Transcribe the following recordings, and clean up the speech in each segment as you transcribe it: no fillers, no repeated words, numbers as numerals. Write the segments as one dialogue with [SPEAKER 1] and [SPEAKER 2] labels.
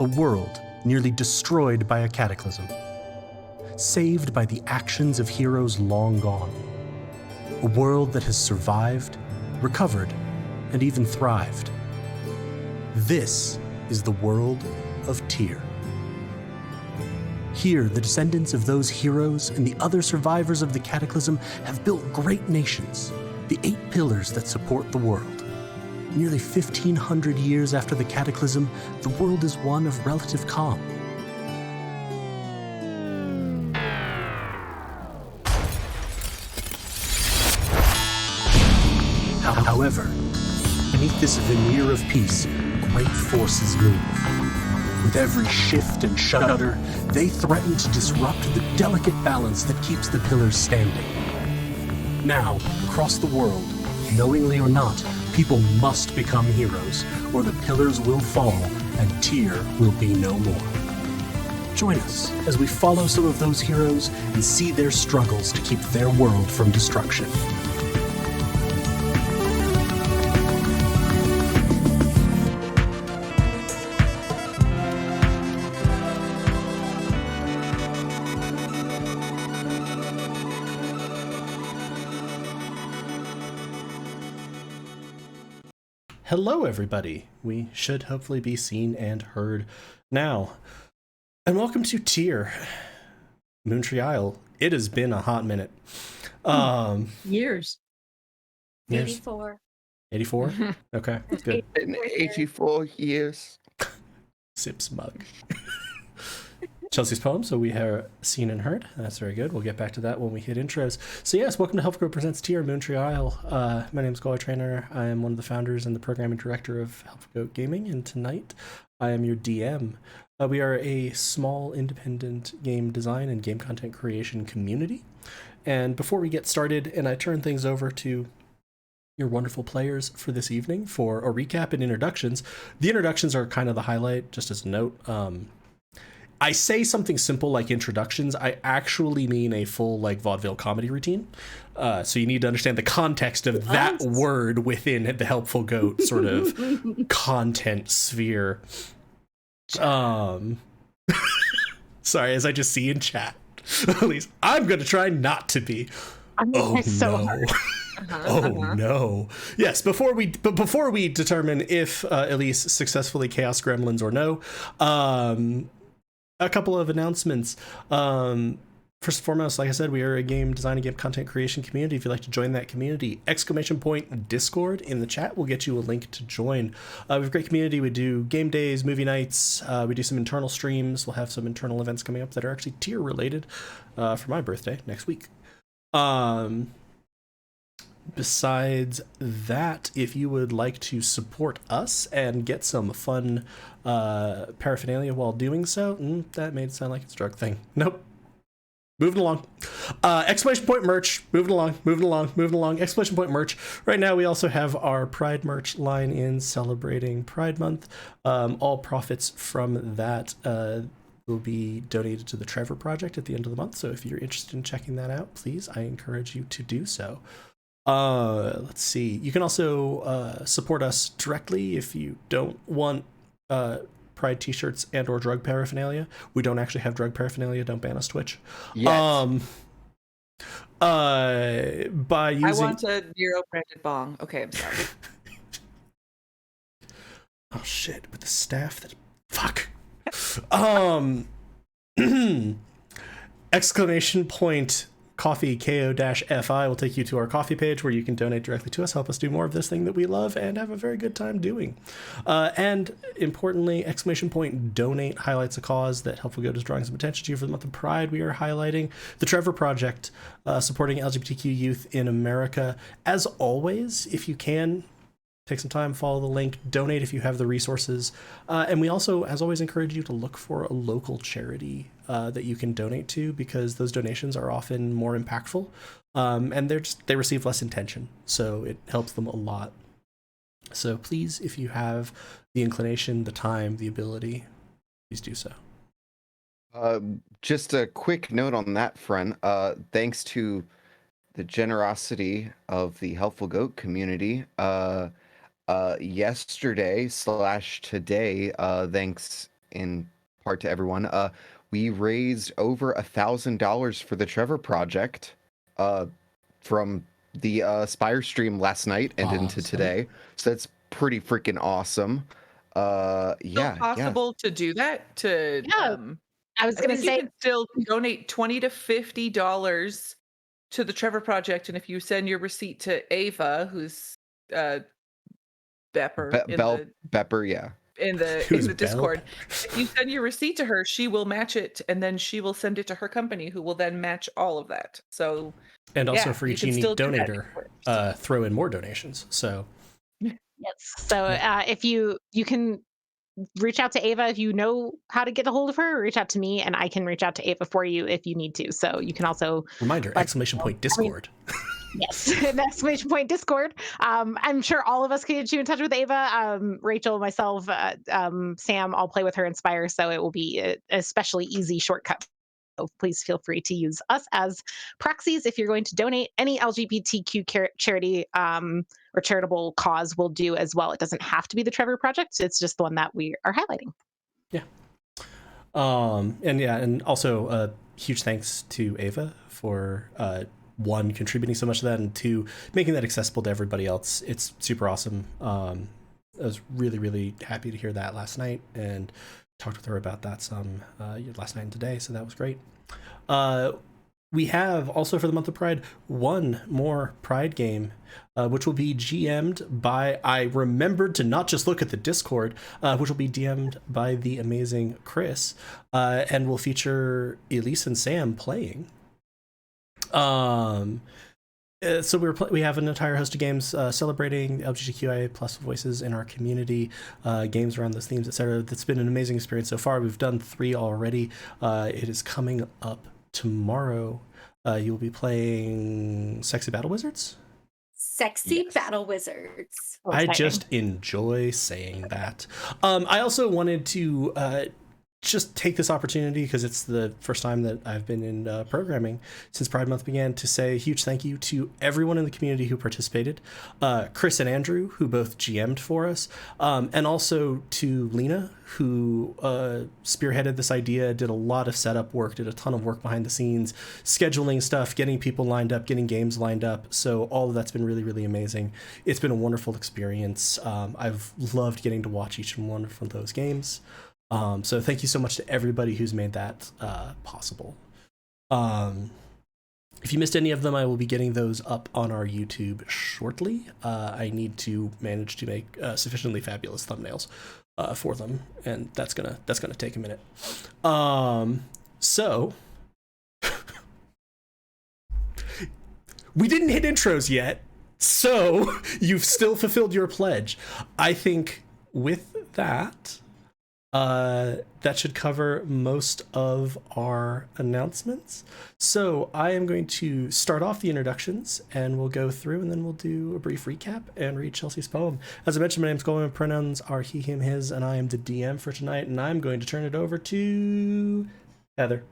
[SPEAKER 1] A world nearly destroyed by a cataclysm. Saved by the actions of heroes long gone. A world that has survived, recovered, and even thrived. This is the world of Tyr. Here, the descendants of those heroes and the other survivors of the cataclysm have built great nations, the 8 pillars that support the world. Nearly 1,500 years after the cataclysm, the world is one of relative calm. However, beneath this veneer of peace, great forces move. With every shift and shudder, they threaten to disrupt the delicate balance that keeps the pillars standing. Now, across the world, knowingly or not, people must become heroes, or the pillars will fall and Tyr will be no more. Join us as we follow some of those heroes and see their struggles to keep their world from destruction. Hello, everybody. We should hopefully be seen and heard now. And welcome to Tyr, Moontree Isle. It has been a hot minute.
[SPEAKER 2] Years.
[SPEAKER 3] 84.
[SPEAKER 1] 84? Okay, good.
[SPEAKER 4] In 84 years.
[SPEAKER 1] Sips mug. Chelsea's poem, so we have seen and heard. That's very good. We'll get back to that when we hit intros. So yes, welcome to Health Group Presents Tyr, Moontree Isle. My name is Goy Trainer. I am one of the founders and the programming director of Health Goat Gaming, and tonight I am your DM. We are a small independent game design and game content creation community. And before we get started and I turn things over to your wonderful players for this evening for a recap and introductions, the introductions are kind of the highlight, just as a note. I say something simple like introductions, I actually mean a full like vaudeville comedy routine. So you need to understand the context of that word within the Helpful Goat sort of content sphere. Sorry, as I just see in chat, at least I'm going to try not to be. Hard. No. Yes, before we determine if Elise successfully chaos gremlins or no, a couple of announcements. First and foremost, like I said, we are a game design and game content creation community. If you'd like to join that community, !Discord in the chat will get you a link to join. We have a great community. We do game days, movie nights. We do some internal streams. We'll have some internal events coming up that are actually Tyr related for my birthday next week. Besides that, if you would like to support us and get some fun paraphernalia while doing so, that made it sound like it's a drug thing. Nope. Moving along. Exclamation point merch. Moving along. Exclamation point merch. Right now, we also have our Pride merch line in celebrating Pride Month. All profits from that will be donated to the Trevor Project at the end of the month. So if you're interested in checking that out, please, I encourage you to do so. Let's see. You can also support us directly if you don't want Pride t-shirts and or drug paraphernalia. We don't actually have drug paraphernalia. Don't ban us, Twitch.
[SPEAKER 4] Yes.
[SPEAKER 1] By using...
[SPEAKER 2] I want a Nero branded bong. Okay, I'm sorry.
[SPEAKER 1] Oh shit, with the staff that... Fuck. Exclamation point coffee ko-fi will take you to our coffee page where you can donate directly to us, help us do more of this thing that we love and have a very good time doing. And importantly, exclamation point donate highlights a cause that Helpful Goat is drawing some attention to for the month of Pride. We are highlighting the Trevor Project, supporting LGBTQ youth in America. As always, if you can, take some time, follow the link, donate if you have the resources. And we also, as always, encourage you to look for a local charity that you can donate to, because those donations are often more impactful. And they receive less attention, so it helps them a lot. So please, if you have the inclination, the time, the ability, please do so.
[SPEAKER 4] Just a quick note on that front. Thanks to the generosity of the Helpful Goat community, yesterday/today, thanks in part to everyone. We raised over $1,000 for the Trevor Project from the Spire stream last night and into
[SPEAKER 1] Awesome.
[SPEAKER 4] today. So that's pretty freaking awesome. Yeah,
[SPEAKER 2] possible to do that? To
[SPEAKER 3] Yeah, I was
[SPEAKER 2] I
[SPEAKER 3] gonna
[SPEAKER 2] think you
[SPEAKER 3] say
[SPEAKER 2] can still donate $20 to $50 to the Trevor Project, and if you send your receipt to Ava, who's Bepper
[SPEAKER 4] Bepper, yeah.
[SPEAKER 2] in
[SPEAKER 1] Who's
[SPEAKER 2] the
[SPEAKER 1] Bell?
[SPEAKER 2] Discord, if you send your receipt to her, she will match it, and then she will send it to her company, who will then match all of that. So,
[SPEAKER 1] And also
[SPEAKER 2] yeah,
[SPEAKER 1] for
[SPEAKER 2] you
[SPEAKER 1] each
[SPEAKER 2] can
[SPEAKER 1] unique
[SPEAKER 2] still do that.
[SPEAKER 1] donator, throw in more donations. So
[SPEAKER 3] yes. So if you can reach out to Ava if you know how to get a hold of her, or reach out to me and I can reach out to Ava for you if you need to. So you can also
[SPEAKER 1] reminder, exclamation point Discord.
[SPEAKER 3] yes, an exclamation point Discord. I'm sure all of us can get you in touch with Ava. Rachel, myself, Sam, I'll play with her Inspire, so it will be an especially easy shortcut. So please feel free to use us as proxies if you're going to donate. Any LGBTQ charity or charitable cause will do as well. It doesn't have to be the Trevor Project. It's just the one that we are highlighting.
[SPEAKER 1] Yeah. And also huge thanks to Ava for one, contributing so much of that, and two, making that accessible to everybody else. It's super awesome. I was really, really happy to hear that last night and talked with her about that some last night and today, so that was great. We have also for the month of Pride one more Pride game, which will be GM'd by, I remembered to not just look at the Discord, which will be DM'd by the amazing Chris, and will feature Elise and Sam playing. So we have an entire host of games celebrating LGBTQIA plus voices in our community, games around those themes, etc. That's been an amazing experience so far. We've done 3 already. It is coming up tomorrow. You'll be playing Sexy Battle Wizards?
[SPEAKER 3] Sexy Battle Wizards.
[SPEAKER 1] I just enjoy saying that. I also wanted to just take this opportunity, because it's the first time that I've been in programming since Pride Month began, to say a huge thank you to everyone in the community who participated. Chris and Andrew, who both GM'd for us, and also to Lena, who spearheaded this idea, did a lot of setup work, did a ton of work behind the scenes, scheduling stuff, getting people lined up, getting games lined up. So all of that's been really, really amazing. It's been a wonderful experience. I've loved getting to watch each and one of those games. So thank you so much to everybody who's made that possible. If you missed any of them, I will be getting those up on our YouTube shortly. I need to manage to make sufficiently fabulous thumbnails for them, and that's gonna take a minute. So we didn't hit intros yet, so you've still fulfilled your pledge. I think with that, that should cover most of our announcements. So I am going to start off the introductions, and we'll go through, and then we'll do a brief recap and read Chelsea's poem. As I mentioned, my name's Goldman. Pronouns are he, him, his, and I am the DM for tonight, and I'm going to turn it over to Heather.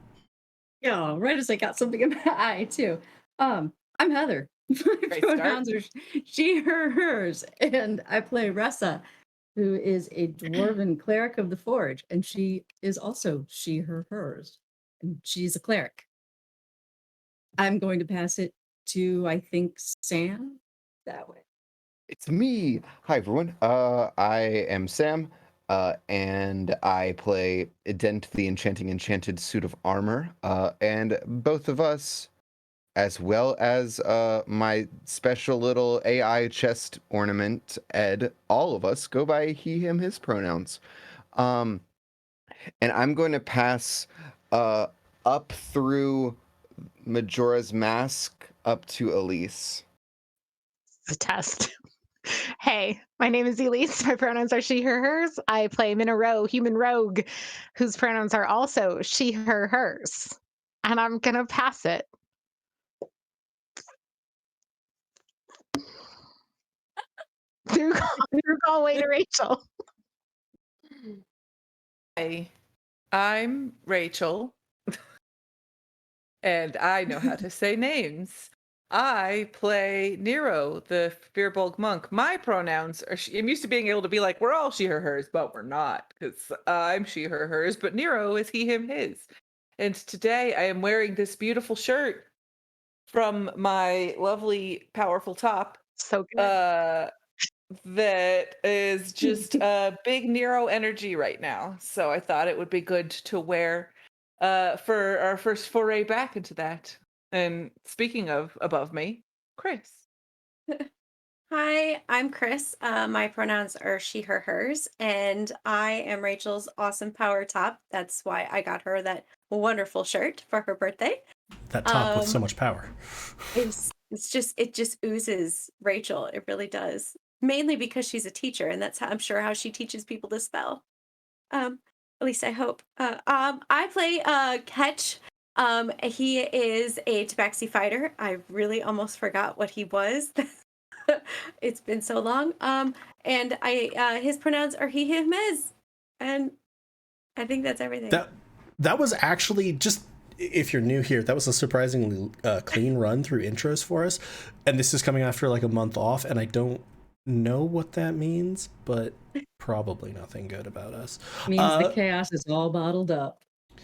[SPEAKER 5] Yeah, right as I got something in my eye too. I'm Heather. My pronouns are she, her, hers, and I play Ressa, who is a dwarven cleric of the Forge, and she is also she, her, hers, and she's a cleric. I'm going to pass it to, I think, Sam that way.
[SPEAKER 4] It's me. Hi, everyone. I am Sam, and I play Dent the Enchanted Suit of Armor, and both of us, as well as my special little AI chest ornament, Ed, all of us go by he, him, his pronouns. And I'm going to pass up through Majora's Mask up to Elise.
[SPEAKER 3] It's a test. Hey, my name is Elise. My pronouns are she, her, hers. I play Minero, human rogue, whose pronouns are also she, her, hers. And I'm gonna pass it through Galway to Rachel.
[SPEAKER 2] Hi, I'm Rachel, and I know how to say names. I play Nero, the Fearbulk monk. My pronouns are I'm used to being able to be like, we're all she, her, hers, but we're not, because I'm she, her, hers, but Nero is he, him, his. And today I am wearing this beautiful shirt from my lovely, powerful top.
[SPEAKER 3] So good.
[SPEAKER 2] That is just big Nero energy right now. So I thought it would be good to wear for our first foray back into that. And speaking of above me, Chris.
[SPEAKER 6] Hi, I'm Chris. My pronouns are she, her, hers, and I am Rachel's awesome power top. That's why I got her that wonderful shirt for her birthday.
[SPEAKER 1] That top with so much power.
[SPEAKER 6] It just oozes Rachel. It really does. Mainly because she's a teacher, and that's how I'm sure how she teaches people to spell. At least I hope. I play Ketch. He is a tabaxi fighter. I really almost forgot what he was. It's been so long. And his pronouns are he, him, his, and I think that's everything.
[SPEAKER 1] That was actually, just if you're new here, that was a surprisingly clean run through intros for us, and this is coming after like a month off, and I don't know what that means, but probably nothing good about us.
[SPEAKER 5] Means the chaos is all bottled up.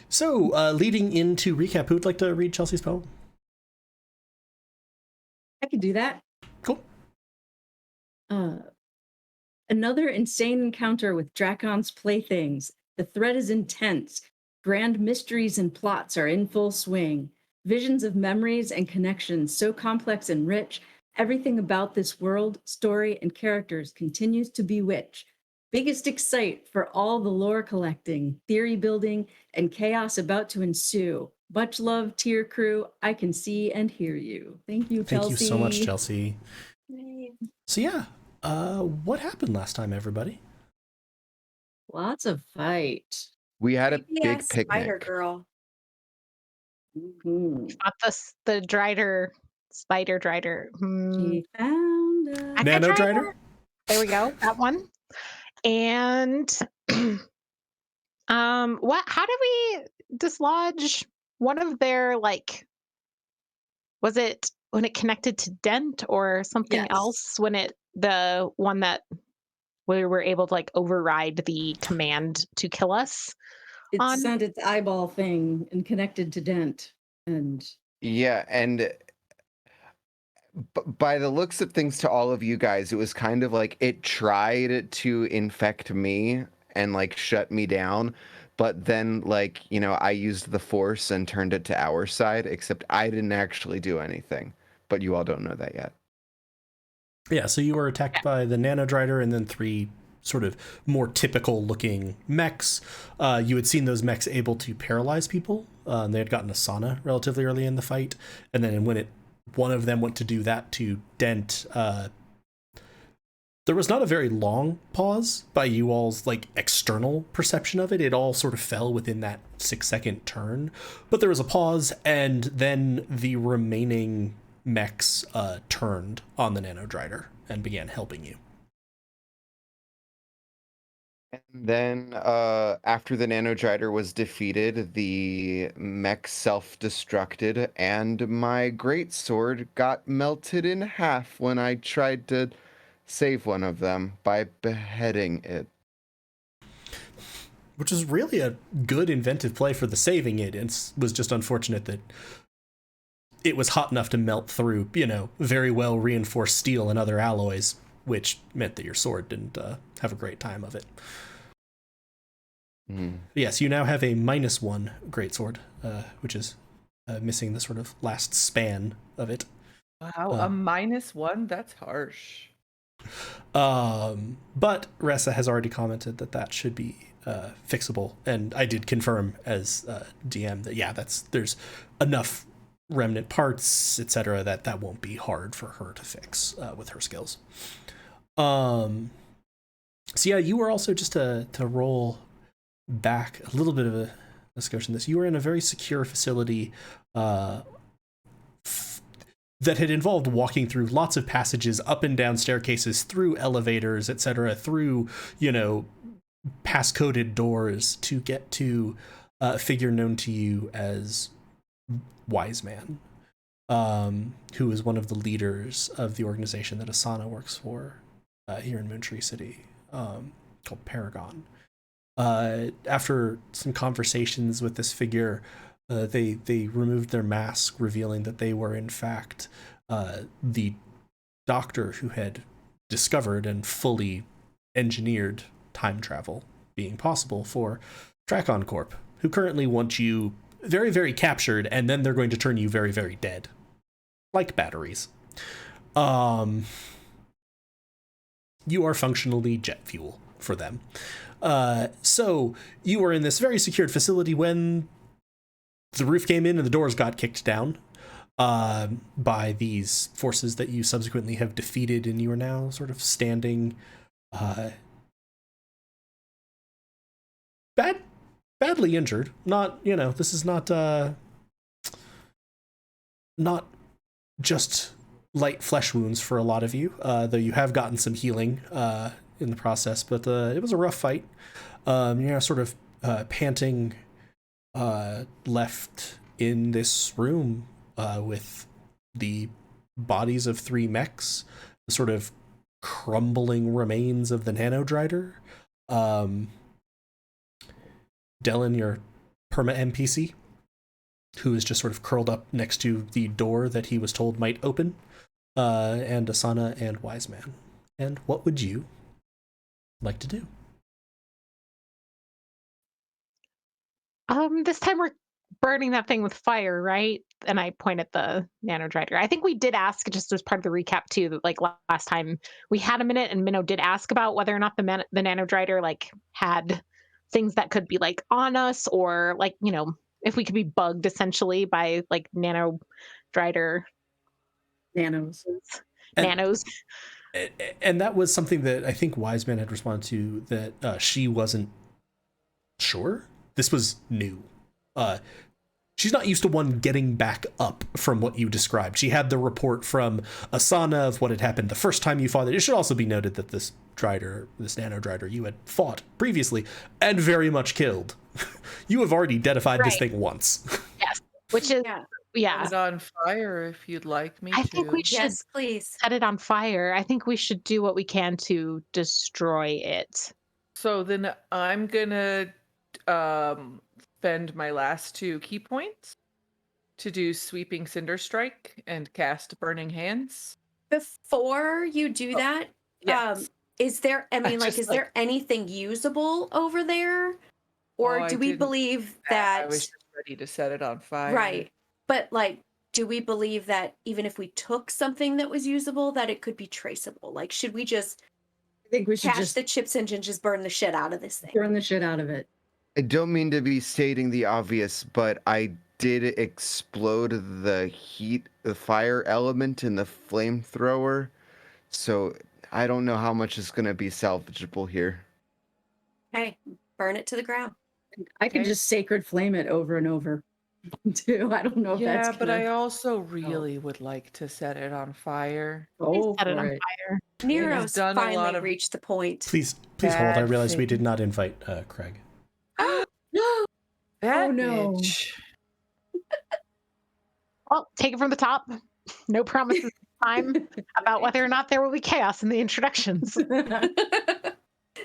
[SPEAKER 1] So, leading into recap, who'd like to read Chelsea's poem?
[SPEAKER 5] I could do that.
[SPEAKER 1] Cool.
[SPEAKER 5] Another insane encounter with Dracon's playthings. The threat is intense. Grand mysteries and plots are in full swing. Visions of memories and connections so complex and rich. Everything about this world, story, and characters continues to bewitch. Biggest excite for all the lore collecting, theory building, and chaos about to ensue. Much love, tier crew. I can see and hear you. Thank you, Chelsea.
[SPEAKER 1] Thank you so much, Chelsea.
[SPEAKER 6] Yay.
[SPEAKER 1] So yeah, what happened last time, everybody?
[SPEAKER 5] Lots of fight.
[SPEAKER 4] We had a
[SPEAKER 6] Maybe
[SPEAKER 4] big
[SPEAKER 6] Spider
[SPEAKER 4] picnic.
[SPEAKER 6] Girl.
[SPEAKER 5] Mhm.
[SPEAKER 3] Not the drider, spider drider.
[SPEAKER 5] She found us.
[SPEAKER 3] I could try
[SPEAKER 1] Nano-drider?
[SPEAKER 3] that. There we go. That one. And how did we dislodge one of their, like, was it when it connected to Dent or something
[SPEAKER 5] Yes.
[SPEAKER 3] else, when the one that we were able to like override the command to kill us
[SPEAKER 5] It
[SPEAKER 3] on?
[SPEAKER 5] sent its eyeball thing and connected to Dent. And
[SPEAKER 4] Yeah, and by the looks of things to all of you guys, it was kind of like it tried to infect me and like shut me down, but then like, I used the force and turned it to our side, except I didn't actually do anything. But you all don't know that yet.
[SPEAKER 1] Yeah, so you were attacked by the Nano-drider and then 3 sort of more typical looking mechs. You had seen those mechs able to paralyze people. They had gotten a sauna relatively early in the fight, and then when one of them went to do that to Dent, there was not a very long pause by you all's like external perception of it. It all sort of fell within that 6-second turn, but there was a pause, and then the remaining mechs turned on the Nano-drider and began helping you.
[SPEAKER 4] And then after the Nano-drider was defeated, the mech self-destructed, and my greatsword got melted in half when I tried to save one of them by beheading it.
[SPEAKER 1] Which is really a good inventive play for the saving it. It was just unfortunate that it was hot enough to melt through, very well reinforced steel and other alloys, which meant that your sword didn't have a great time of it. Yes, you now have a -1 greatsword, which is missing the sort of last span of it.
[SPEAKER 2] Wow, a -1? That's harsh.
[SPEAKER 1] But Ressa has already commented that should be fixable, and I did confirm as DM that there's enough remnant parts, etc., that won't be hard for her to fix with her skills. So yeah, you were also, just to roll back a little bit of a discussion. You were in a very secure facility that had involved walking through lots of passages, up and down staircases, through elevators, etc., through passcoded doors to get to a figure known to you as Wise Man. who is one of the leaders of the organization that Asana works for here in Moontree City, called Paragon. After some conversations with this figure, they removed their mask, revealing that they were in fact the doctor who had discovered and fully engineered time travel being possible for Tracon Corp, who currently want you very, very captured, and then they're going to turn you very, very dead. Like batteries. You are functionally jet fuel for them. So you were in this very secured facility when the roof came in and the doors got kicked down by these forces that you subsequently have defeated, and you are now sort of standing badly injured. Not, this is not just light flesh wounds for a lot of you, though you have gotten some healing in the process, but it was a rough fight. You're sort of panting left in this room with the bodies of 3 mechs, the sort of crumbling remains of the Nano-drider. Dylan, your perma NPC, who is just sort of curled up next to the door that he was told might open, and Asana and Wise Man. And what would you like to do?
[SPEAKER 3] This time we're burning that thing with fire, right? And I point at the Nano-drider. I think we did ask, just as part of the recap too, that like last time we had a minute and Minnow did ask about whether or not the Nano-drider like had things that could be like on us, or like, if we could be bugged essentially by like Nano-drider
[SPEAKER 5] Nanos.
[SPEAKER 3] nanos.
[SPEAKER 1] And that was something that I think Wiseman had responded to, that she wasn't sure. This was new. She's not used to one getting back up from what you described. She had the report from Asana of what had happened the first time you fought it. It should also be noted that this Nano-drider, you had fought previously and very much killed. You have already deadified this thing once.
[SPEAKER 3] Yes, which is yeah.
[SPEAKER 2] Set it on fire if you'd like me to.
[SPEAKER 3] I think we should
[SPEAKER 6] please
[SPEAKER 3] set it on fire. I think we should do what we can to destroy it.
[SPEAKER 2] So then I'm gonna spend my last 2 key points to do Sweeping Cinder Strike and cast Burning Hands.
[SPEAKER 6] Before you do that,
[SPEAKER 2] yes.
[SPEAKER 6] Is there, is there anything usable over there? Or do we believe that...
[SPEAKER 2] I was just ready to set it on fire.
[SPEAKER 6] Right. But, do we believe that even if we took something that was usable, that it could be traceable? Like, should we just...
[SPEAKER 5] I think we should
[SPEAKER 6] cast the chips engine, just burn the shit out of this thing?
[SPEAKER 5] Burn the shit out of it.
[SPEAKER 4] I don't mean to be stating the obvious, but I did explode the fire element in the flamethrower, so I don't know how much is going to be salvageable here.
[SPEAKER 6] Hey, burn it to the ground.
[SPEAKER 5] I can just sacred flame it over and over, too. I don't know if that's
[SPEAKER 2] but I also really would like to set it on fire.
[SPEAKER 3] Set it on fire.
[SPEAKER 6] Nero's finally reached the point.
[SPEAKER 1] Please hold. I realized we did not invite Craig.
[SPEAKER 2] That
[SPEAKER 5] no.
[SPEAKER 2] bitch.
[SPEAKER 3] Well, take it from the top. No promises this time about whether or not there will be chaos in the introductions.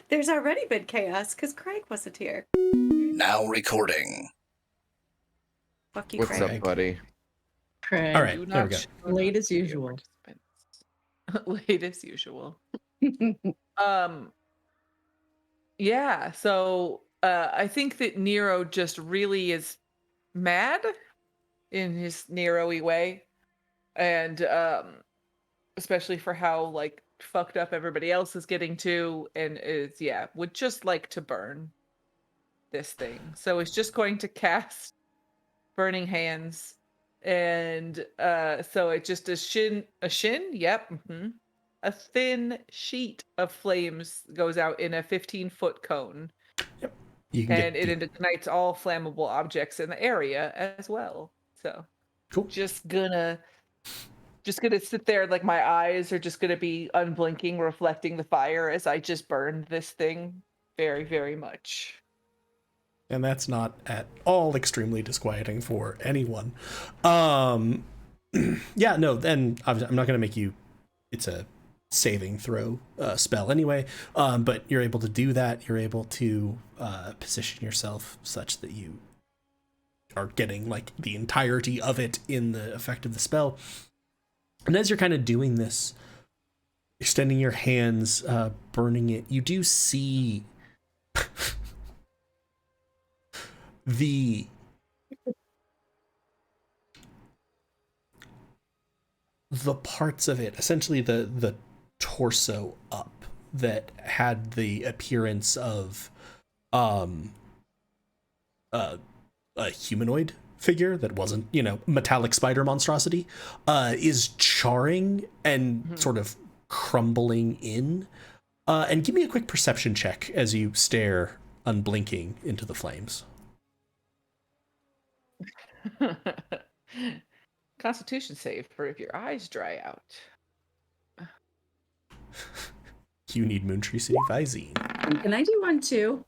[SPEAKER 6] There's already been chaos because Craig wasn't here.
[SPEAKER 7] Now recording.
[SPEAKER 6] Fuck you,
[SPEAKER 4] What's
[SPEAKER 6] Craig.
[SPEAKER 4] up, buddy?
[SPEAKER 5] Craig.
[SPEAKER 1] All right, there we go.
[SPEAKER 5] Late as usual.
[SPEAKER 2] Late as usual. Yeah, so I think that Nero just really is mad in his Nero-y way. And especially for how fucked up everybody else is getting to, and would just like to burn this thing. So it's just going to cast Burning Hands, and so it just a thin sheet of flames goes out in a 15-foot cone.
[SPEAKER 1] Yep.
[SPEAKER 2] And it ignites all flammable objects in the area as well. So
[SPEAKER 1] cool.
[SPEAKER 2] Just gonna sit there, my eyes are just gonna be unblinking, reflecting the fire as I just burned this thing very, very much.
[SPEAKER 1] And that's not at all extremely disquieting for anyone. Yeah, no, then I'm not going to make you, it's a saving throw spell anyway, but you're able to do that. You're able to position yourself such that you are getting like the entirety of it in the effect of the spell. And as you're kind of doing this, extending your hands, burning it, you do see the parts of it, essentially the torso up, that had the appearance of a humanoid figure that wasn't, you know, metallic spider monstrosity, is charring and sort of crumbling in. And give me a quick perception check as you stare unblinking into the flames.
[SPEAKER 2] Constitution save for if your eyes dry out.
[SPEAKER 1] You need Moontree City Visine.
[SPEAKER 5] Can I do one too?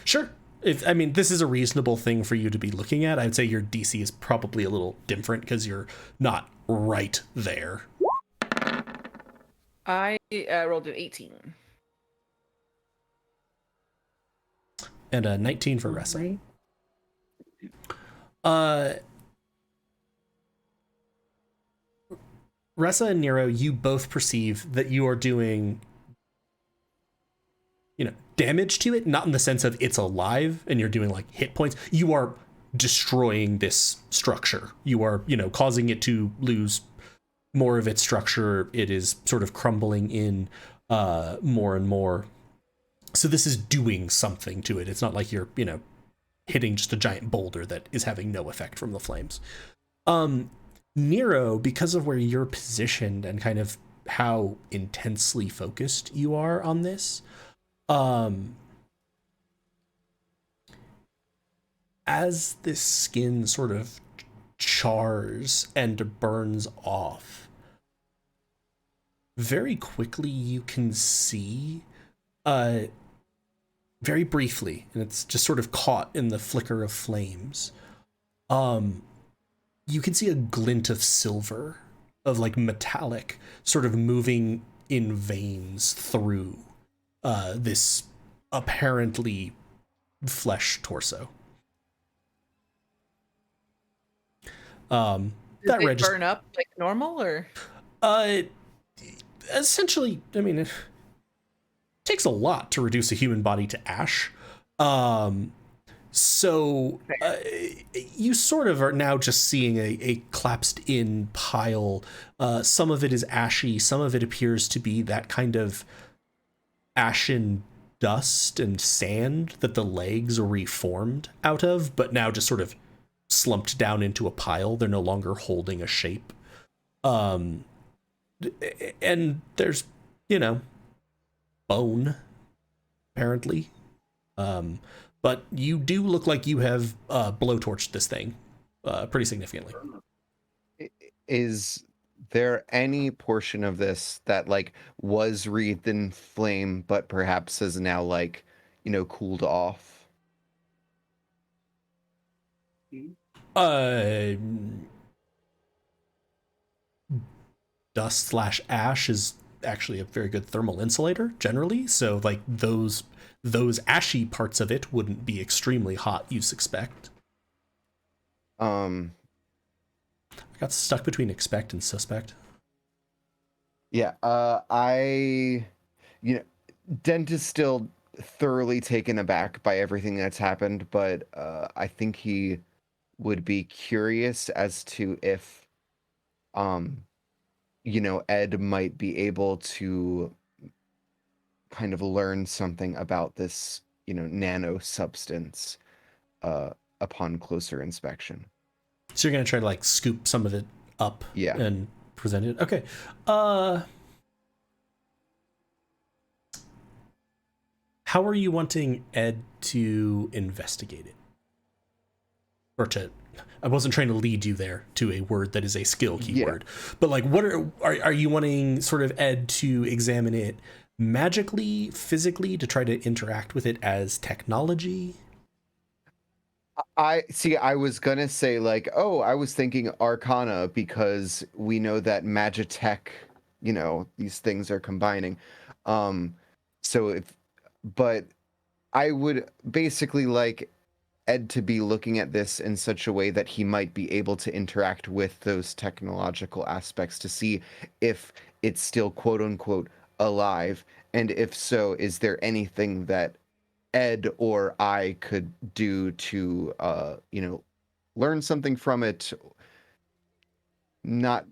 [SPEAKER 1] Sure. I mean, this is a reasonable thing for you to be looking at. I'd say your DC is probably a little different because you're not right there.
[SPEAKER 2] I rolled an 18.
[SPEAKER 1] And a 19 for Ressa. Ressa and Nero, you both perceive that you are doing, you know, damage to it, not in the sense of it's alive and you're doing like hit points. You are destroying this structure. You are, you know, causing it to lose more of its structure. It is sort of crumbling in more and more. So this is doing something to it. It's not like you're, you know, hitting just a giant boulder that is having no effect from the flames. Nero, because of where you're positioned and kind of how intensely focused you are on this, as this skin sort of chars and burns off, very quickly you can see, very briefly, and it's just sort of caught in the flicker of flames, you can see a glint of silver, of like metallic, sort of moving in veins through this apparently flesh torso.
[SPEAKER 2] Does it burn up like normal, or?
[SPEAKER 1] Essentially, I mean, it takes a lot to reduce a human body to ash. So you sort of are now just seeing a collapsed in pile. Some of it is ashy. Some of it appears to be that kind of ashen dust and sand that the legs are reformed out of, but now just sort of slumped down into a pile. They're no longer holding a shape. And there's, you know, bone, apparently. But you do look like you have blowtorched this thing pretty significantly.
[SPEAKER 4] Is there any portion of this that like was wreathed in flame, but perhaps is now like, you know, cooled off?
[SPEAKER 1] Dust/ash is actually a very good thermal insulator generally. So like those ashy parts of it wouldn't be extremely hot, you suspect. I got stuck between expect and suspect.
[SPEAKER 4] Yeah, you know, Dent is still thoroughly taken aback by everything that's happened, but I think he would be curious as to if, you know, Ed might be able to kind of learn something about this, you know, nano substance upon closer inspection.
[SPEAKER 1] So you're gonna try to like scoop some of it up,
[SPEAKER 4] yeah,
[SPEAKER 1] and present it. Okay. How are you wanting Ed to investigate it? Or to, I wasn't trying to lead you there to a word that is a skill keyword, but like, what are you wanting sort of Ed to examine it magically, physically, to try to interact with it as technology?
[SPEAKER 4] I was gonna say like, oh, I was thinking Arcana because we know that Magitech, these things are combining. So but I would basically like Ed to be looking at this in such a way that he might be able to interact with those technological aspects to see if it's still quote unquote alive. And if so, is there anything that Ed or I could do to, learn something from it? I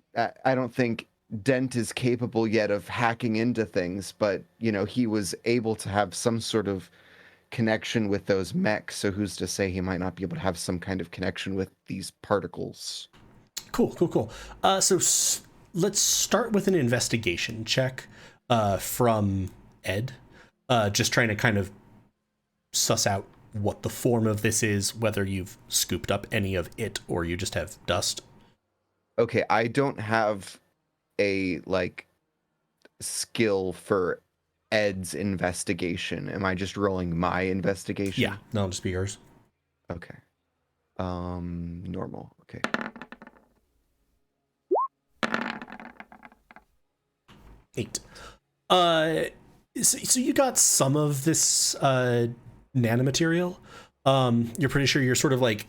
[SPEAKER 4] don't think Dent is capable yet of hacking into things, but, he was able to have some sort of connection with those mechs, so who's to say he might not be able to have some kind of connection with these particles?
[SPEAKER 1] Cool. Let's start with an investigation check from Ed. Just trying to kind of suss out what the form of this is, whether you've scooped up any of it or you just have dust.
[SPEAKER 4] Okay, I don't have a, skill for Ed's investigation. Am I just rolling my investigation?
[SPEAKER 1] Yeah, that'll just be yours.
[SPEAKER 4] Okay. Normal. Okay.
[SPEAKER 1] Eight. So you got some of this nanomaterial. You're pretty sure you're sort of like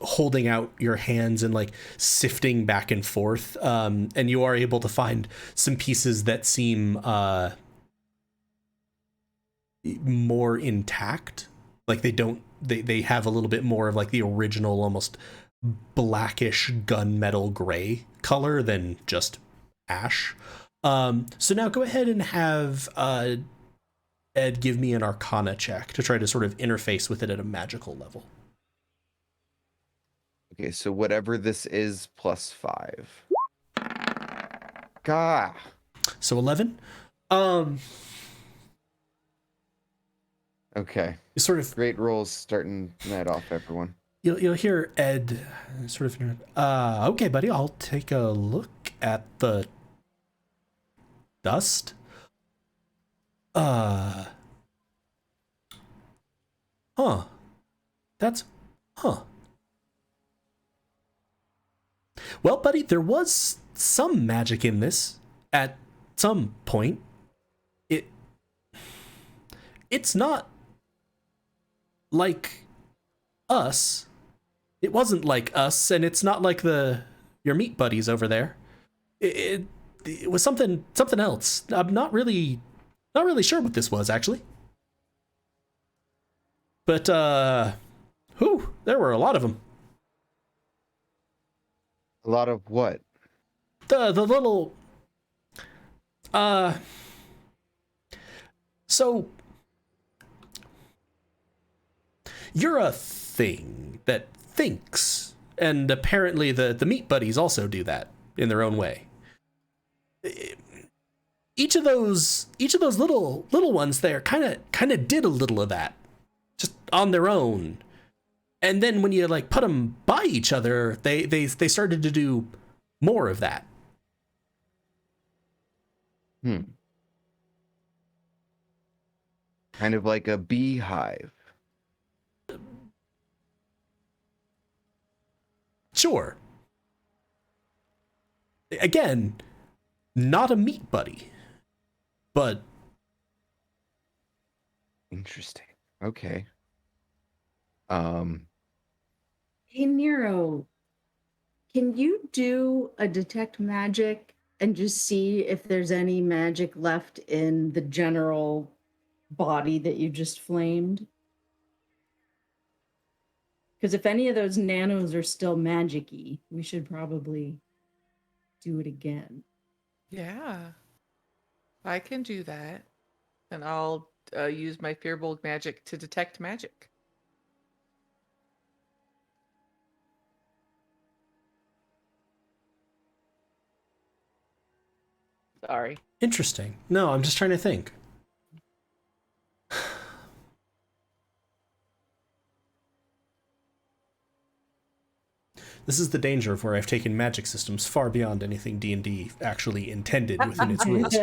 [SPEAKER 1] holding out your hands and like sifting back and forth, and you are able to find some pieces that seem more intact. Like they have a little bit more of like the original almost blackish gunmetal gray color than just ash. So now go ahead and have Ed give me an Arcana check to try to sort of interface with it at a magical level.
[SPEAKER 4] Okay, so whatever this is, +5. Gah.
[SPEAKER 1] So 11.
[SPEAKER 4] Okay.
[SPEAKER 1] Sort of
[SPEAKER 4] Great rolls starting the night off, everyone.
[SPEAKER 1] You'll hear Ed sort of, okay, buddy, I'll take a look at the dust. Well, buddy, there was some magic in this at some point. It's not like us. It wasn't like us, and it's not like your meat buddies over there. It was something else. I'm not really sure what this was, actually. But there were a lot of them.
[SPEAKER 4] A lot of what?
[SPEAKER 1] The little so you're a thing that thinks, and apparently the meat buddies also do that in their own way. Each of those little ones there kind of did a little of that just on their own. And then when you like put them by each other, they started to do more of that.
[SPEAKER 4] Kind of like a beehive.
[SPEAKER 1] Sure. Again, not a meat buddy, but
[SPEAKER 4] interesting. Okay.
[SPEAKER 5] Hey, Nero, can you do a detect magic and just see if there's any magic left in the general body that you just flamed? Because if any of those nanos are still magic-y, we should probably do it again.
[SPEAKER 2] Yeah, I can do that. And I'll use my Fearbold magic to detect magic. Sorry.
[SPEAKER 1] interesting. No, I'm just trying to think. This is the danger of where I've taken magic systems far beyond anything D&D actually intended within its rules.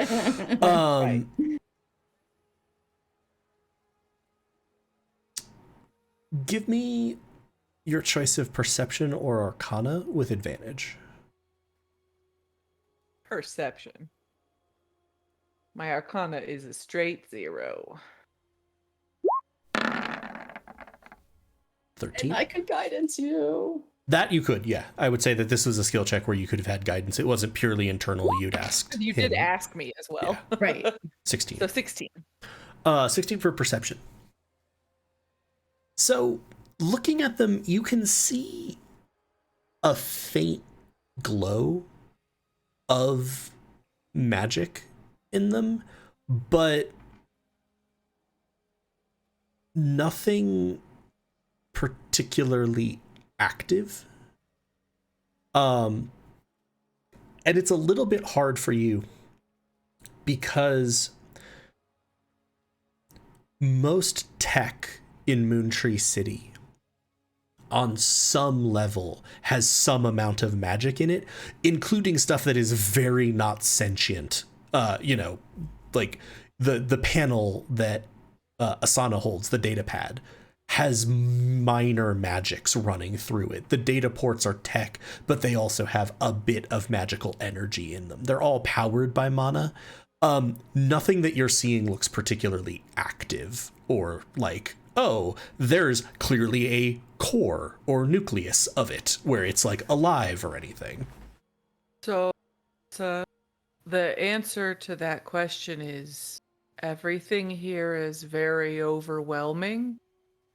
[SPEAKER 2] Right.
[SPEAKER 1] Give me your choice of perception or arcana with advantage.
[SPEAKER 2] Perception. My arcana is a straight 0.
[SPEAKER 1] 13.
[SPEAKER 5] And I could guidance you.
[SPEAKER 1] That you could, yeah. I would say that this was a skill check where you could have had guidance. It wasn't purely internal. You'd asked.
[SPEAKER 2] You did ask me as well.
[SPEAKER 1] Yeah.
[SPEAKER 5] Right.
[SPEAKER 1] 16.
[SPEAKER 2] So 16.
[SPEAKER 1] 16 for perception. So, looking at them, you can see a faint glow of magic in them, but nothing particularly active. And it's a little bit hard for you because most tech in Moontree City on some level has some amount of magic in it, including stuff that is very not sentient. Like the panel that Asana holds, the data pad, has minor magics running through it. The data ports are tech, but they also have a bit of magical energy in them. They're all powered by mana. Nothing that you're seeing looks particularly active or like, oh, there's clearly a core or nucleus of it where it's like alive or anything.
[SPEAKER 2] So the answer to that question is everything here is very overwhelming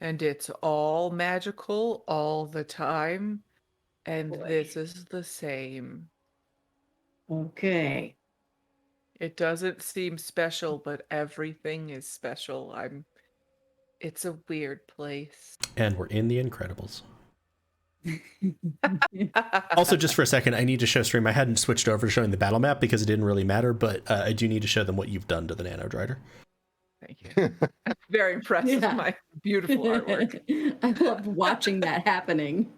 [SPEAKER 2] and it's all magical all the time. And
[SPEAKER 5] Boy.
[SPEAKER 2] this is the same.
[SPEAKER 5] Okay.
[SPEAKER 2] It doesn't seem special, but everything is special. It's a weird place.
[SPEAKER 1] And we're in the Incredibles. Also, just for a second, I need to show stream. I hadn't switched over to showing the battle map because it didn't really matter, but I do need to show them what you've done to the Nano-drider.
[SPEAKER 2] Thank you. Very impressed with my beautiful artwork.
[SPEAKER 5] I loved watching that happening.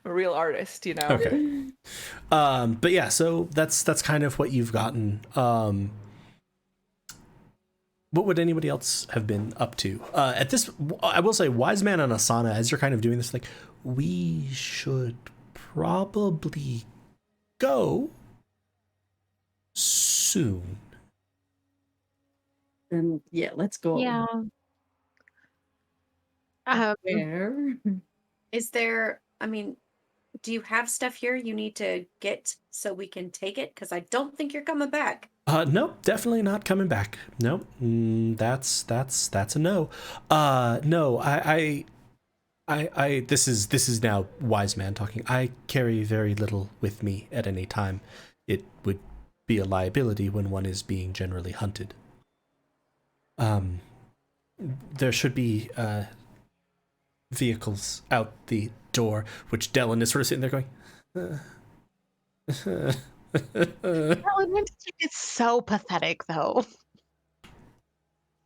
[SPEAKER 2] A real artist, you know.
[SPEAKER 1] Okay. But yeah, so that's kind of what you've gotten. What would anybody else have been up to? At this, I will say, Wise Man and Asana, as you're kind of doing this, like, we should probably go soon.
[SPEAKER 5] Yeah, let's go.
[SPEAKER 3] Yeah.
[SPEAKER 5] Where?
[SPEAKER 6] Is there, I mean, do you have stuff here you need to get so we can take it? Because I don't think you're coming back.
[SPEAKER 1] Nope, definitely not coming back. Nope, that's a no. No, I this is now Wise Man talking. I carry very little with me at any time. It would be a liability when one is being generally hunted. There should be vehicles out the door, which Dylan is sort of sitting there going.
[SPEAKER 3] It's so pathetic, though.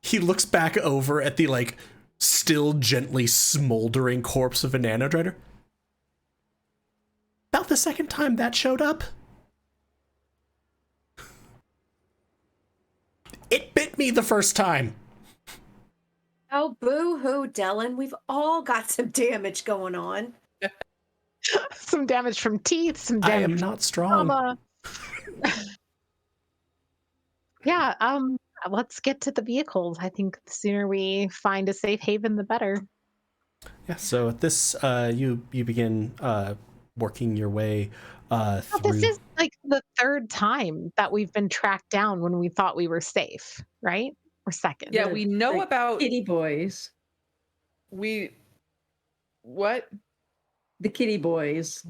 [SPEAKER 1] He looks back over at the like still gently smoldering corpse of a Nano-drider. About the second time that showed up, it bit me the first time.
[SPEAKER 6] Oh, boo-hoo, Dylan. We've all got some damage going on.
[SPEAKER 3] Some damage from teeth, some
[SPEAKER 1] I
[SPEAKER 3] damage
[SPEAKER 1] am
[SPEAKER 3] from
[SPEAKER 1] not strong.
[SPEAKER 3] trauma. Yeah, let's get to the vehicles. I think the sooner we find a safe haven, the better.
[SPEAKER 1] Yeah, so at this, you begin working your way
[SPEAKER 3] Well,
[SPEAKER 1] through.
[SPEAKER 3] this is like the third time that we've been tracked down when we thought we were safe, right? Or second.
[SPEAKER 2] Yeah, we know
[SPEAKER 5] Like
[SPEAKER 2] about
[SPEAKER 5] kitty boys.
[SPEAKER 2] What?
[SPEAKER 5] The kitty boys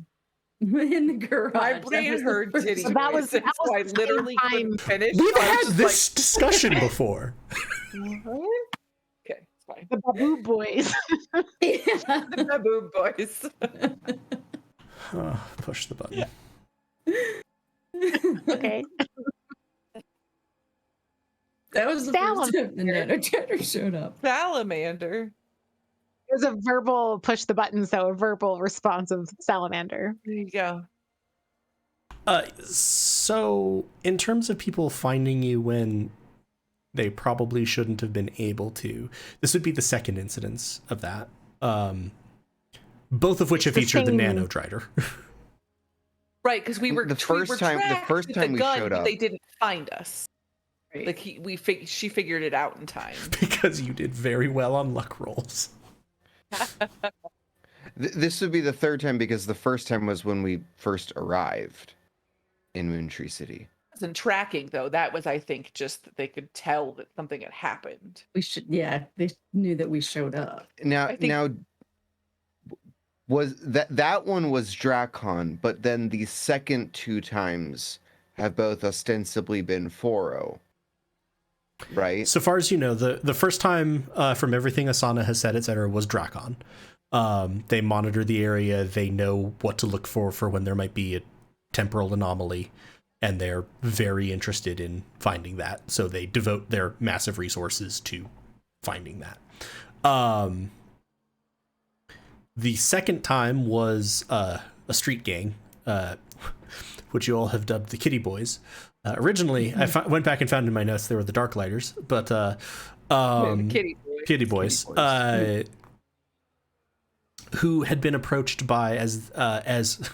[SPEAKER 5] in the garage.
[SPEAKER 2] My
[SPEAKER 5] That
[SPEAKER 2] brain
[SPEAKER 5] was the
[SPEAKER 2] heard
[SPEAKER 5] first
[SPEAKER 2] titty
[SPEAKER 3] So that
[SPEAKER 2] boys,
[SPEAKER 3] was-
[SPEAKER 2] and
[SPEAKER 3] that
[SPEAKER 2] so
[SPEAKER 3] was
[SPEAKER 2] I
[SPEAKER 3] the
[SPEAKER 2] literally
[SPEAKER 3] same
[SPEAKER 2] couldn't finish.
[SPEAKER 1] We've
[SPEAKER 2] so I was
[SPEAKER 1] had
[SPEAKER 2] just
[SPEAKER 1] this discussion before.
[SPEAKER 2] Okay, it's fine.
[SPEAKER 3] The Baboo Boys.
[SPEAKER 5] Yeah.
[SPEAKER 2] The Baboon boys.
[SPEAKER 1] Push the button.
[SPEAKER 3] Okay.
[SPEAKER 5] That was the first time the Nano-drider showed up.
[SPEAKER 2] Salamander.
[SPEAKER 3] It was a verbal push the button, so a verbal response of salamander.
[SPEAKER 2] There you go.
[SPEAKER 1] So in terms of people finding you when they probably shouldn't have been able to. This would be the second incidence of that. Both of which have featured the Nano-drider.
[SPEAKER 2] Right, because we were
[SPEAKER 4] The first time we showed up,
[SPEAKER 2] they didn't find us. Right. Like she figured it out in time.
[SPEAKER 1] Because you did very well on luck rolls.
[SPEAKER 4] This would be the third time, because the first time was when we first arrived in Moontree City.
[SPEAKER 2] It wasn't tracking though. That was, I think, just that they could tell that something had happened.
[SPEAKER 5] They knew that we showed up.
[SPEAKER 4] Now was that one was Dracon, but then the second two times have both ostensibly been 4-0. Right?
[SPEAKER 1] So far as you know, the first time, from everything Asana has said, etc., was Dracon. They monitor the area. They know what to look for when there might be a temporal anomaly, and they're very interested in finding that. So they devote their massive resources to finding that. The second time was a street gang, which you all have dubbed the Kitty Boys. Originally, I went back and found in my notes they were the Darklighters, but Kitty Boys. Who had been approached by, as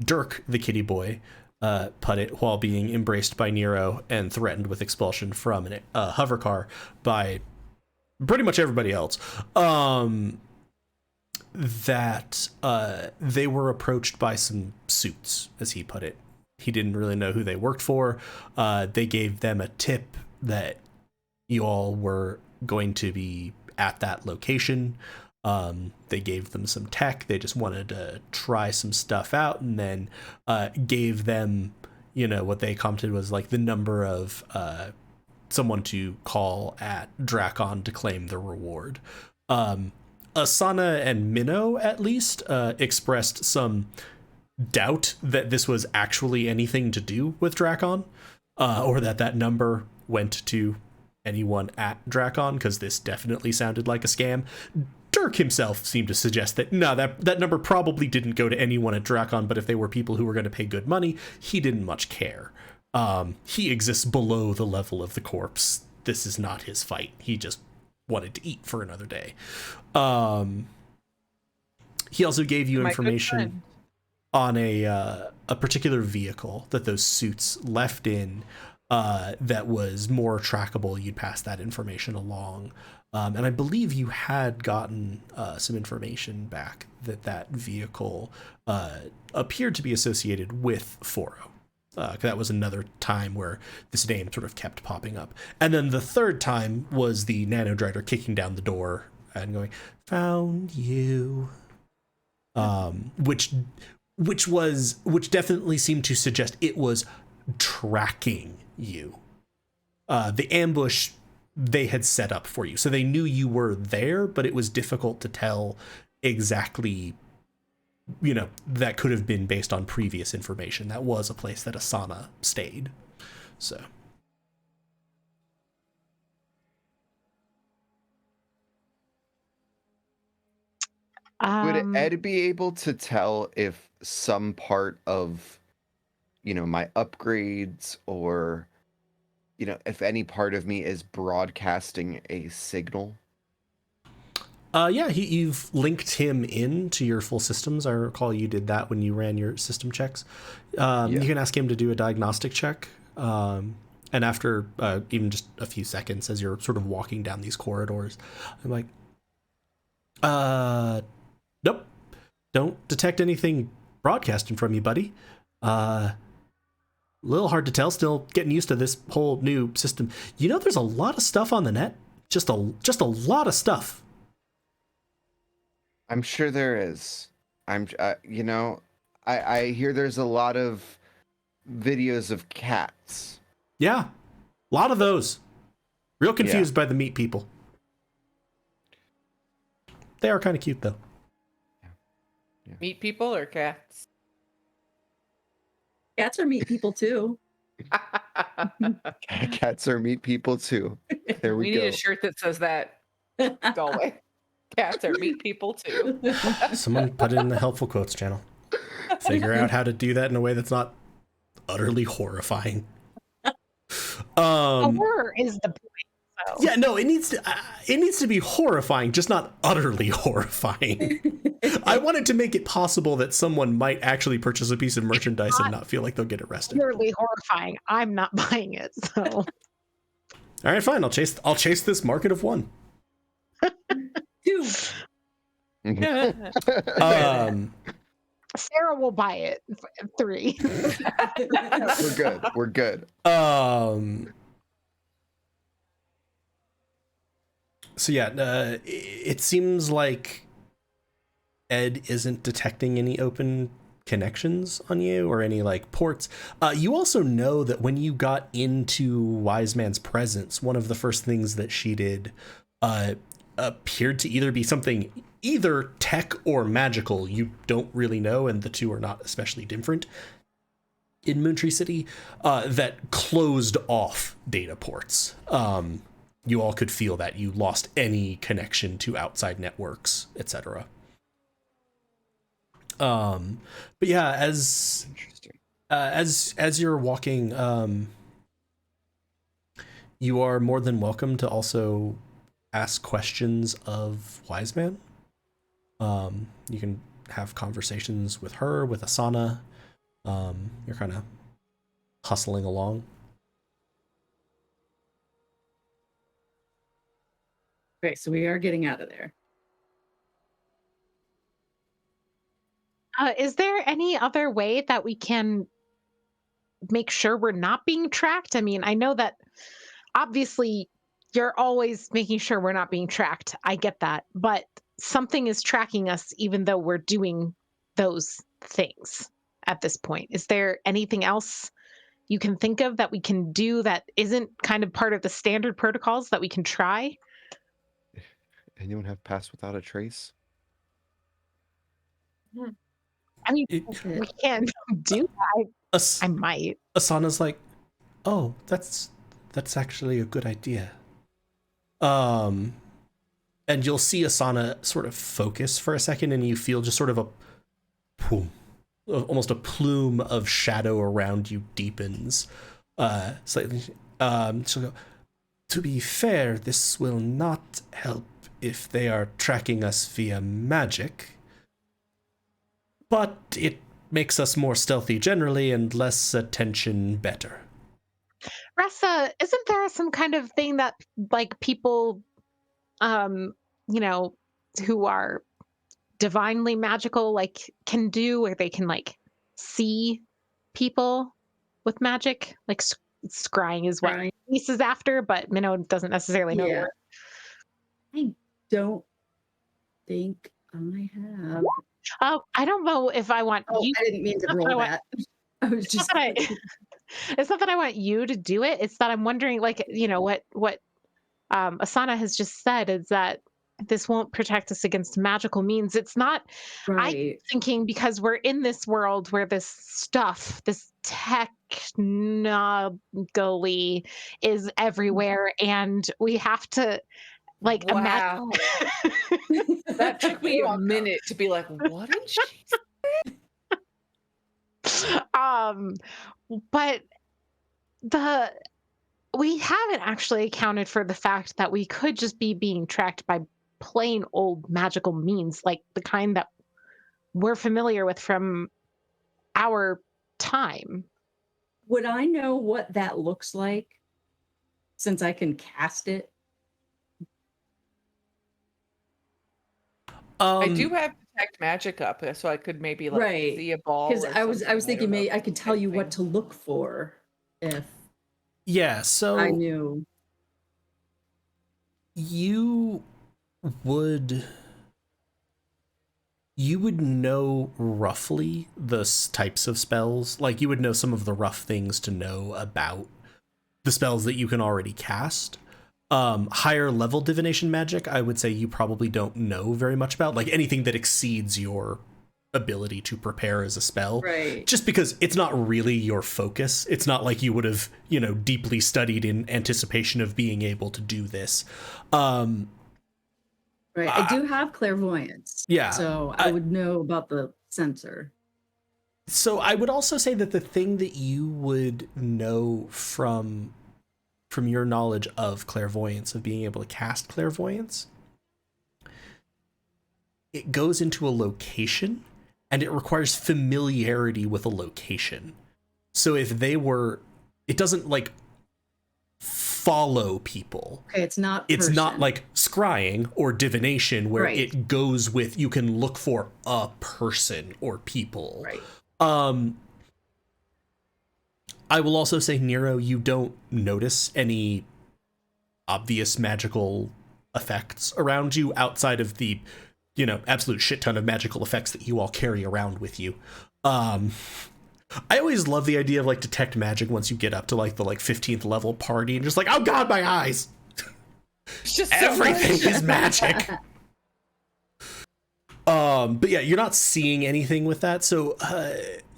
[SPEAKER 1] Dirk the Kitty Boy put it, while being embraced by Nero and threatened with expulsion from a hover car by pretty much everybody else. That they were approached by some suits, as he put it. He didn't really know who they worked for. They gave them a tip that you all were going to be at that location. They gave them some tech. They just wanted to try some stuff out, and then gave them, what they commented was like the number of someone to call at Dracon to claim the reward. Asana and Minnow, at least, expressed some doubt that this was actually anything to do with Dracon, or that number went to anyone at Dracon, because this definitely sounded like a scam. Dirk himself seemed to suggest that no, that number probably didn't go to anyone at Dracon, but if they were people who were going to pay good money, he didn't much care. He exists below the level of the corpse. This is not his fight. He just wanted to eat for another day. He also gave you information on a particular vehicle that those suits left in, that was more trackable. You'd pass that information along. And I believe you had gotten some information back that vehicle appeared to be associated with 4-0. That was another time where this name sort of kept popping up. And then the third time was the Nano-drider kicking down the door and going, "Found you," which definitely seemed to suggest it was tracking you. The ambush they had set up for you, so they knew you were there, but it was difficult to tell exactly. That could have been based on previous information. That was a place that Asana stayed. So.
[SPEAKER 4] Would Ed be able to tell if some part of, my upgrades, or, if any part of me is broadcasting a signal?
[SPEAKER 1] Yeah, you've linked him into your full systems. I recall you did that when you ran your system checks. You can ask him to do a diagnostic check. And after even just a few seconds, as you're sort of walking down these corridors, I'm like, nope, don't detect anything broadcasting from you, buddy. A little hard to tell, still getting used to this whole new system. There's a lot of stuff on the net. Just a lot of stuff.
[SPEAKER 4] I'm sure there is. I hear there's a lot of videos of cats.
[SPEAKER 1] Yeah, a lot of those. Real confused by the meat people. They are kind of cute, though.
[SPEAKER 2] Yeah. Meat people or cats?
[SPEAKER 5] Cats are meat people, too.
[SPEAKER 4] Cats are meat people, too. There we go.
[SPEAKER 2] We need a shirt that says that. Galway. Cats are meat people too.
[SPEAKER 1] Someone put it in the helpful quotes channel. Figure out how to do that in a way that's not utterly horrifying.
[SPEAKER 3] Horror is the point.
[SPEAKER 1] Yeah, no, it needs to be horrifying, just not utterly horrifying. I wanted to make it possible that someone might actually purchase a piece of merchandise and not feel like they'll get arrested.
[SPEAKER 3] Purely horrifying. I'm not buying it. So,
[SPEAKER 1] all right, fine. I'll chase this market of 1.
[SPEAKER 5] 2.
[SPEAKER 3] Sarah will buy it. 3.
[SPEAKER 4] We're good.
[SPEAKER 1] So yeah, it seems like Ed isn't detecting any open connections on you or any like ports. You also know that when you got into Wise Man's presence, one of the first things that she did appeared to either be something either tech or magical. You don't really know, and the two are not especially different in Moontree City, that closed off data ports. You all could feel that you lost any connection to outside networks, etc. But yeah, as you're walking, you are more than welcome to also ask questions of Wise Man. You can have conversations with her, with Asana. You're kind of hustling along.
[SPEAKER 5] Okay, so we are getting out of there.
[SPEAKER 3] Is there any other way that we can make sure we're not being tracked? I mean, I know that obviously you're always making sure we're not being tracked. I get that. But something is tracking us even though we're doing those things at this point. Is there anything else you can think of that we can do that isn't kind of part of the standard protocols that we can try?
[SPEAKER 4] Anyone have Pass Without a Trace?
[SPEAKER 3] I mean, we can do that. I might.
[SPEAKER 1] Asana's like, oh, that's actually a good idea. And you'll see Asana sort of focus for a second, and you feel just sort of a boom, almost a plume of shadow around you deepens slightly. She'll go, to be fair, this will not help if they are tracking us via magic, but it makes us more stealthy generally and less attention better.
[SPEAKER 3] Ressa, isn't there some kind of thing that like people, who are divinely magical, like can do, where they can like see people with magic? Like scrying is what Reese is after, but Minnow doesn't necessarily know.
[SPEAKER 5] Yeah. I don't think I have.
[SPEAKER 3] I don't know if I want you.
[SPEAKER 5] I didn't mean to roll that. I was just.
[SPEAKER 3] It's not that I want you to do it. It's that I'm wondering, like, what Asana has just said is that this won't protect us against magical means. It's not.
[SPEAKER 5] Right.
[SPEAKER 3] I'm thinking because we're in this world where this stuff, this technology is everywhere, and we have to. Like,
[SPEAKER 2] wow. That took me a minute to be like, what did she say?
[SPEAKER 3] But we haven't actually accounted for the fact that we could just be being tracked by plain old magical means, like the kind that we're familiar with from our time.
[SPEAKER 5] Would I know what that looks like since I can cast it?
[SPEAKER 2] I do have detect magic up, so I could maybe like see a ball.
[SPEAKER 5] Because I was thinking maybe I could tell you what to look for if.
[SPEAKER 1] Yeah, so
[SPEAKER 5] I knew.
[SPEAKER 1] You would know roughly the types of spells. Like you would know some of the rough things to know about the spells that you can already cast. Higher level divination magic, I would say you probably don't know very much about, like anything that exceeds your ability to prepare as a spell.
[SPEAKER 5] Right.
[SPEAKER 1] Just because it's not really your focus. It's not like you would have, deeply studied in anticipation of being able to do this. Right.
[SPEAKER 5] I do have clairvoyance.
[SPEAKER 1] Yeah.
[SPEAKER 5] So I would know about the sensor.
[SPEAKER 1] So I would also say that the thing that you would know from from your knowledge of clairvoyance, of being able to cast clairvoyance, it goes into a location and it requires familiarity with a location. So if they were, it doesn't like follow people.
[SPEAKER 5] Okay, it's not
[SPEAKER 1] like scrying or divination where
[SPEAKER 5] Right.
[SPEAKER 1] it goes with, you can look for a person or people.
[SPEAKER 5] Right.
[SPEAKER 1] I will also say, Nero, you don't notice any obvious magical effects around you outside of the, you know, absolute shit ton of magical effects that you all carry around with you. I always love the idea of like detect magic once you get up to like the 15th level party and just like, oh god, my eyes.
[SPEAKER 2] It's just
[SPEAKER 1] Everything is magic. But yeah, you're not seeing anything with that. So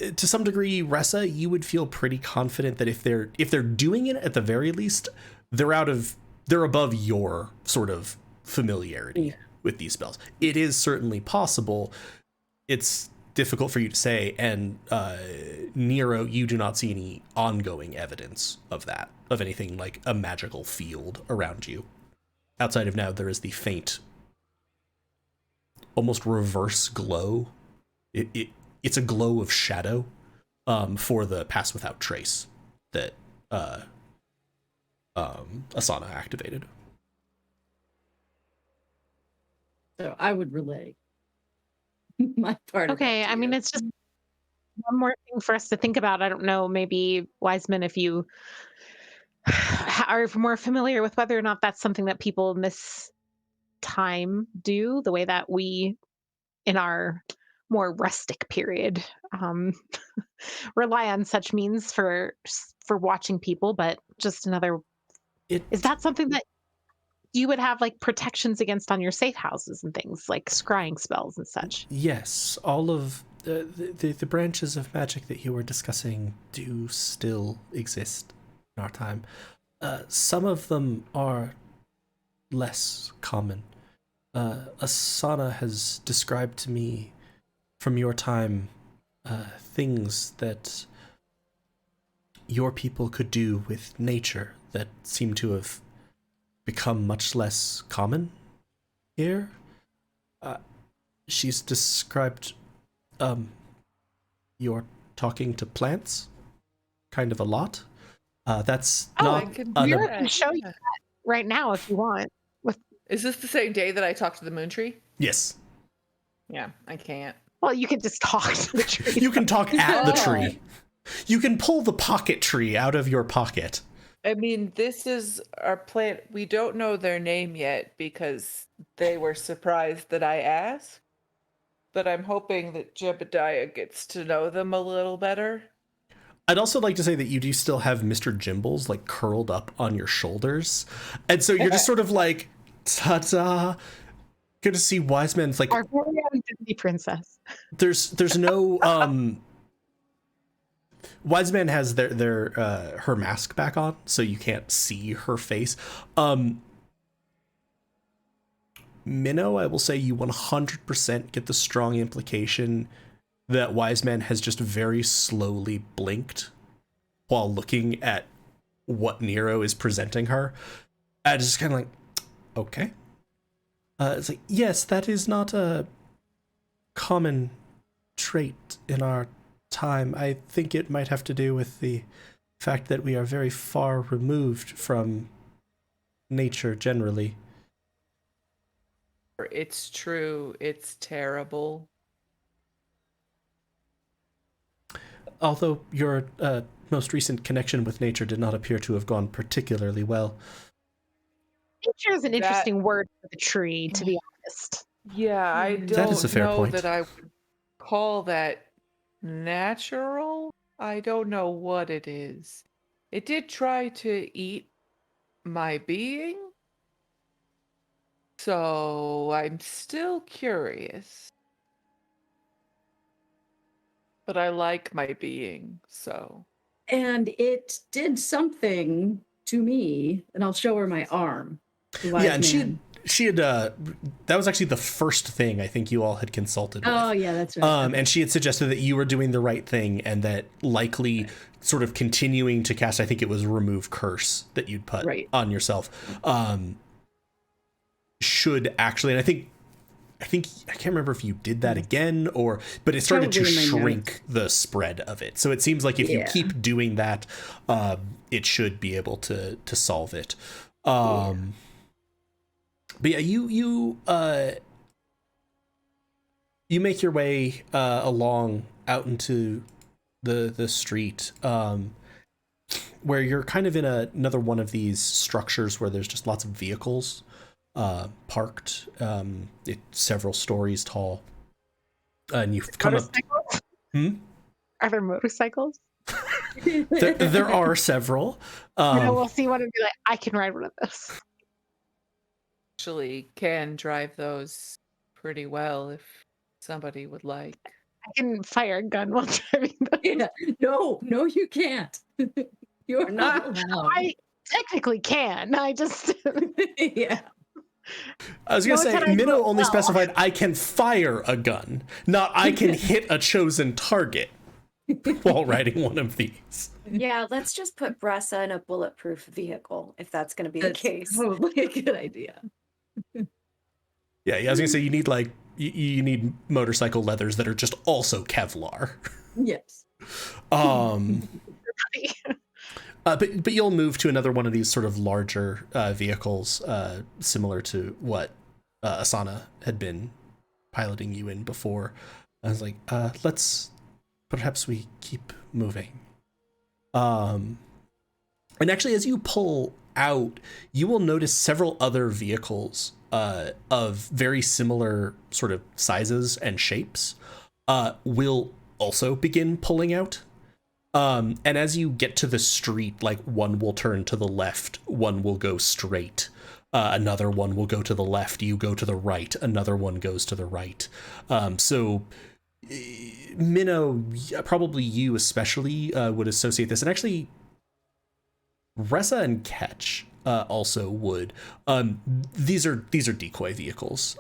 [SPEAKER 1] to some degree, Ressa, you would feel pretty confident that if they're doing it, at the very least, they're above your sort of familiarity with these spells. It is certainly possible. It's difficult for you to say, and Nero, you do not see any ongoing evidence of that, of anything like a magical field around you. Outside of now, there is the faint, almost reverse glow. It's a glow of shadow for the Pass Without Trace that Asana activated.
[SPEAKER 5] So I would relay my part.
[SPEAKER 3] Okay, I mean, it's just one more thing for us to think about. I don't know, maybe Wiseman, if you are more familiar with whether or not that's something that people in this time do, the way that we, in our more rustic period, rely on such means for watching people. But just another, is that something that you would have like protections against on your safe houses and things like scrying spells and such?
[SPEAKER 1] Yes, all of the branches of magic that you were discussing do still exist in our time. Some of them are less common. Asana has described to me from your time things that your people could do with nature that seem to have become much less common here. She's described you're talking to plants kind of a lot. That's not
[SPEAKER 2] I can
[SPEAKER 3] I
[SPEAKER 2] do
[SPEAKER 1] an,
[SPEAKER 2] that.
[SPEAKER 3] can show you
[SPEAKER 2] Yeah.
[SPEAKER 3] that right now if you want.
[SPEAKER 2] Is this the same day that I talked to the Moontree?
[SPEAKER 1] yes.
[SPEAKER 2] Yeah, I can't.
[SPEAKER 3] Well, you could just talk to the tree.
[SPEAKER 1] You can talk at the
[SPEAKER 2] Oh.
[SPEAKER 1] tree. You can pull the pocket tree out of your pocket.
[SPEAKER 2] I mean, this is our plant. We don't know their name yet because they were surprised that I asked. But I'm hoping that Jebediah gets to know them a little better.
[SPEAKER 1] I'd also like to say that you do still have Mr. Jimbles like curled up on your shoulders. And so you're just sort of like, ta-da. Good to see Wiseman's like,
[SPEAKER 3] Our very own Disney princess.
[SPEAKER 1] there's no Wiseman has their her mask back on, so you can't see her face. Minnow, I will say you 100% get the strong implication that Wiseman has just very slowly blinked while looking at what Nero is presenting her. And it's just kind of like, okay. It's like, yes, that is not a common trait in our time. I think it might have to do with the fact that we are very far removed from nature generally.
[SPEAKER 2] It's true. It's terrible.
[SPEAKER 1] Although your most recent connection with nature did not appear to have gone particularly well.
[SPEAKER 3] Nature is an interesting word for the tree, to be honest.
[SPEAKER 2] Yeah, I
[SPEAKER 5] That
[SPEAKER 2] don't
[SPEAKER 1] is a fair
[SPEAKER 2] know
[SPEAKER 1] point.
[SPEAKER 2] that I would call that natural. I don't know what it is. It did try to eat my being. So I'm still curious. But I like my being, so.
[SPEAKER 5] And it did something to me, and I'll show her my arm. the
[SPEAKER 1] Yeah,
[SPEAKER 5] wise
[SPEAKER 1] and she
[SPEAKER 5] man.
[SPEAKER 1] she had that was actually the first thing I think you all had consulted with.
[SPEAKER 5] Oh yeah, that's right.
[SPEAKER 1] And she had suggested that you were doing the right thing and that likely sort of continuing to cast, I think it was remove curse that you'd put on yourself, should actually, and I think I can't remember if you did that again but it started to shrink the spread of it. So it seems like if you keep doing that, it should be able to solve it. But yeah, you make your way along out into the street, where you're kind of in another one of these structures where there's just lots of vehicles parked. It's several stories tall, and you've come up.
[SPEAKER 3] Are there motorcycles?
[SPEAKER 1] there are several.
[SPEAKER 3] We'll see one and be like, I can ride one of those.
[SPEAKER 2] Actually, can drive those pretty well if somebody would like.
[SPEAKER 3] I can fire a gun while driving those.
[SPEAKER 5] Yeah. No, you can't. You're not allowed.
[SPEAKER 3] I technically can. I just
[SPEAKER 5] yeah.
[SPEAKER 1] I was gonna say, Minnow only specified I can fire a gun, not I can hit a chosen target while riding one of these.
[SPEAKER 6] Yeah, let's just put Bressa in a bulletproof vehicle if that's going to be the case.
[SPEAKER 5] Probably a good idea.
[SPEAKER 1] Yeah, I was gonna say you need you need motorcycle leathers that are just also Kevlar.
[SPEAKER 5] Yes.
[SPEAKER 1] But you'll move to another one of these sort of larger vehicles, similar to what Asana had been piloting you in before. I was like, perhaps we keep moving. And actually, as you pull out, you will notice several other vehicles of very similar sort of sizes and shapes will also begin pulling out. And as you get to the street, like one will turn to the left, one will go straight, another one will go to the left, you go to the right, another one goes to the right. So Minnow, probably you especially, would associate this, and actually Ressa and Ketch also would. These are decoy vehicles.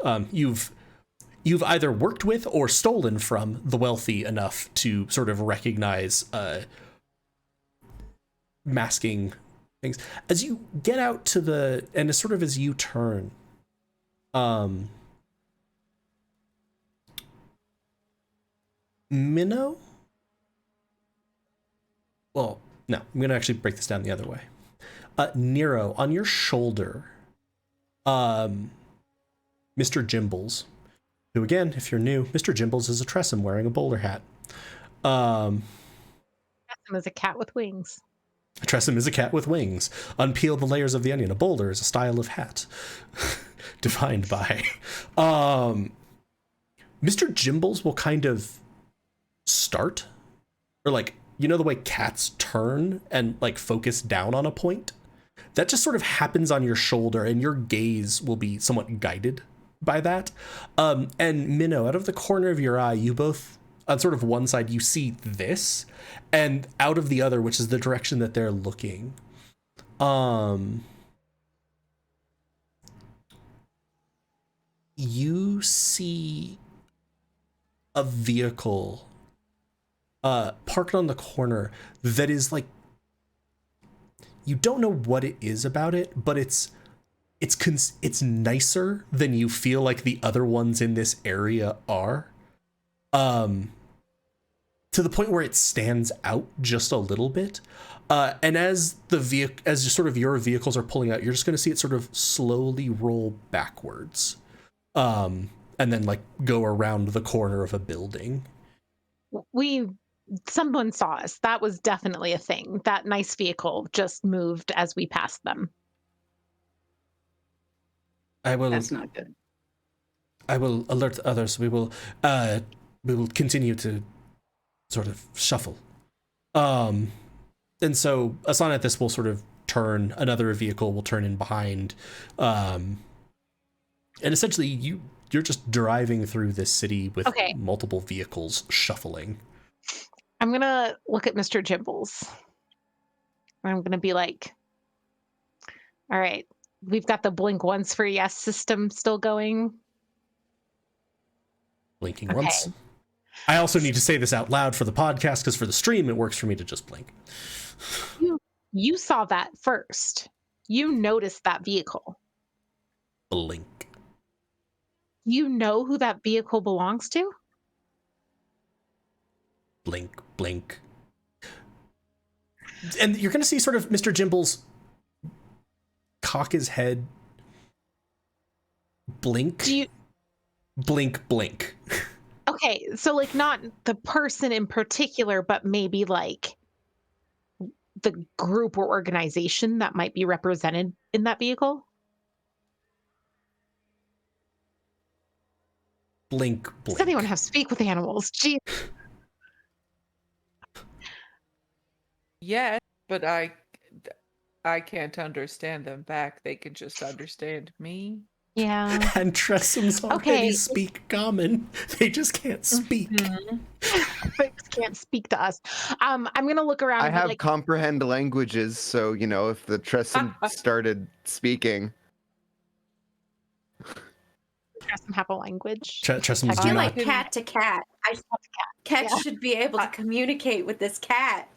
[SPEAKER 1] You've either worked with or stolen from the wealthy enough to sort of recognize masking things. As you get out to and sort of as you turn, Minnow? Well, no, I'm going to actually break this down the other way. Nero, on your shoulder, Mr. Jimbles, who again, if you're new, Mr. Jimbles is a Tressum wearing a bowler hat.
[SPEAKER 3] Tressum is a cat with wings.
[SPEAKER 1] Tressum is a cat with wings. Unpeel the layers of the onion. A bowler is a style of hat defined by. Mr. Jimbles will kind of start, or like, you know the way cats turn and like focus down on a point? That just sort of happens on your shoulder, and your gaze will be somewhat guided by that. And Minnow, out of the corner of your eye, you both, on sort of one side, you see this, and out of the other, which is the direction that they're looking, you see a vehicle parked on the corner that is like, you don't know what it is about it, but it's nicer than you feel like the other ones in this area are, to the point where it stands out just a little bit. And as sort of your vehicles are pulling out, you're just going to see it sort of slowly roll backwards, and then like go around the corner of a building.
[SPEAKER 3] Someone saw us. That was definitely a thing. That nice vehicle just moved as we passed them.
[SPEAKER 5] That's not good.
[SPEAKER 1] I will alert others. We will continue to sort of shuffle. And so Asana at this will sort of turn, another vehicle will turn in behind. And essentially you're just driving through this city with multiple vehicles shuffling.
[SPEAKER 3] I'm going to look at Mr. Jimbles. I'm going to be like, all right, we've got the blink once for yes system still going.
[SPEAKER 1] Blinking
[SPEAKER 3] Okay.
[SPEAKER 1] once. I also need to say this out loud for the podcast because for the stream it works for me to just blink.
[SPEAKER 3] You saw that first. You noticed that vehicle.
[SPEAKER 1] Blink.
[SPEAKER 3] You know who that vehicle belongs to?
[SPEAKER 1] Blink, blink. And you're going to see sort of Mr. Jimbles cock his head. Blink. Blink, blink.
[SPEAKER 3] Okay, so like not the person in particular, but maybe like the group or organization that might be represented in that vehicle.
[SPEAKER 1] Blink, blink.
[SPEAKER 3] Does anyone have speak with animals? Gee.
[SPEAKER 2] Yes, but I can't understand them back. They can just understand me.
[SPEAKER 3] Yeah.
[SPEAKER 1] And Tressum's already
[SPEAKER 3] Okay.
[SPEAKER 1] speak common. They just can't speak.
[SPEAKER 3] Folks can't speak to us. I'm gonna look around.
[SPEAKER 4] I
[SPEAKER 3] and be
[SPEAKER 4] have
[SPEAKER 3] like,
[SPEAKER 4] comprehend languages, so if the Tressum started speaking.
[SPEAKER 3] Tressum have a language.
[SPEAKER 1] Tressum's
[SPEAKER 3] I
[SPEAKER 1] do
[SPEAKER 6] I
[SPEAKER 1] not.
[SPEAKER 6] like cat to cat. Ketch
[SPEAKER 3] Yeah.
[SPEAKER 6] should be able to communicate with this cat.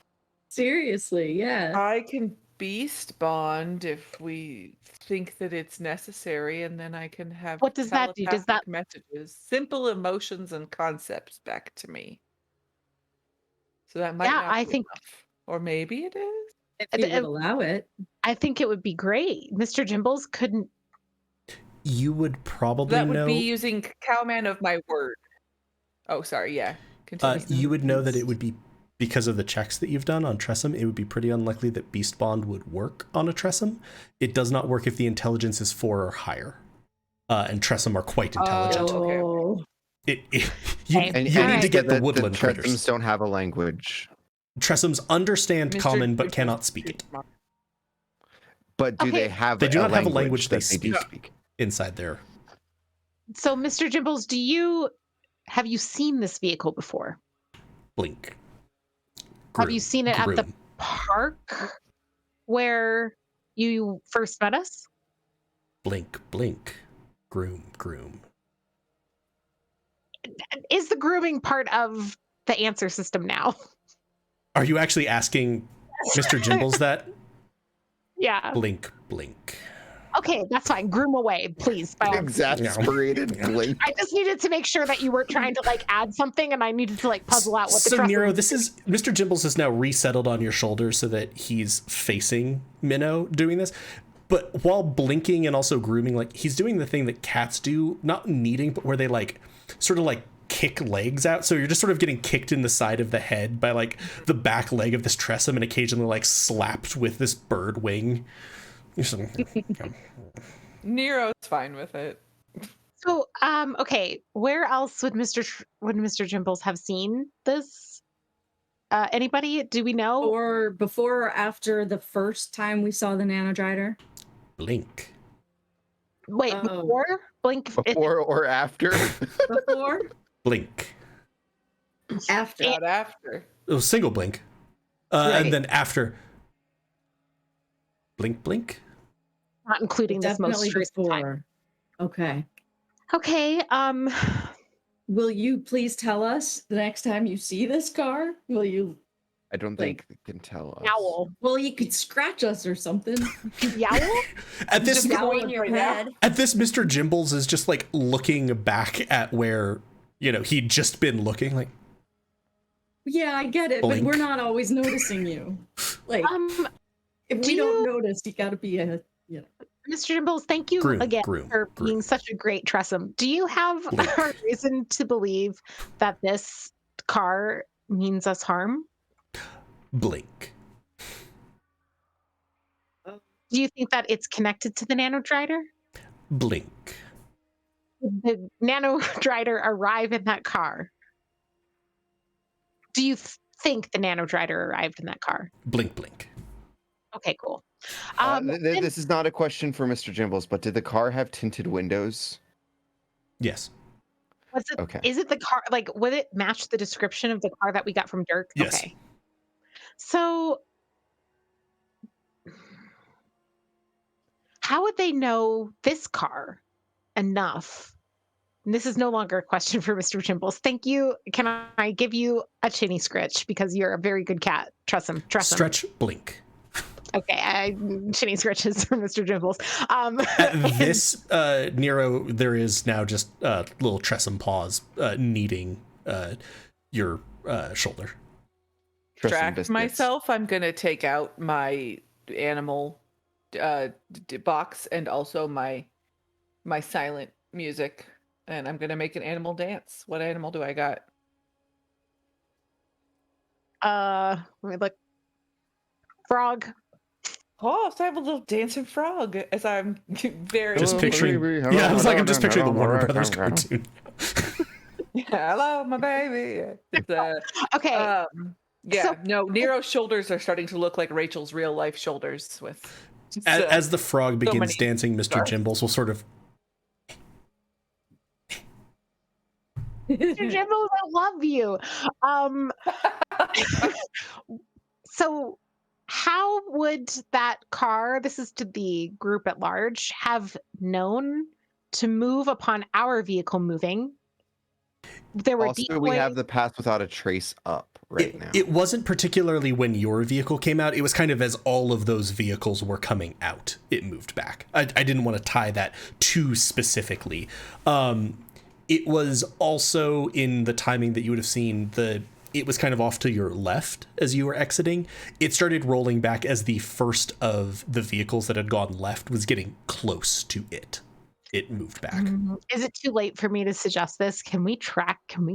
[SPEAKER 5] Seriously, yeah.
[SPEAKER 2] I can beast bond if we think that it's necessary, and then I can have
[SPEAKER 3] What does that do? Does
[SPEAKER 2] telepathic messages, simple emotions and concepts back to me. So that might
[SPEAKER 3] Yeah,
[SPEAKER 2] not
[SPEAKER 3] I
[SPEAKER 2] be
[SPEAKER 3] think-
[SPEAKER 2] enough. Or maybe it is.
[SPEAKER 5] If you would allow it.
[SPEAKER 3] I think it would be great. Mr. Jimbles couldn't.
[SPEAKER 1] You would probably
[SPEAKER 2] That would
[SPEAKER 1] know.
[SPEAKER 2] be using cowman of my word. Oh, sorry, yeah. Continue.
[SPEAKER 1] You would know that it would be because of the checks that you've done on Tressum. It would be pretty unlikely that Beast Bond would work on a Tressum. It does not work if the intelligence is 4 or higher, and Tressum are quite intelligent.
[SPEAKER 2] okay.
[SPEAKER 5] Oh.
[SPEAKER 1] You
[SPEAKER 3] Okay.
[SPEAKER 1] need to
[SPEAKER 4] said
[SPEAKER 1] get the
[SPEAKER 4] that
[SPEAKER 1] woodland
[SPEAKER 4] the
[SPEAKER 1] critters.
[SPEAKER 4] Tressums don't have a language,
[SPEAKER 1] Tressums understand
[SPEAKER 2] Mr.
[SPEAKER 1] common but
[SPEAKER 2] Jimbles
[SPEAKER 1] cannot speak
[SPEAKER 2] is
[SPEAKER 1] it
[SPEAKER 2] smart.
[SPEAKER 4] but do
[SPEAKER 3] Okay.
[SPEAKER 4] they have?
[SPEAKER 1] They do not have a
[SPEAKER 4] language
[SPEAKER 1] language they
[SPEAKER 4] that do
[SPEAKER 1] speak. Inside there.
[SPEAKER 3] So, Mr. Jimbles, have you seen this vehicle before?
[SPEAKER 1] Blink.
[SPEAKER 3] Have you seen it at the
[SPEAKER 1] Groom.
[SPEAKER 3] park where you first met us?
[SPEAKER 1] Blink, blink. Groom, groom.
[SPEAKER 3] Is the grooming part of the answer system now?
[SPEAKER 1] Are you actually asking Mr. Jimbles that?
[SPEAKER 3] Yeah.
[SPEAKER 1] Blink, blink.
[SPEAKER 3] Okay, that's fine. Groom away, please. By all means.
[SPEAKER 4] Exasperated blink.
[SPEAKER 3] I just needed to make sure that you weren't trying to like add something, and I needed to like puzzle out what the
[SPEAKER 1] So
[SPEAKER 3] trust
[SPEAKER 1] Nero,
[SPEAKER 3] is.
[SPEAKER 1] this is Mr. Jimbles is now resettled on your shoulder so that he's facing Minnow doing this. But while blinking and also grooming, like he's doing the thing that cats do, not kneading, but where they like sort of like kick legs out. So you're just sort of getting kicked in the side of the head by like the back leg of this Tressum and occasionally like slapped with this bird wing.
[SPEAKER 2] Nero's fine with it.
[SPEAKER 3] So, okay, where else would Mr. Jimbles have seen this? Anybody? Do we know?
[SPEAKER 5] Or before or after the first time we saw the Nano-drider?
[SPEAKER 1] Blink.
[SPEAKER 3] Wait,
[SPEAKER 5] Oh.
[SPEAKER 3] before? Blink.
[SPEAKER 4] Before or after?
[SPEAKER 5] Before?
[SPEAKER 1] Blink.
[SPEAKER 5] After.
[SPEAKER 2] Not after.
[SPEAKER 1] Oh, single blink.
[SPEAKER 5] Right.
[SPEAKER 1] And then after. Blink, blink.
[SPEAKER 3] Not including this most
[SPEAKER 5] Definitely
[SPEAKER 3] recent time.
[SPEAKER 5] before. Okay.
[SPEAKER 3] Okay.
[SPEAKER 5] Will you please tell us the next time you see this car? Will you?
[SPEAKER 4] I don't think they can tell us.
[SPEAKER 3] Yowl.
[SPEAKER 5] Well, you could scratch us or something.
[SPEAKER 3] Yowl?
[SPEAKER 1] At this,
[SPEAKER 6] Just go
[SPEAKER 2] going
[SPEAKER 6] in your
[SPEAKER 2] right now.
[SPEAKER 6] head.
[SPEAKER 1] at this, Mr. Jimbles is just like looking back at where he'd just been looking. Like,
[SPEAKER 5] Yeah, I get it,
[SPEAKER 1] Blink.
[SPEAKER 5] but we're not always noticing you. Like, if
[SPEAKER 3] do
[SPEAKER 5] we don't
[SPEAKER 3] you-
[SPEAKER 5] notice, you got to be a.
[SPEAKER 3] Mr. Jimbles, thank you
[SPEAKER 1] Groom,
[SPEAKER 3] again
[SPEAKER 1] groom,
[SPEAKER 3] for
[SPEAKER 1] groom.
[SPEAKER 3] being such a great Tressum. Do you have
[SPEAKER 1] Blink.
[SPEAKER 3] a reason to believe that this car means us harm?
[SPEAKER 1] blink.
[SPEAKER 3] Do you think that it's connected to the Nano-drider?
[SPEAKER 1] Blink.
[SPEAKER 3] Did the Nano-drider arrive in that car? Do you think the Nano-drider arrived in that car?
[SPEAKER 1] Blink, blink.
[SPEAKER 3] Okay, cool.
[SPEAKER 4] This is not a question for Mr. Jimbles, but did the car have tinted windows?
[SPEAKER 1] Yes.
[SPEAKER 3] Was it,
[SPEAKER 4] Okay.
[SPEAKER 3] Is it the car, like, would it match the description of the car that we got from Dirk?
[SPEAKER 1] Yes.
[SPEAKER 3] Okay. So, how would they know this car enough? And this is no longer a question for Mr. Jimbles. Thank you. Can I give you a chinny scritch because you're a very good cat? Trust him. Trust him.
[SPEAKER 1] Stretch, blink.
[SPEAKER 3] Okay, chinny scritches for Mr. Jimbles.
[SPEAKER 1] At this, Nero, there is now just little Tressum paws kneading your shoulder.
[SPEAKER 2] Distract myself. I'm gonna take out my animal box and also my silent music, and I'm gonna make an animal dance. What animal do I got?
[SPEAKER 3] Let me look. Frog.
[SPEAKER 2] Oh, so I have a little dancing frog as I'm very
[SPEAKER 1] Just picturing. Yeah, I was like, I'm just picturing the Warner Brothers cartoon.
[SPEAKER 2] Hello, my baby. It's,
[SPEAKER 3] Okay.
[SPEAKER 2] Yeah,
[SPEAKER 3] So-
[SPEAKER 2] no, Nero's shoulders are starting to look like Rachel's real life shoulders with.
[SPEAKER 1] As the frog begins
[SPEAKER 2] many
[SPEAKER 1] dancing, Mr.
[SPEAKER 2] stars.
[SPEAKER 1] Jimbles will sort of.
[SPEAKER 3] Mr. Jimbles, I love you. So how would that car, this is to the group at large, have known to move upon our vehicle moving? There were
[SPEAKER 4] Also, we have the path without a trace up right now.
[SPEAKER 1] It wasn't particularly when your vehicle came out. It was kind of as all of those vehicles were coming out, it moved back. I didn't want to tie that too specifically. It was also in the timing that you would have seen it was kind of off to your left as you were exiting. It started rolling back as the first of the vehicles that had gone left was getting close to it. It moved back.
[SPEAKER 3] Is it too late for me to suggest this? Can we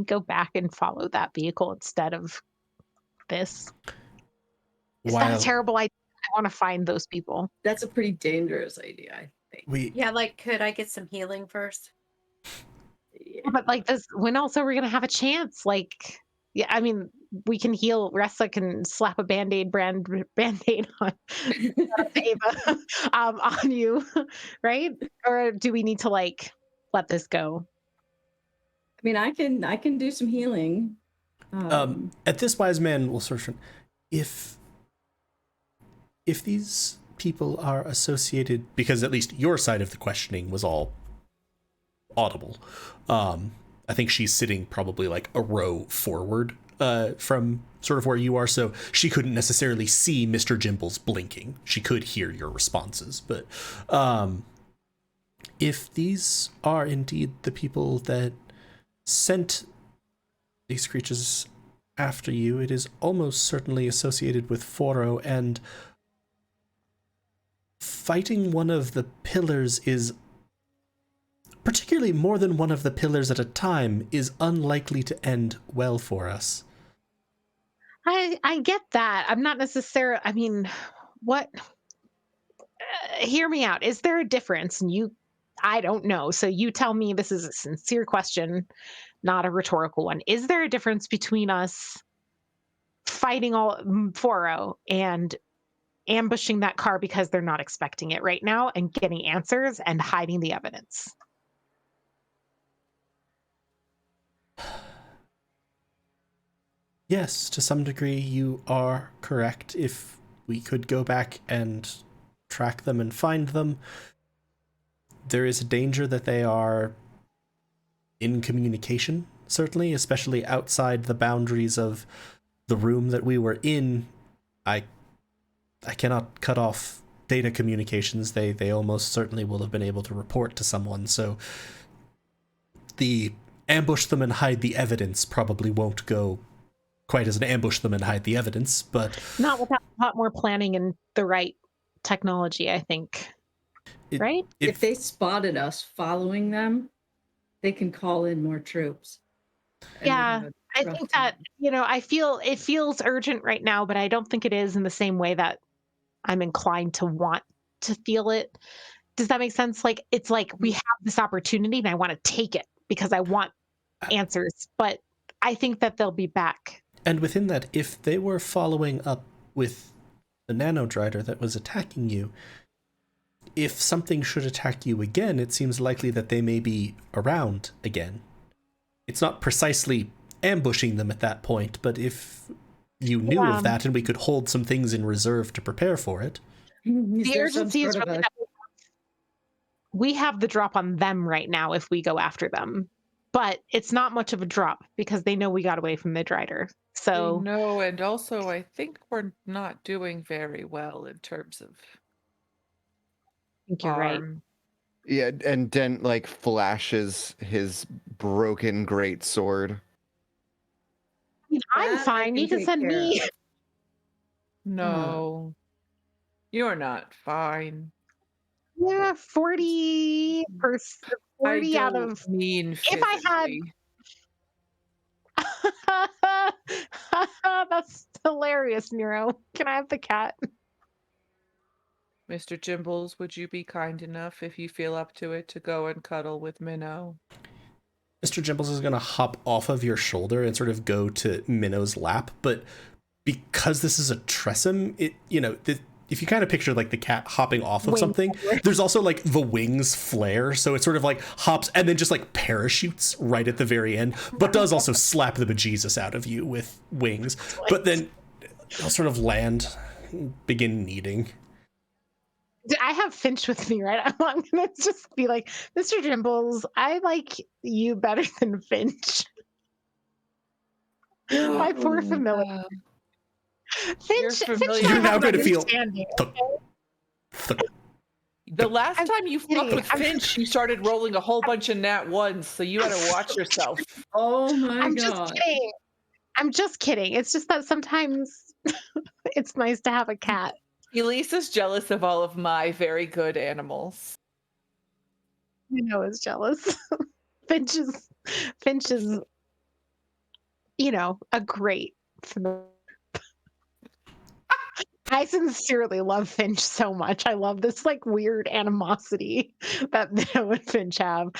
[SPEAKER 3] go back and follow that vehicle instead of this? Is that a terrible idea? I want to find those people.
[SPEAKER 5] That's a pretty dangerous idea, I think.
[SPEAKER 6] Yeah, like, could I get some healing first?
[SPEAKER 5] Yeah.
[SPEAKER 3] But like this, when else are we gonna have a chance? Like, yeah, I mean, we can heal. Ressa can slap a band-aid on Ava, on you, right? Or do we need to like let this go?
[SPEAKER 5] I mean, I can do some healing.
[SPEAKER 1] At this, wise man will sort of, if these people are associated, because at least your side of the questioning was all audible. I think she's sitting probably like a row forward from sort of where you are, so she couldn't necessarily see Mr. Jimbles blinking. She could hear your responses, but if these are indeed the people that sent these creatures after you, it is almost certainly associated with Foro, and fighting one of the pillars is, particularly more than one of the pillars at a time, is unlikely to end well for us.
[SPEAKER 3] I get that. I'm not necessarily, I mean, what, hear me out. Is there a difference? And I don't know. So you tell me. This is a sincere question, not a rhetorical one. Is there a difference between us fighting all Foro and ambushing that car because they're not expecting it right now and getting answers and hiding the evidence?
[SPEAKER 1] Yes, to some degree you are correct. If we could go back and track them and find them, there is a danger that they are in communication, certainly, especially outside the boundaries of the room that we were in. I cannot cut off data communications. They almost certainly will have been able to report to someone, so the ambush them and hide the evidence probably won't go quite as an ambush them and hide the evidence, but
[SPEAKER 3] not without a lot more planning and the right technology, I think. Right?
[SPEAKER 5] If they spotted us following them, they can call in more troops.
[SPEAKER 3] Yeah, I think that, I feel it feels urgent right now, but I don't think it is in the same way that I'm inclined to want to feel it. Does that make sense? Like, it's like we have this opportunity and I want to take it because I want answers, but I think that they'll be back.
[SPEAKER 1] And within that, if they were following up with the Nano-drider that was attacking you, if something should attack you again, it seems likely that they may be around again. It's not precisely ambushing them at that point, but if you knew of that and we could hold some things in reserve to prepare for it.
[SPEAKER 3] The urgency is really that we have the drop on them right now if we go after them. But it's not much of a drop because they know we got away from the Drider. So
[SPEAKER 2] No, and also I think we're not doing very well in terms of
[SPEAKER 3] I think you're right.
[SPEAKER 2] harm.
[SPEAKER 4] Yeah, and Dent like flashes his broken great sword.
[SPEAKER 3] I mean, I'm
[SPEAKER 5] That I
[SPEAKER 3] fine. You can
[SPEAKER 5] take
[SPEAKER 3] send
[SPEAKER 5] care
[SPEAKER 3] me.
[SPEAKER 5] of.
[SPEAKER 2] No, you're not fine.
[SPEAKER 3] Yeah, 40
[SPEAKER 2] I
[SPEAKER 3] 40 out
[SPEAKER 2] don't
[SPEAKER 3] of
[SPEAKER 2] mean
[SPEAKER 3] if I had
[SPEAKER 2] physically.
[SPEAKER 3] That's hilarious, Nero. Can I have the cat?
[SPEAKER 2] Mr. Jimbles, would you be kind enough, if you feel up to it, to go and cuddle with Minnow?
[SPEAKER 1] Mr. Jimbles is going to hop off of your shoulder and sort of go to Minnow's lap, but because this is a tressum, if you kind of picture like the cat hopping off of something, there's also like the wings flare, so it sort of like hops and then just like parachutes right at the very end, but does also slap the bejesus out of you with wings, but then it'll sort of land, begin kneading.
[SPEAKER 3] I have Finch with me, right? I'm gonna just be like, Mr. Jimbles, I like you better than Finch. My poor familiar. Finch
[SPEAKER 2] familiar.
[SPEAKER 3] and I
[SPEAKER 1] You're now
[SPEAKER 3] have
[SPEAKER 1] going
[SPEAKER 3] an
[SPEAKER 1] to feel
[SPEAKER 3] understanding.
[SPEAKER 2] The last time you fucked
[SPEAKER 3] kidding.
[SPEAKER 2] with Finch, you started rolling a whole bunch of nat ones, so you had to watch yourself.
[SPEAKER 5] Oh my
[SPEAKER 3] I'm
[SPEAKER 5] god.
[SPEAKER 3] just kidding. I'm just kidding. It's just that sometimes it's nice to have a cat.
[SPEAKER 2] Elisa's jealous of all of my very good animals.
[SPEAKER 3] You know, is jealous. Finch is, a great familiar. I sincerely love Finch so much. I love this like weird animosity that Minnow and Finch have.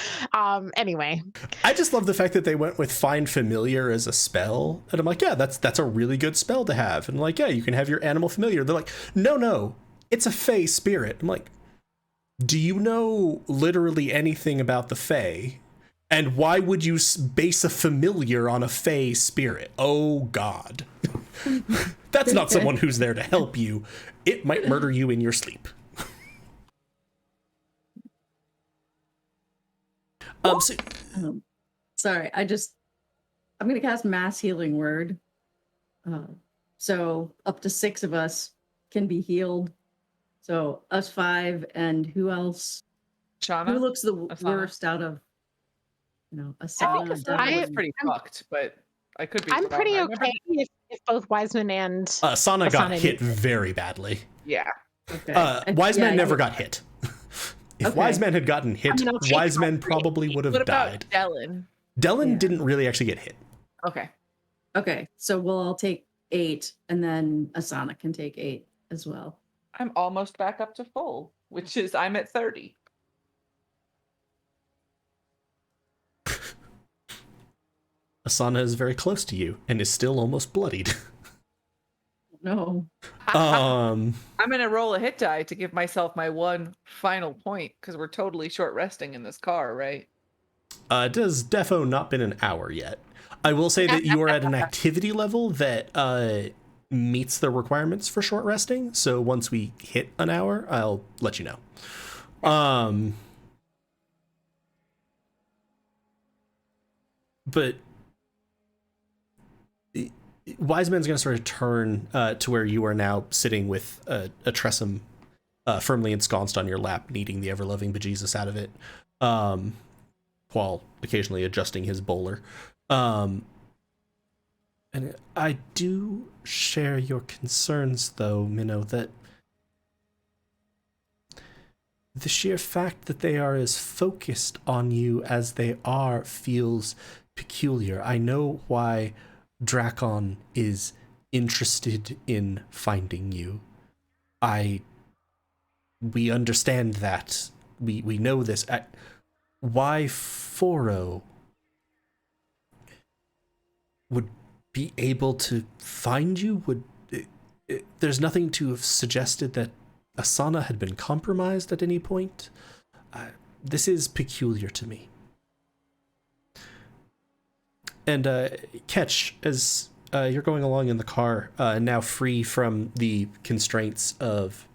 [SPEAKER 3] Anyway.
[SPEAKER 1] I just love the fact that they went with Find Familiar as a spell. And I'm like, yeah, that's a really good spell to have. And like, yeah, you can have your animal familiar. They're like, no, it's a Fae spirit. I'm like, do you know literally anything about the Fae? And why would you base a familiar on a Fae spirit? Oh, God. That's not someone who's there to help you. It might murder you in your sleep.
[SPEAKER 5] Sorry, I'm going to cast Mass Healing Word. So up to 6 of us can be healed. So us 5 and who else?
[SPEAKER 2] Shauna?
[SPEAKER 5] Who looks the
[SPEAKER 2] Asana?
[SPEAKER 5] worst out of,
[SPEAKER 2] I
[SPEAKER 5] Asana?
[SPEAKER 2] think Asana was pretty fucked, but I could be
[SPEAKER 3] I'm
[SPEAKER 2] wrong.
[SPEAKER 3] pretty
[SPEAKER 2] I remember-
[SPEAKER 3] okay if both Wiseman and
[SPEAKER 1] Asana got
[SPEAKER 3] Asana
[SPEAKER 1] hit
[SPEAKER 3] did.
[SPEAKER 1] very badly.
[SPEAKER 2] Yeah.
[SPEAKER 5] Okay.
[SPEAKER 1] Wiseman
[SPEAKER 5] Yeah,
[SPEAKER 1] never got hit. If
[SPEAKER 5] Okay.
[SPEAKER 1] Wiseman had gotten hit,
[SPEAKER 3] I mean, I'll take
[SPEAKER 1] Wiseman
[SPEAKER 3] all three.
[SPEAKER 1] probably would have
[SPEAKER 2] What about
[SPEAKER 1] died.
[SPEAKER 2] Dellen?
[SPEAKER 1] Dellen
[SPEAKER 5] Yeah.
[SPEAKER 1] didn't really actually get hit.
[SPEAKER 2] Okay.
[SPEAKER 5] Okay, so we'll all take 8, and then Asana can take 8 as well.
[SPEAKER 2] I'm almost back up to full, which is I'm at 30.
[SPEAKER 1] Asana is very close to you and is still almost bloodied.
[SPEAKER 5] No.
[SPEAKER 2] I'm gonna roll a hit die to give myself my one final point because we're totally short resting in this car, right?
[SPEAKER 1] It has defo not been an hour yet. I will say that you are at an activity level that meets the requirements for short resting. So once we hit an hour, I'll let you know. But Wiseman's going to sort of turn to where you are now sitting with a tressum firmly ensconced on your lap, kneading the ever-loving bejesus out of it, while occasionally adjusting his bowler. And I do share your concerns, though, Minnow, that the sheer fact that they are as focused on you as they are feels peculiar. I know why Drakon is interested in finding you. We understand that. We know this. Why Foro would be able to find you? There's nothing to have suggested that Asana had been compromised at any point. This is peculiar to me. And Ketch, as you're going along in the car, now free from the constraints of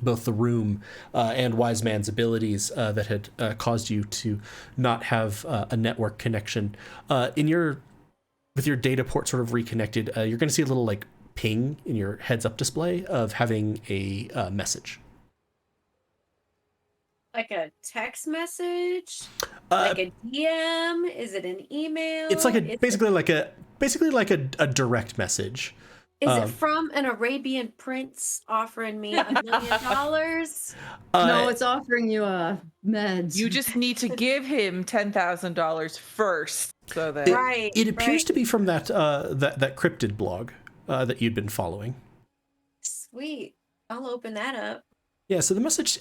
[SPEAKER 1] both the room and Wise Man's abilities that had caused you to not have a network connection. With your data port sort of reconnected, you're going to see a little like ping in your heads-up display of having a message.
[SPEAKER 6] Like a text message? Like a DM? Is it an email?
[SPEAKER 1] It's like basically like a direct message.
[SPEAKER 6] Is it from an Arabian prince offering me $1 million?
[SPEAKER 5] No, it's offering you meds.
[SPEAKER 2] You just need to give him $10,000 first, so that
[SPEAKER 1] it appears to be from that cryptid blog that you'd been following.
[SPEAKER 6] Sweet, I'll open that up.
[SPEAKER 1] Yeah, so the message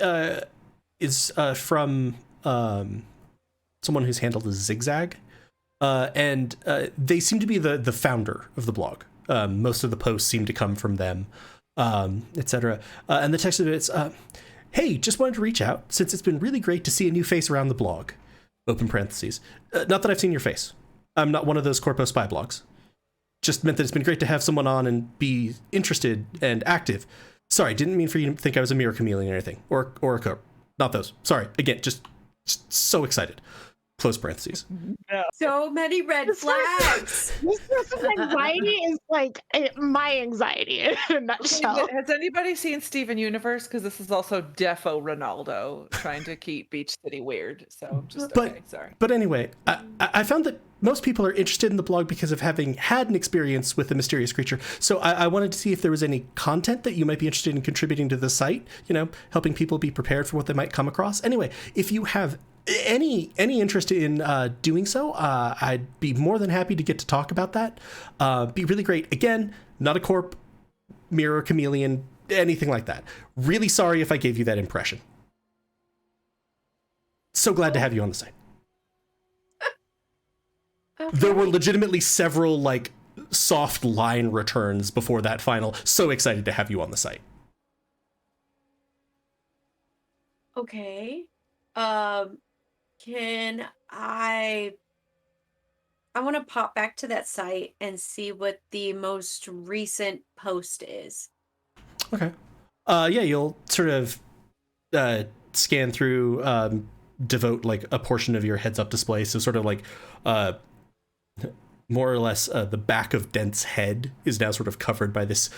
[SPEAKER 1] is from someone who's handled as Zig-zag, and they seem to be the founder of the blog. Most of the posts seem to come from them, etc. And the text of it's, hey, just wanted to reach out since it's been really great to see a new face around the blog. Open parentheses. Not that I've seen your face. I'm not one of those corpo spy blogs. Just meant that it's been great to have someone on and be interested and active. Sorry, didn't mean for you to think I was a mirror chameleon or anything. Or a corp. Not those. Sorry. Again, just so excited. Close parentheses.
[SPEAKER 6] So many red flags.
[SPEAKER 3] This person's anxiety is like my anxiety in a nutshell.
[SPEAKER 2] Has anybody seen Steven Universe? Because this is also defo Ronaldo trying to keep Beach City weird. So just sorry.
[SPEAKER 1] But anyway, I found that most people are interested in the blog because of having had an experience with a mysterious creature. So I wanted to see if there was any content that you might be interested in contributing to the site, helping people be prepared for what they might come across. Anyway, if you have any interest in doing so, I'd be more than happy to get to talk about that. Be really great. Again, not a corp, mirror, chameleon, anything like that. Really sorry if I gave you that impression. So glad to have you on the site.
[SPEAKER 6] Okay.
[SPEAKER 1] There were legitimately several like soft line returns before that final. So excited to have you on the site.
[SPEAKER 6] Okay. Can I want to pop back to that site and see what the most recent post is.
[SPEAKER 1] Okay. Yeah, you'll sort of scan through, devote like a portion of your heads up display. So sort of like more or less the back of Dent's head is now sort of covered by this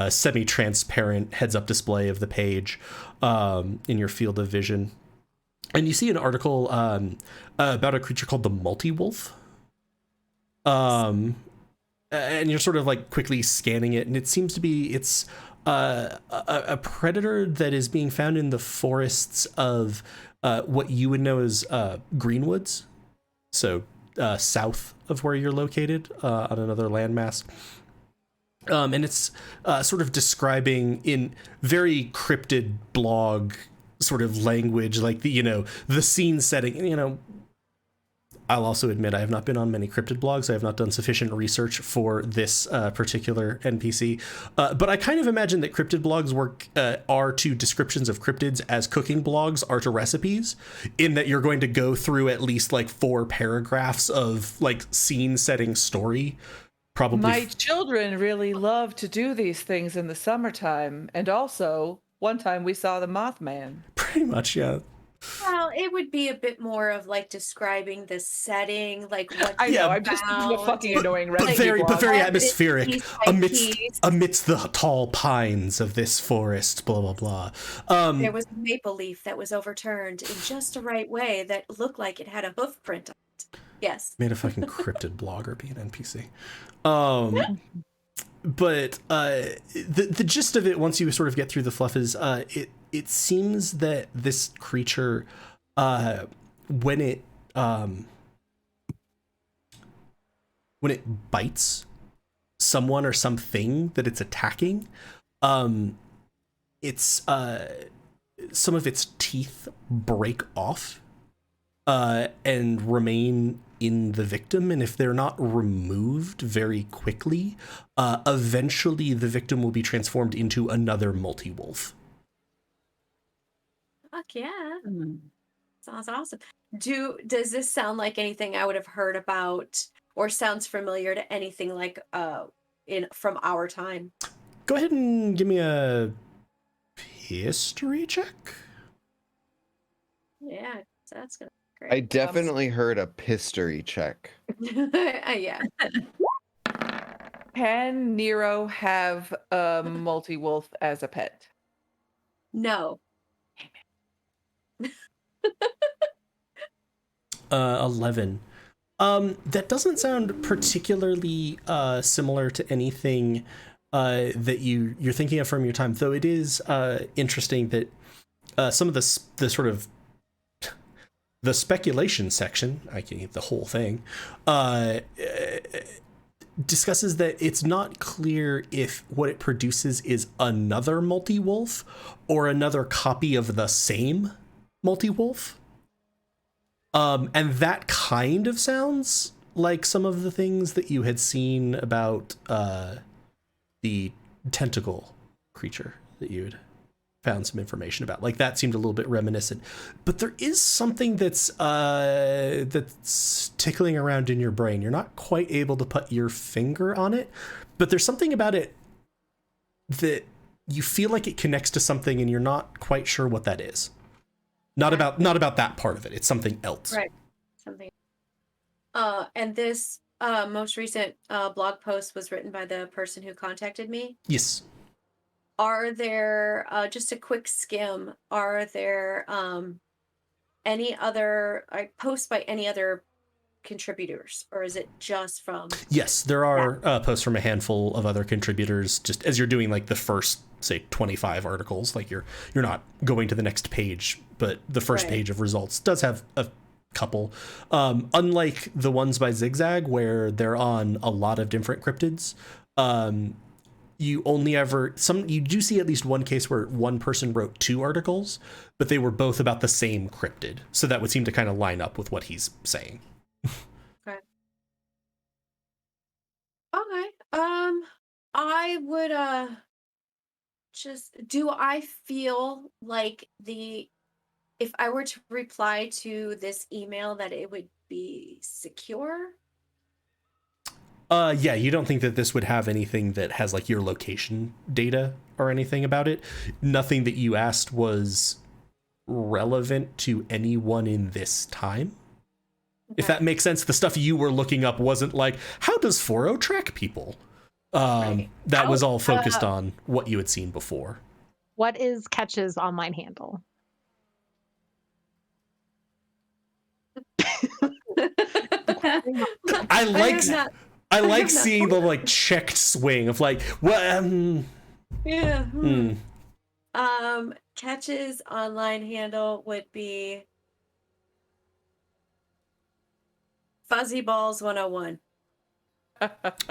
[SPEAKER 1] semi-transparent heads up display of the page in your field of vision. And you see an article about a creature called the multi-wolf. And you're sort of like quickly scanning it, and it seems to be it's a predator that is being found in the forests of what you would know as greenwoods, so south of where you're located on another landmass. And it's sort of describing in very cryptid blog sort of language, like the scene setting. I'll also admit I have not been on many cryptid blogs. I have not done sufficient research for this particular NPC. But I kind of imagine that cryptid blogs are to descriptions of cryptids as cooking blogs are to recipes, in that you're going to go through at least like 4 paragraphs of like scene setting story. Probably.
[SPEAKER 2] My children really love to do these things in the summertime. And also, one time we saw the Mothman.
[SPEAKER 1] Pretty much, yeah.
[SPEAKER 6] Well, it would be a bit more of like describing the setting, like what
[SPEAKER 2] I know. I'm just a fucking annoying
[SPEAKER 1] but very atmospheric
[SPEAKER 6] piece
[SPEAKER 1] amidst the tall pines of this forest. Blah blah blah.
[SPEAKER 6] There was a maple leaf that was overturned in just the right way that looked like it had a hoof print on it. Yes.
[SPEAKER 1] Made a fucking cryptid blogger be an NPC. But the gist of it, once you sort of get through the fluff, is it seems that this creature, when it bites someone or something that it's attacking, it's some of its teeth break off and remain in the victim, and if they're not removed very quickly, eventually the victim will be transformed into another multi-wolf.
[SPEAKER 6] Fuck yeah. Sounds awesome. Does this sound like anything I would have heard about, or sounds familiar to anything like from our time?
[SPEAKER 1] Go ahead and give me a history check.
[SPEAKER 6] Yeah, that's gonna be
[SPEAKER 4] I
[SPEAKER 6] great.
[SPEAKER 4] definitely heard a history check.
[SPEAKER 6] Yeah.
[SPEAKER 2] Can Nero have a multi-wolf as a pet?
[SPEAKER 6] No.
[SPEAKER 1] 11. That doesn't sound particularly similar to anything that you're thinking of from your time, though it is interesting that some of the sort of the speculation section, the whole thing, discusses that it's not clear if what it produces is another multi-wolf or another copy of the same multi-wolf. And that kind of sounds like some of the things that you had seen about the tentacle creature that you'd found some information about. Like, that seemed a little bit reminiscent. But there is something that's tickling around in your brain. You're not quite able to put your finger on it, but there's something about it that you feel like it connects to something, and you're not quite sure what that is. Not about that part of it. It's something else.
[SPEAKER 6] Right. Something. And this most recent blog post was written by the person who contacted me.
[SPEAKER 1] Yes.
[SPEAKER 6] Are there, just a quick skim, are there any other posts by any other contributors, or is it just from?
[SPEAKER 1] Yes, there are posts from a handful of other contributors. Just as you're doing like the first, say, 25 articles, like you're not going to the next page, but the first page of results does have a couple. Unlike the ones by Zig-zag, where they're on a lot of different cryptids, you do see at least one case where one person wrote 2 articles, but they were both about the same cryptid. So that would seem to kind of line up with what he's saying.
[SPEAKER 6] Okay. Okay. I would do I feel like if I were to reply to this email that it would be secure?
[SPEAKER 1] Yeah, you don't think that this would have anything that has like your location data or anything about it? Nothing that you asked was relevant to anyone in this time? If that makes sense. The stuff you were looking up wasn't like, how does 4.0 track people? That was all focused on what you had seen before.
[SPEAKER 3] What is Ketch's online handle?
[SPEAKER 1] I like seeing the like checked swing of like, well,
[SPEAKER 6] yeah. Ketch's online handle would be Fuzzyballs 101.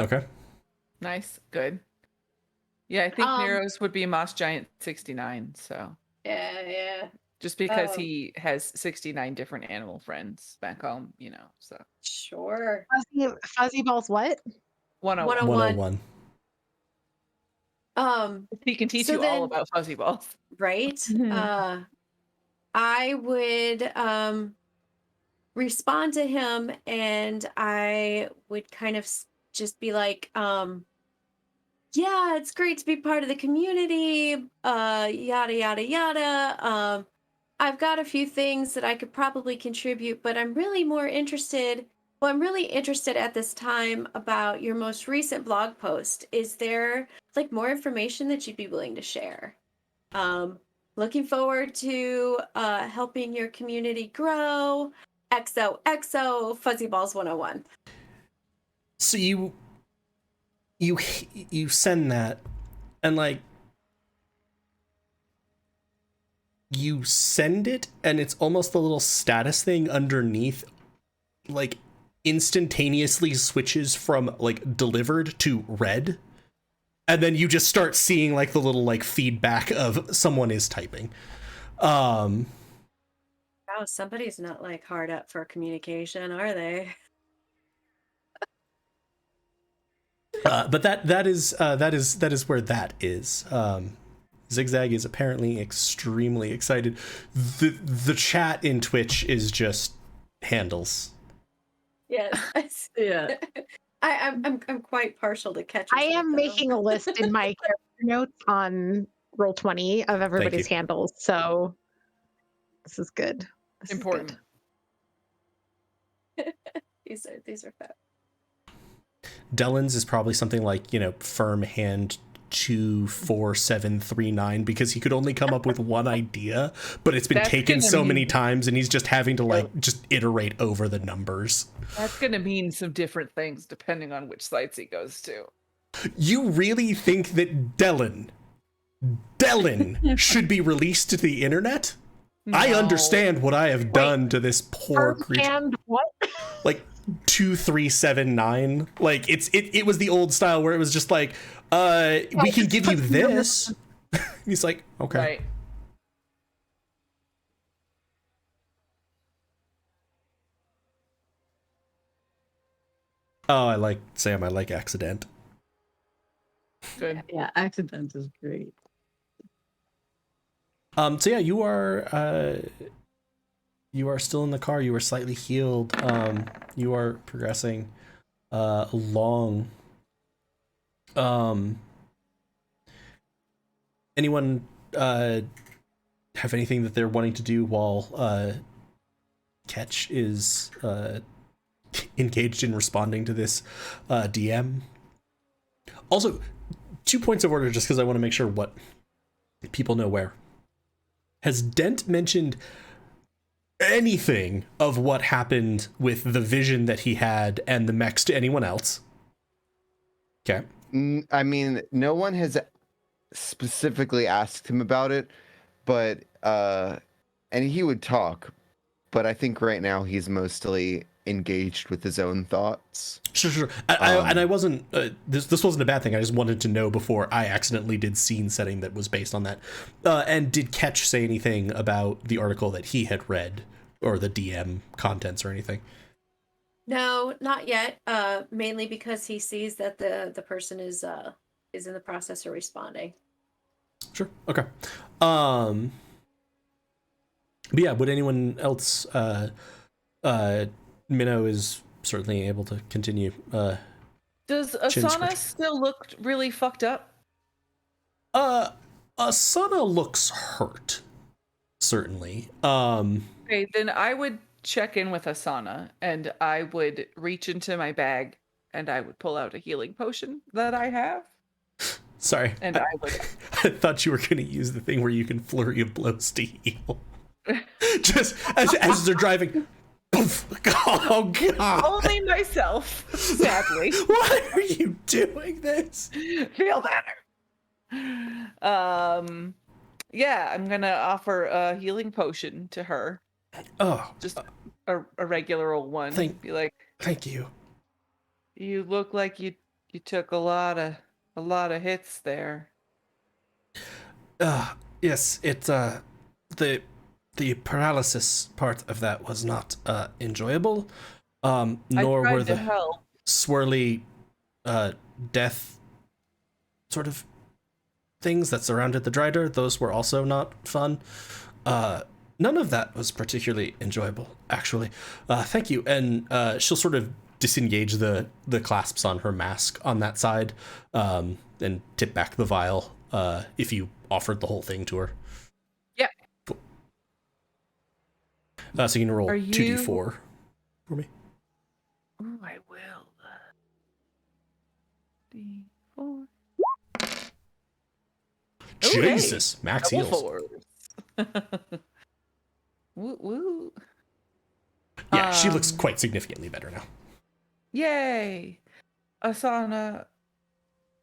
[SPEAKER 1] Okay.
[SPEAKER 2] Nice. Good. Yeah, I think Nero's would be Moss Giant 69. So
[SPEAKER 6] Yeah.
[SPEAKER 2] just because he has 69 different animal friends back home, so.
[SPEAKER 6] Sure.
[SPEAKER 3] Fuzzy balls what?
[SPEAKER 2] 101.
[SPEAKER 1] 101.
[SPEAKER 2] He can teach you all about fuzzy balls.
[SPEAKER 6] Right? I would respond to him, and I would kind of just be like, yeah, it's great to be part of the community, yada, yada, yada. I've got a few things that I could probably contribute, but I'm really interested at this time about your most recent blog post. Is there like more information that you'd be willing to share? Looking forward to helping your community grow. XOXO Fuzzyballs 101.
[SPEAKER 1] So you send that, and like you send it, and it's almost a little status thing underneath, like instantaneously switches from like delivered to read, and then you just start seeing like the little like feedback of someone is typing.
[SPEAKER 6] Wow, somebody's not like hard up for communication, are they?
[SPEAKER 1] But that is where that is. Zig-zag is apparently extremely excited. The chat in Twitch is just handles.
[SPEAKER 6] Yes.
[SPEAKER 5] Yeah.
[SPEAKER 6] I'm quite partial to Ketch.
[SPEAKER 3] I am making a list in my character notes on roll 20 of everybody's
[SPEAKER 1] you.
[SPEAKER 3] handles. So this is good. This is
[SPEAKER 2] Important.
[SPEAKER 3] good.
[SPEAKER 6] These are fun.
[SPEAKER 1] Dellen's is probably something like, firm hand 24739, because he could only come up with one idea, but it's been
[SPEAKER 2] That's
[SPEAKER 1] taken
[SPEAKER 2] gonna
[SPEAKER 1] so many
[SPEAKER 2] mean-
[SPEAKER 1] times, and he's just having to just iterate over the numbers.
[SPEAKER 2] That's going to mean some different things depending on which sites he goes to.
[SPEAKER 1] You really think that Dellen should be released to the internet? I
[SPEAKER 2] No.
[SPEAKER 1] understand what I have done to this poor creature.
[SPEAKER 3] And what?
[SPEAKER 1] Like 2379. Like it was the old style where it was just like, we can give you this. He's like, okay.
[SPEAKER 2] Right.
[SPEAKER 1] Oh, I like accident.
[SPEAKER 2] Good.
[SPEAKER 5] Yeah, accident is great.
[SPEAKER 1] So yeah, you are still in the car. You are slightly healed. You are progressing along. Anyone have anything that they're wanting to do while Ketch is engaged in responding to this DM? Also, 2 points of order, just because I want to make sure what people know where. Has Dent mentioned anything of what happened with the vision that he had and the mechs to anyone else? Okay.
[SPEAKER 4] I mean, no one has specifically asked him about it, but and he would talk, but I think right now he's mostly engaged with his own thoughts.
[SPEAKER 1] Sure. And I wasn't. This wasn't a bad thing. I just wanted to know before I accidentally did scene setting that was based on that. And did Ketch say anything about the article that he had read, or the DM contents or anything?
[SPEAKER 6] No, not yet. Mainly because he sees that the person is in the process of responding.
[SPEAKER 1] Sure. Okay. But yeah, would anyone else? Minnow is certainly able to continue.
[SPEAKER 2] Does
[SPEAKER 1] Chin
[SPEAKER 2] Asana
[SPEAKER 1] scratch.
[SPEAKER 2] still look really fucked up?
[SPEAKER 1] Asana looks hurt. Certainly.
[SPEAKER 2] Okay, then I would check in with Asana and I would reach into my bag and I would pull out a healing potion that I have.
[SPEAKER 1] Sorry.
[SPEAKER 2] And I would.
[SPEAKER 1] I thought you were going to use the thing where you can flurry of blows to heal. Just as they're driving. Poof. Oh, God.
[SPEAKER 2] Only myself, sadly.
[SPEAKER 1] Why are you doing this?
[SPEAKER 2] Feel better. Yeah, I'm gonna offer a healing potion to her.
[SPEAKER 1] Oh,
[SPEAKER 2] Just a regular old one. Be like,
[SPEAKER 1] thank you.
[SPEAKER 2] you look like you took a lot of hits there.
[SPEAKER 1] Yes, it the paralysis part of that was not enjoyable. Nor
[SPEAKER 2] I tried
[SPEAKER 1] were
[SPEAKER 2] to
[SPEAKER 1] the
[SPEAKER 2] help.
[SPEAKER 1] swirly death sort of things that surrounded the drider. Those were also not fun. None of that was particularly enjoyable, actually. Thank you. And she'll sort of disengage the clasps on her mask on that side, and tip back the vial if you offered the whole thing to her.
[SPEAKER 2] Yeah.
[SPEAKER 1] Cool. So you can roll 2d4 for me.
[SPEAKER 2] Oh, I will. D4.
[SPEAKER 1] Jesus, max
[SPEAKER 2] Double
[SPEAKER 1] heals.
[SPEAKER 2] fours. Woo woo.
[SPEAKER 1] Yeah, she looks quite significantly better now.
[SPEAKER 2] Yay. Asana,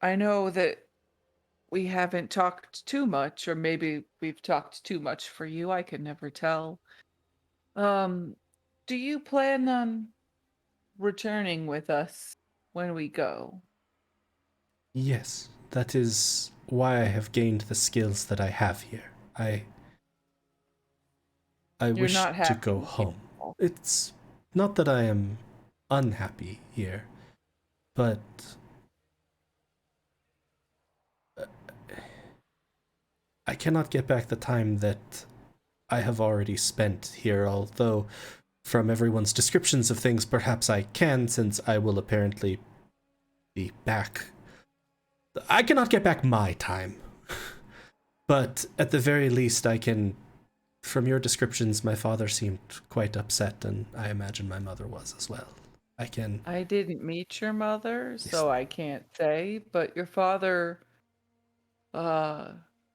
[SPEAKER 2] I know that we haven't talked too much, or maybe we've talked too much for you. I can never tell. Do you plan on returning with us when we go?
[SPEAKER 1] Yes, that is why I have gained the skills that I have here. I wish
[SPEAKER 2] not
[SPEAKER 1] to
[SPEAKER 2] happy
[SPEAKER 1] go
[SPEAKER 2] here.
[SPEAKER 1] home. It's not that I am unhappy here, but I cannot get back the time that I have already spent here, although from everyone's descriptions of things, perhaps I can, since I will apparently be back. I cannot get back my time, But at the very least, I can... From your descriptions, my father seemed quite upset, and I imagine my mother was as well.
[SPEAKER 2] I didn't meet your mother, so I can't say, but your father,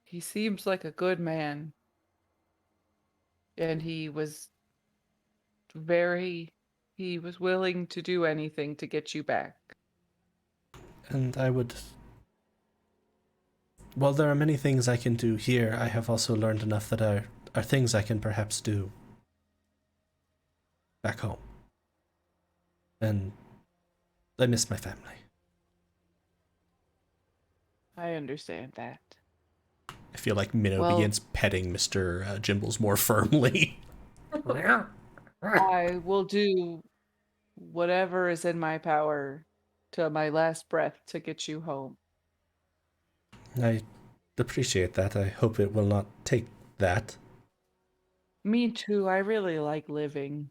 [SPEAKER 2] he seems like a good man. And he was willing to do anything to get you back.
[SPEAKER 1] And I would... While there are many things I can do here, I have also learned enough that are things I can perhaps do back home. And I miss my family.
[SPEAKER 2] I understand that.
[SPEAKER 1] I feel like Minnow begins petting Mr. Jimbles more firmly.
[SPEAKER 2] I will do whatever is in my power to my last breath to get you home.
[SPEAKER 1] I appreciate that. I hope it will not take that.
[SPEAKER 2] Me too. I really like living.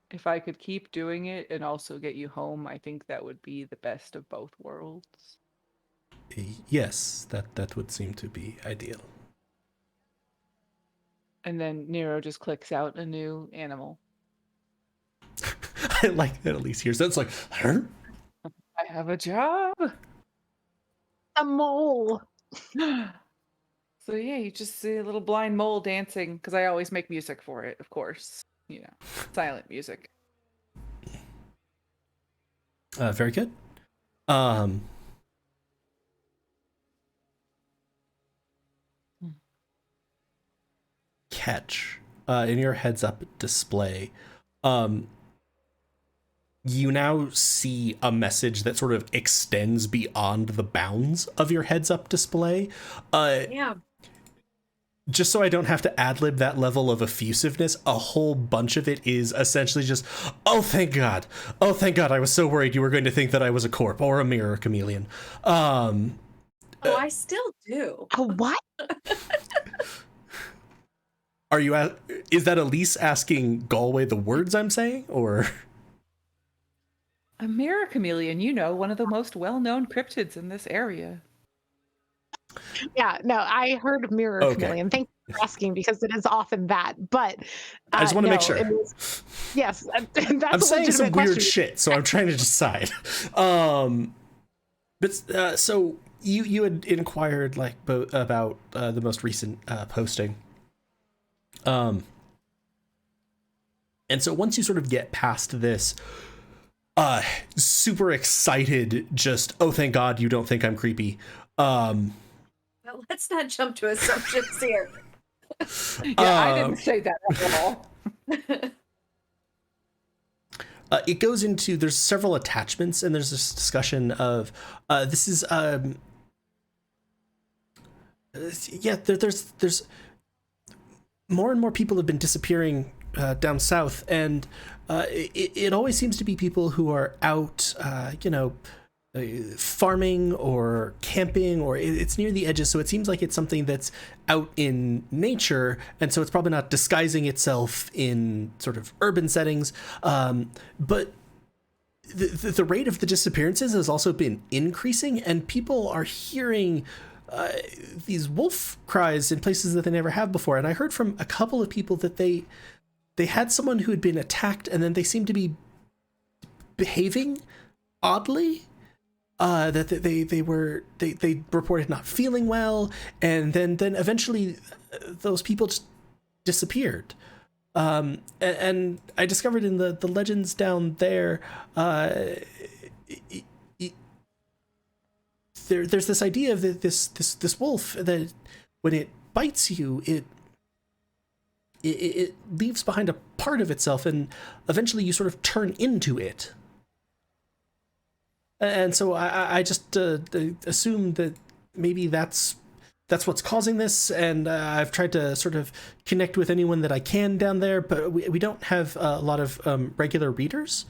[SPEAKER 2] If I could keep doing it and also get you home, I think that would be the best of both worlds.
[SPEAKER 1] Yes, that would seem to be ideal.
[SPEAKER 2] And then Nero just clicks out a new animal.
[SPEAKER 1] I like that Elise hears that. It's like, huh?
[SPEAKER 2] I have a job.
[SPEAKER 3] A mole.
[SPEAKER 2] So yeah, you just see a little blind mole dancing, because I always make music for it, of course. You know, silent music.
[SPEAKER 1] Very good. Ketch, in your heads-up display, you now see a message that sort of extends beyond the bounds of your heads-up display.
[SPEAKER 6] Yeah.
[SPEAKER 1] Just so I don't have to ad-lib that level of effusiveness, a whole bunch of it is essentially just, oh, thank God. Oh, thank God. I was so worried you were going to think that I was a corp or a mirror chameleon.
[SPEAKER 6] I still do.
[SPEAKER 3] A what?
[SPEAKER 1] Are you is that Elise asking Galway the words I'm saying, or?
[SPEAKER 2] A mirror chameleon, you know, one of the most well-known cryptids in this area.
[SPEAKER 3] Yeah, no, I heard mirror chameleon. Thank you for asking, because it is often that. But
[SPEAKER 1] I just want to make sure.
[SPEAKER 3] Yes, that's
[SPEAKER 1] I'm saying some weird
[SPEAKER 3] question.
[SPEAKER 1] shit, so I'm trying to decide. But so you had inquired like about the most recent posting. And so once you sort of get past this, super excited, just, oh, thank God you don't think I'm creepy.
[SPEAKER 6] Well, let's not jump to assumptions here.
[SPEAKER 2] Yeah, I didn't say that at all.
[SPEAKER 1] It goes into, there's several attachments, and there's this discussion of, there's more and more people have been disappearing down south, and it always seems to be people who are out, farming or camping, or it's near the edges, so it seems like it's something that's out in nature, and so it's probably not disguising itself in sort of urban settings, but the rate of the disappearances has also been increasing, and people are hearing these wolf cries in places that they never have before. And I heard from a couple of people that they had someone who had been attacked, and then they seemed to be behaving oddly. That they reported not feeling well, and then eventually those people just disappeared. And I discovered in the legends down there, there's this idea of this wolf that when it bites you, it leaves behind a part of itself, and eventually you sort of turn into it. And so I just assume that maybe that's what's causing this, and I've tried to sort of connect with anyone that I can down there, but we don't have a lot of regular readers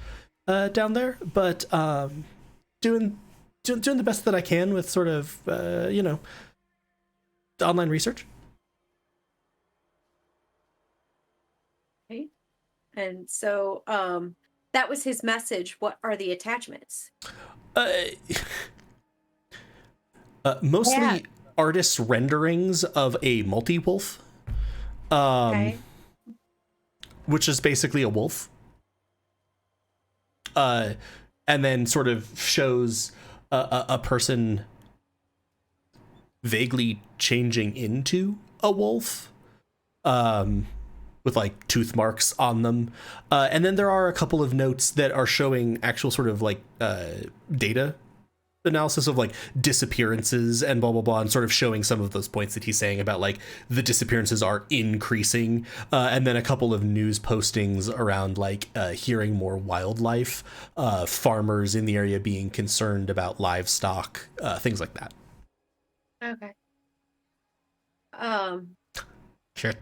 [SPEAKER 1] down there, but doing the best that I can with sort of online research.
[SPEAKER 6] Okay. And so that was his message. What are the attachments?
[SPEAKER 1] Mostly.
[SPEAKER 3] Yeah.
[SPEAKER 1] artist's renderings of a multi-wolf,
[SPEAKER 6] Okay.
[SPEAKER 1] which is basically a wolf. And then sort of shows a person vaguely changing into a wolf, with like tooth marks on them. And then there are a couple of notes that are showing actual sort of like data analysis of like disappearances and blah blah blah, and sort of showing some of those points that he's saying about like the disappearances are increasing, and then a couple of news postings around like hearing more wildlife, farmers in the area being concerned about livestock, things like that.
[SPEAKER 6] Okay.
[SPEAKER 1] Sure.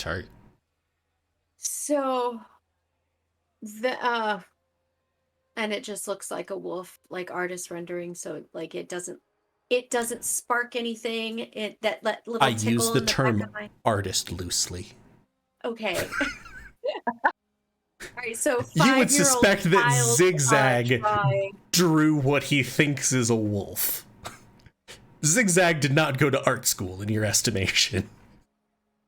[SPEAKER 6] So the and it just looks like a wolf, like artist rendering, so like it doesn't spark anything. It that little
[SPEAKER 1] I
[SPEAKER 6] tickle
[SPEAKER 1] use the
[SPEAKER 6] in the
[SPEAKER 1] term
[SPEAKER 6] back of my...
[SPEAKER 1] artist loosely.
[SPEAKER 6] Okay. All right, so
[SPEAKER 1] You would
[SPEAKER 6] 5-year-old
[SPEAKER 1] suspect that
[SPEAKER 6] child,
[SPEAKER 1] Zig-zag
[SPEAKER 6] drawing.
[SPEAKER 1] drew what he thinks is a wolf. Zig-zag did not go to art school in your estimation.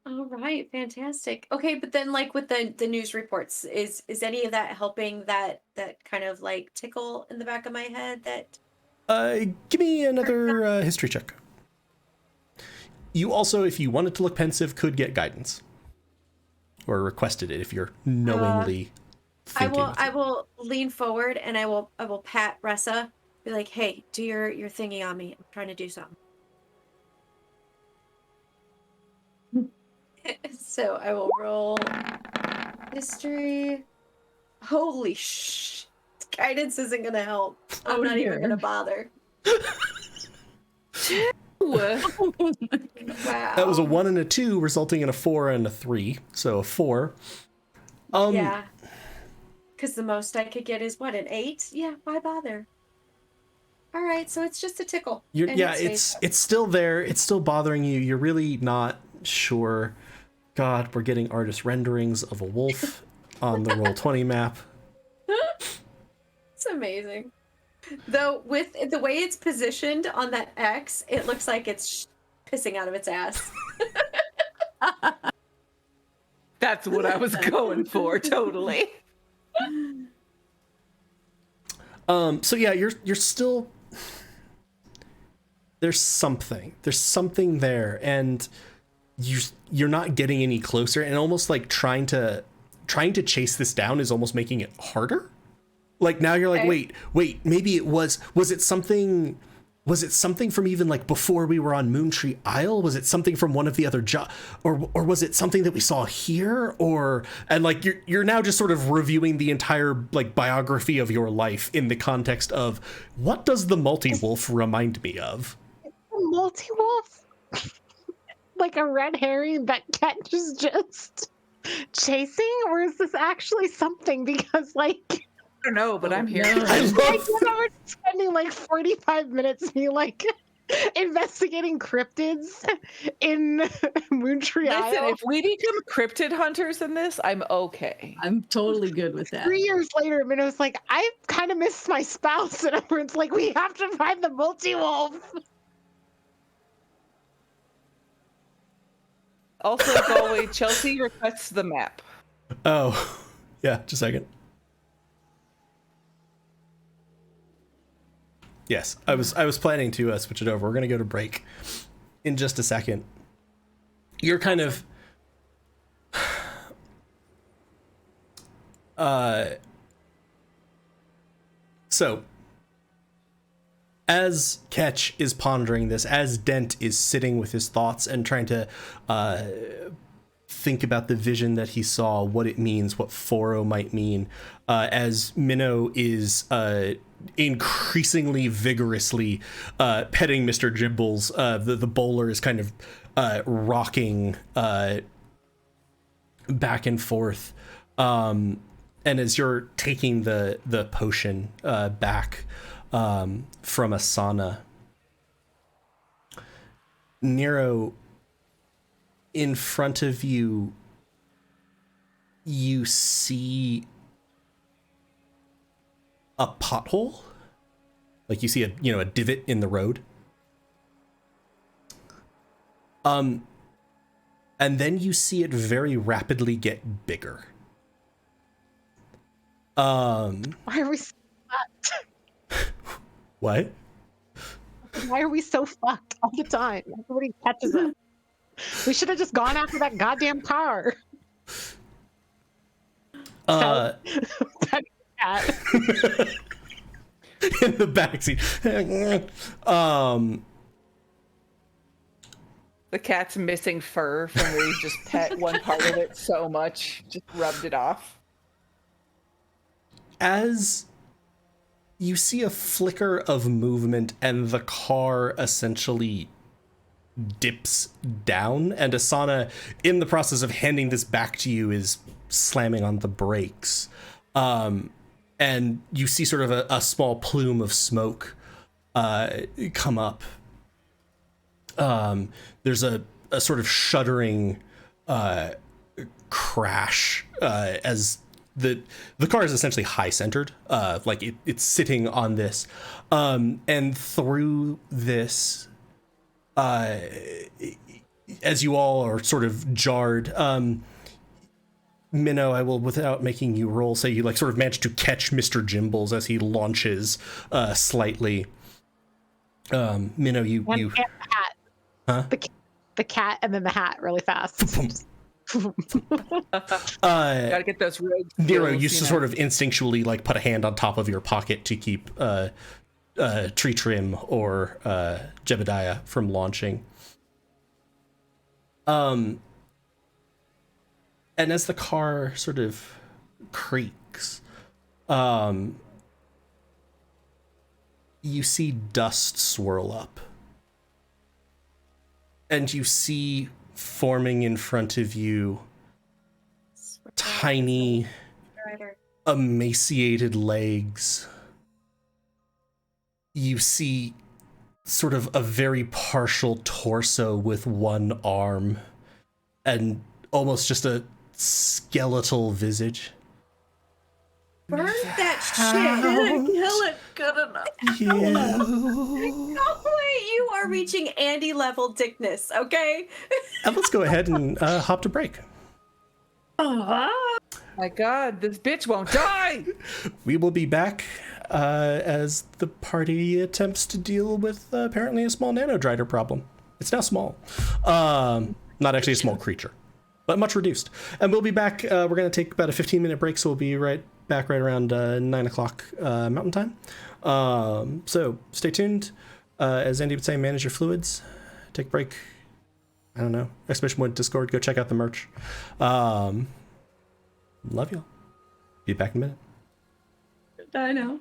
[SPEAKER 6] All right, fantastic. Okay, but then like with the news reports, is any of that helping that kind of like tickle in the back of my head that...
[SPEAKER 1] Give me another history check. You also, if you wanted to look pensive, could get guidance. Or requested it if you're knowingly thinking.
[SPEAKER 6] I will lean forward and I will pat Ressa, be like, "Hey, do your thingy on me. I'm trying to do something." So I will roll history. Holy sh! Guidance isn't gonna help. I'm not even gonna bother. Wow.
[SPEAKER 1] That was a 1 and a 2, resulting in a 4 and a 3. So a 4.
[SPEAKER 6] Yeah. Because the most I could get is what, an 8? Yeah, why bother? All right, so it's just a tickle.
[SPEAKER 1] It's still there. It's still bothering you. You're really not sure. God, we're getting artist renderings of a wolf on the Roll20 map.
[SPEAKER 6] It's amazing. Though with the way it's positioned on that X, it looks like it's pissing out of its ass.
[SPEAKER 2] That's what I was going for, totally.
[SPEAKER 1] So yeah, you're still, there's something there, and you're not getting any closer, and almost like trying to chase this down is almost making it harder. Like now you're like,
[SPEAKER 6] Okay.
[SPEAKER 1] wait, maybe it was it something from even like before we were on Moontree Isle? Was it something from one of the other or was it something that we saw here? And like you're now just sort of reviewing the entire like biography of your life in the context of what does the multi-wolf remind me of?
[SPEAKER 3] Multi-wolf? Like a red herring that Ketch is just chasing? Or is this actually something? Because like...
[SPEAKER 2] I don't know, but I'm here.
[SPEAKER 5] No.
[SPEAKER 1] I
[SPEAKER 3] Like,
[SPEAKER 1] love
[SPEAKER 3] we're spending like 45 minutes me like investigating cryptids in Moontree
[SPEAKER 2] Listen,
[SPEAKER 3] Isle.
[SPEAKER 2] if we become cryptid hunters in this, I'm okay.
[SPEAKER 5] I'm totally good with that.
[SPEAKER 3] 3 years later, Minno's like, I kind of miss my spouse, and everyone's like, we have to find the multi-wolf.
[SPEAKER 2] Also, as always, Chelsea requests the map.
[SPEAKER 1] Oh, yeah, just a second. Yes, I was planning to switch it over. We're gonna go to break in just a second. You're kind of so as Ketch is pondering this, as Dent is sitting with his thoughts and trying to think about the vision that he saw, what it means, what Foro might mean, as Minnow is increasingly vigorously petting Mr. Jibbles. The bowler is kind of rocking back and forth, and as you're taking the potion back from Asana, Nero, in front of you, you see a pothole. Like you see a divot in the road. And then you see it very rapidly get bigger.
[SPEAKER 3] Why are we so fucked?
[SPEAKER 1] What?
[SPEAKER 3] Why are we so fucked all the time? Everybody catches us. We should have just gone after that goddamn car.
[SPEAKER 1] Cat. In the backseat.
[SPEAKER 2] The cat's missing fur from where you just pet one part of it so much, just rubbed it off.
[SPEAKER 1] As you see a flicker of movement and the car essentially dips down, and Asana, in the process of handing this back to you, is slamming on the brakes. And you see sort of a small plume of smoke come up. There's a sort of shuddering crash as the car is essentially high centered, like it's sitting on this, and through this, as you all are sort of jarred, Minnow, I will, without making you roll, say you like sort of manage to catch Mr. Jimbles as he launches slightly. Minnow, you
[SPEAKER 3] the hat.
[SPEAKER 1] Huh?
[SPEAKER 3] The cat and then the hat really fast.
[SPEAKER 2] Gotta get those road
[SPEAKER 1] Nero,
[SPEAKER 2] skills,
[SPEAKER 1] you sort of instinctually like put a hand on top of your pocket to keep Tree Trim or Jebediah from launching. And as the car sort of creaks, you see dust swirl up. And you see forming in front of you tiny, emaciated legs. You see sort of a very partial torso with one arm and almost just a skeletal visage.
[SPEAKER 6] Burn that shit. Didn't kill it good enough. No way, you are reaching Andy level dickness, okay?
[SPEAKER 1] And let's go ahead and hop to break.
[SPEAKER 2] My God, this bitch won't die.
[SPEAKER 1] We will be back as the party attempts to deal with apparently a small Nano-drider problem. It's now small. Not actually a small creature, but much reduced. And we'll be back. We're going to take about a 15-minute break, so we'll be back right around 9 o'clock Mountain Time. So stay tuned. As Andy would say, manage your fluids. Take a break. I don't know. Exclamation point Discord. Go check out the merch. Love y'all. Be back in a minute.
[SPEAKER 5] I know.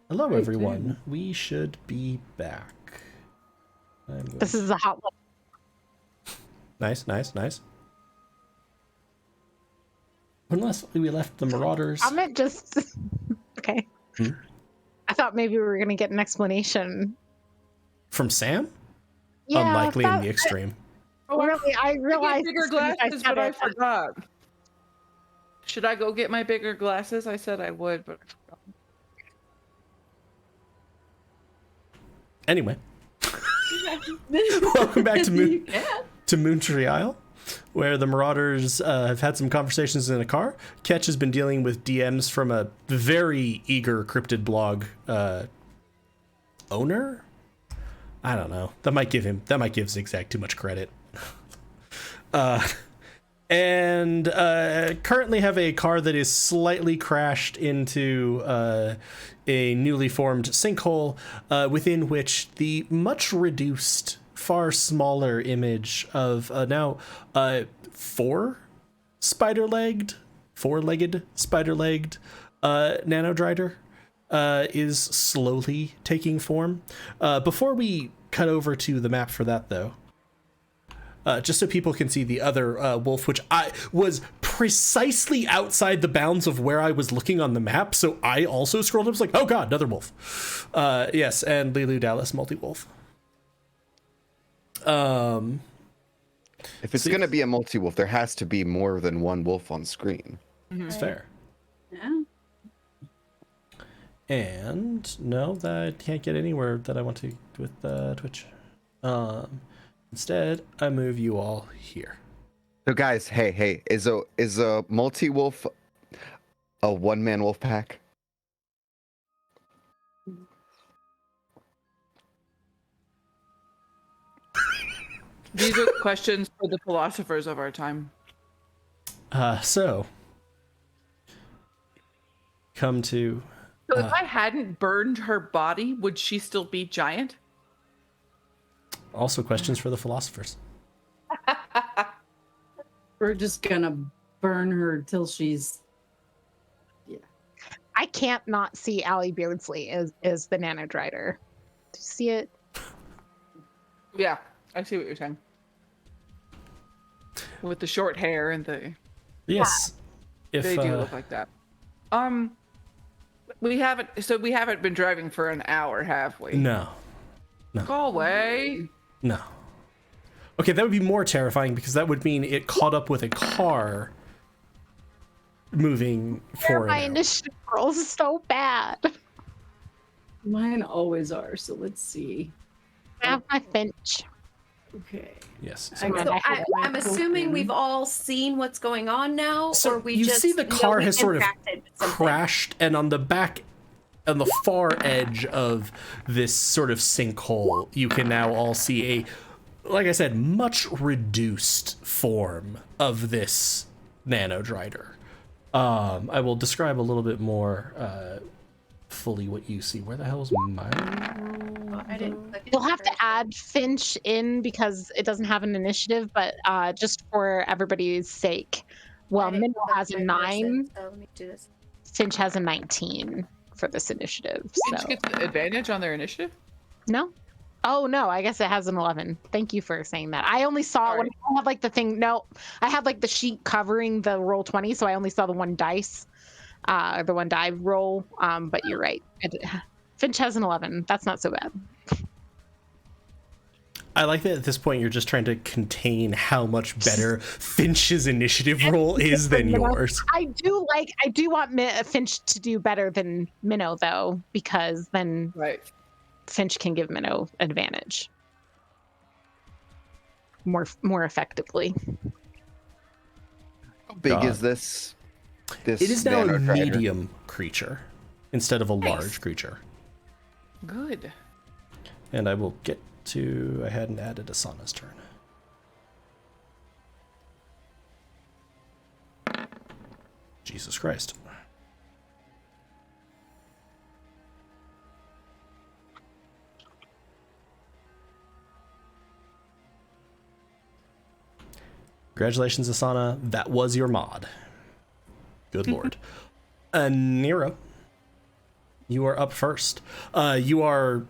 [SPEAKER 1] Hello,
[SPEAKER 5] Great,
[SPEAKER 1] everyone.
[SPEAKER 5] dude.
[SPEAKER 1] We should be back.
[SPEAKER 3] This is a hot one.
[SPEAKER 1] Nice, nice, nice. Unless we left the Marauders.
[SPEAKER 3] I'm at just okay.
[SPEAKER 1] Hmm?
[SPEAKER 3] I thought maybe we were gonna get an explanation.
[SPEAKER 1] From Sam?
[SPEAKER 3] Yeah,
[SPEAKER 1] Unlikely in
[SPEAKER 3] that-
[SPEAKER 1] the extreme.
[SPEAKER 3] Really, I
[SPEAKER 2] I
[SPEAKER 3] realized
[SPEAKER 2] get bigger
[SPEAKER 3] as soon as
[SPEAKER 2] glasses,
[SPEAKER 3] said
[SPEAKER 2] but I
[SPEAKER 3] it,
[SPEAKER 2] forgot. Should I go get my bigger glasses? I said I would, but I forgot.
[SPEAKER 1] Anyway. Welcome back to
[SPEAKER 5] You can.
[SPEAKER 1] Moontree, where the Marauders have had some conversations in a car. Ketch has been dealing with DMs from a very eager cryptid blog owner. I don't know. That might give Zig-zag too much credit. And currently have a car that is slightly crashed into a newly formed sinkhole, within which the much reduced, far smaller image of now four-legged spider-legged Nano-drider is slowly taking form. Before we cut over to the map for that, though, just so people can see the other wolf, which I was precisely outside the bounds of where I was looking on the map, so I also scrolled up, was like, oh god, another wolf. Yes, and Lilu Dallas multi-wolf.
[SPEAKER 4] If it's going to be a multi-wolf, there has to be more than one wolf on screen.
[SPEAKER 1] It's fair.
[SPEAKER 5] Yeah.
[SPEAKER 1] And no, that I can't get anywhere that I want to with Twitch. Instead, I move you all here.
[SPEAKER 4] So guys, hey, is a multi-wolf a one-man wolf pack?
[SPEAKER 2] These are questions for the philosophers of our time.
[SPEAKER 1] So come to.
[SPEAKER 2] So if I hadn't burned her body, would she still be giant?
[SPEAKER 1] Also questions for the philosophers.
[SPEAKER 5] We're just gonna burn her till she's. Yeah.
[SPEAKER 3] I can't not see Allie Beardsley as the Nano-drider. Do you see it?
[SPEAKER 2] Yeah, I see what you're saying. With the short hair and the...
[SPEAKER 1] Yes. If
[SPEAKER 2] They do look like that. We haven't been driving for an hour, have we?
[SPEAKER 1] No.
[SPEAKER 2] Go away.
[SPEAKER 1] No. Okay, that would be more terrifying because that would mean it caught up with a car moving forward.
[SPEAKER 3] My initiative rolls so bad.
[SPEAKER 5] Mine always are. So let's see.
[SPEAKER 3] I have my Finch.
[SPEAKER 5] Okay.
[SPEAKER 1] Yes.
[SPEAKER 5] I got
[SPEAKER 6] So
[SPEAKER 5] it.
[SPEAKER 6] I'm assuming we've all seen what's going on now,
[SPEAKER 1] So
[SPEAKER 6] or we
[SPEAKER 1] you
[SPEAKER 6] just
[SPEAKER 1] see the
[SPEAKER 6] know
[SPEAKER 1] car
[SPEAKER 6] we
[SPEAKER 1] has sort of
[SPEAKER 6] interacted with something.
[SPEAKER 1] crashed, and on the far edge of this sort of sinkhole, you can now all see a, like I said, much reduced form of this Nano-drider. I will describe a little bit more fully what you see. Where the hell is mine?
[SPEAKER 6] Oh, I didn't click
[SPEAKER 3] You'll
[SPEAKER 6] it
[SPEAKER 3] have to
[SPEAKER 6] first.
[SPEAKER 3] add Finch in because it doesn't have an initiative, but just for everybody's sake. Well,
[SPEAKER 6] I didn't
[SPEAKER 3] Minnow
[SPEAKER 6] click
[SPEAKER 3] has a
[SPEAKER 6] my person,
[SPEAKER 3] 9,
[SPEAKER 6] so let me do this.
[SPEAKER 3] Finch has a 19 for this initiative.
[SPEAKER 2] Finch
[SPEAKER 3] So
[SPEAKER 2] gets the advantage on their initiative?
[SPEAKER 3] no. Oh no, I guess it has an 11. Thank you for saying that. I only saw it when I had like the thing. No, I had like the sheet covering the roll 20, so I only saw the one dice, the one die roll. But you're right. Finch has an 11. That's not so bad.
[SPEAKER 1] I like that at this point you're just trying to contain how much better Finch's initiative roll is than yours.
[SPEAKER 3] I do want Finch to do better than Minnow though, because then
[SPEAKER 2] Right.
[SPEAKER 3] Finch can give Minnow advantage more effectively.
[SPEAKER 4] How big
[SPEAKER 1] God.
[SPEAKER 4] is this? This
[SPEAKER 1] It is now a
[SPEAKER 4] Nano-drider?
[SPEAKER 1] medium creature instead of a large creature.
[SPEAKER 2] Good.
[SPEAKER 1] And I will get to... I hadn't added Asana's turn. Jesus Christ. Congratulations, Asana. That was your mod. Good lord. Nero, you are up first. You are...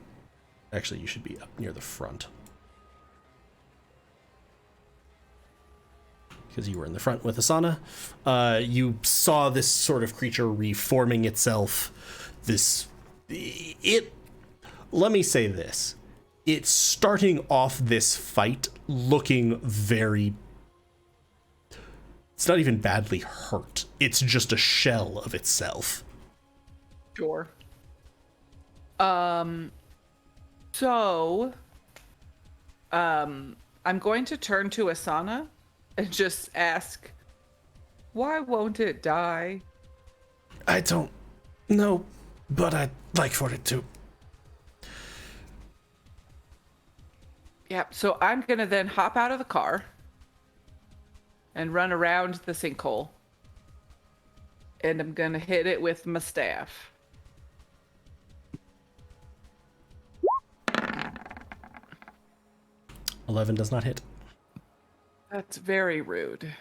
[SPEAKER 1] Actually, you should be up near the front. Because you were in the front with Asana. You saw this sort of creature reforming itself. Let me say this. It's starting off this fight looking very... It's not even badly hurt. It's just a shell of itself.
[SPEAKER 2] Sure. So, I'm going to turn to Asana and just ask, why won't it die?
[SPEAKER 1] I don't know, but I'd like for it to.
[SPEAKER 2] Yep. So I'm going to then hop out of the car and run around the sinkhole. And I'm going to hit it with my staff.
[SPEAKER 1] $11 does not hit.
[SPEAKER 2] That's very rude.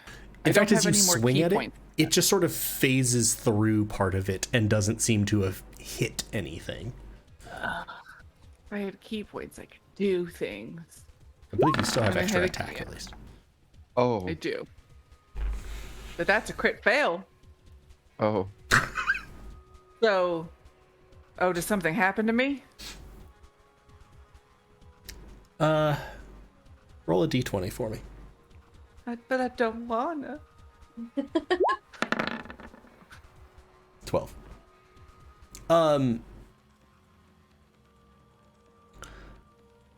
[SPEAKER 1] In fact, as you
[SPEAKER 2] any more
[SPEAKER 1] swing
[SPEAKER 2] key
[SPEAKER 1] at it,
[SPEAKER 2] points.
[SPEAKER 1] it just sort of phases through part of it and doesn't seem to have hit anything.
[SPEAKER 2] If I had key points, I could do things.
[SPEAKER 1] I believe you still have
[SPEAKER 2] I'm
[SPEAKER 1] extra
[SPEAKER 2] ahead
[SPEAKER 1] attack
[SPEAKER 2] again.
[SPEAKER 1] at least.
[SPEAKER 4] Oh.
[SPEAKER 2] I do. But that's a crit fail.
[SPEAKER 4] Oh.
[SPEAKER 2] So, does something happen to me?
[SPEAKER 1] Roll a d20 for me.
[SPEAKER 2] But I don't wanna.
[SPEAKER 1] 12.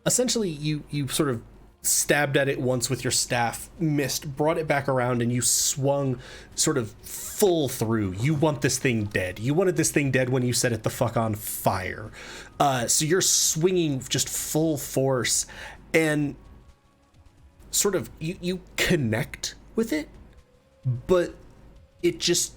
[SPEAKER 1] Essentially, you sort of stabbed at it once with your staff, missed, brought it back around, and you swung sort of full through. You want this thing dead. You wanted this thing dead when you set it the fuck on fire. So you're swinging just full force, and sort of you connect with it, but it just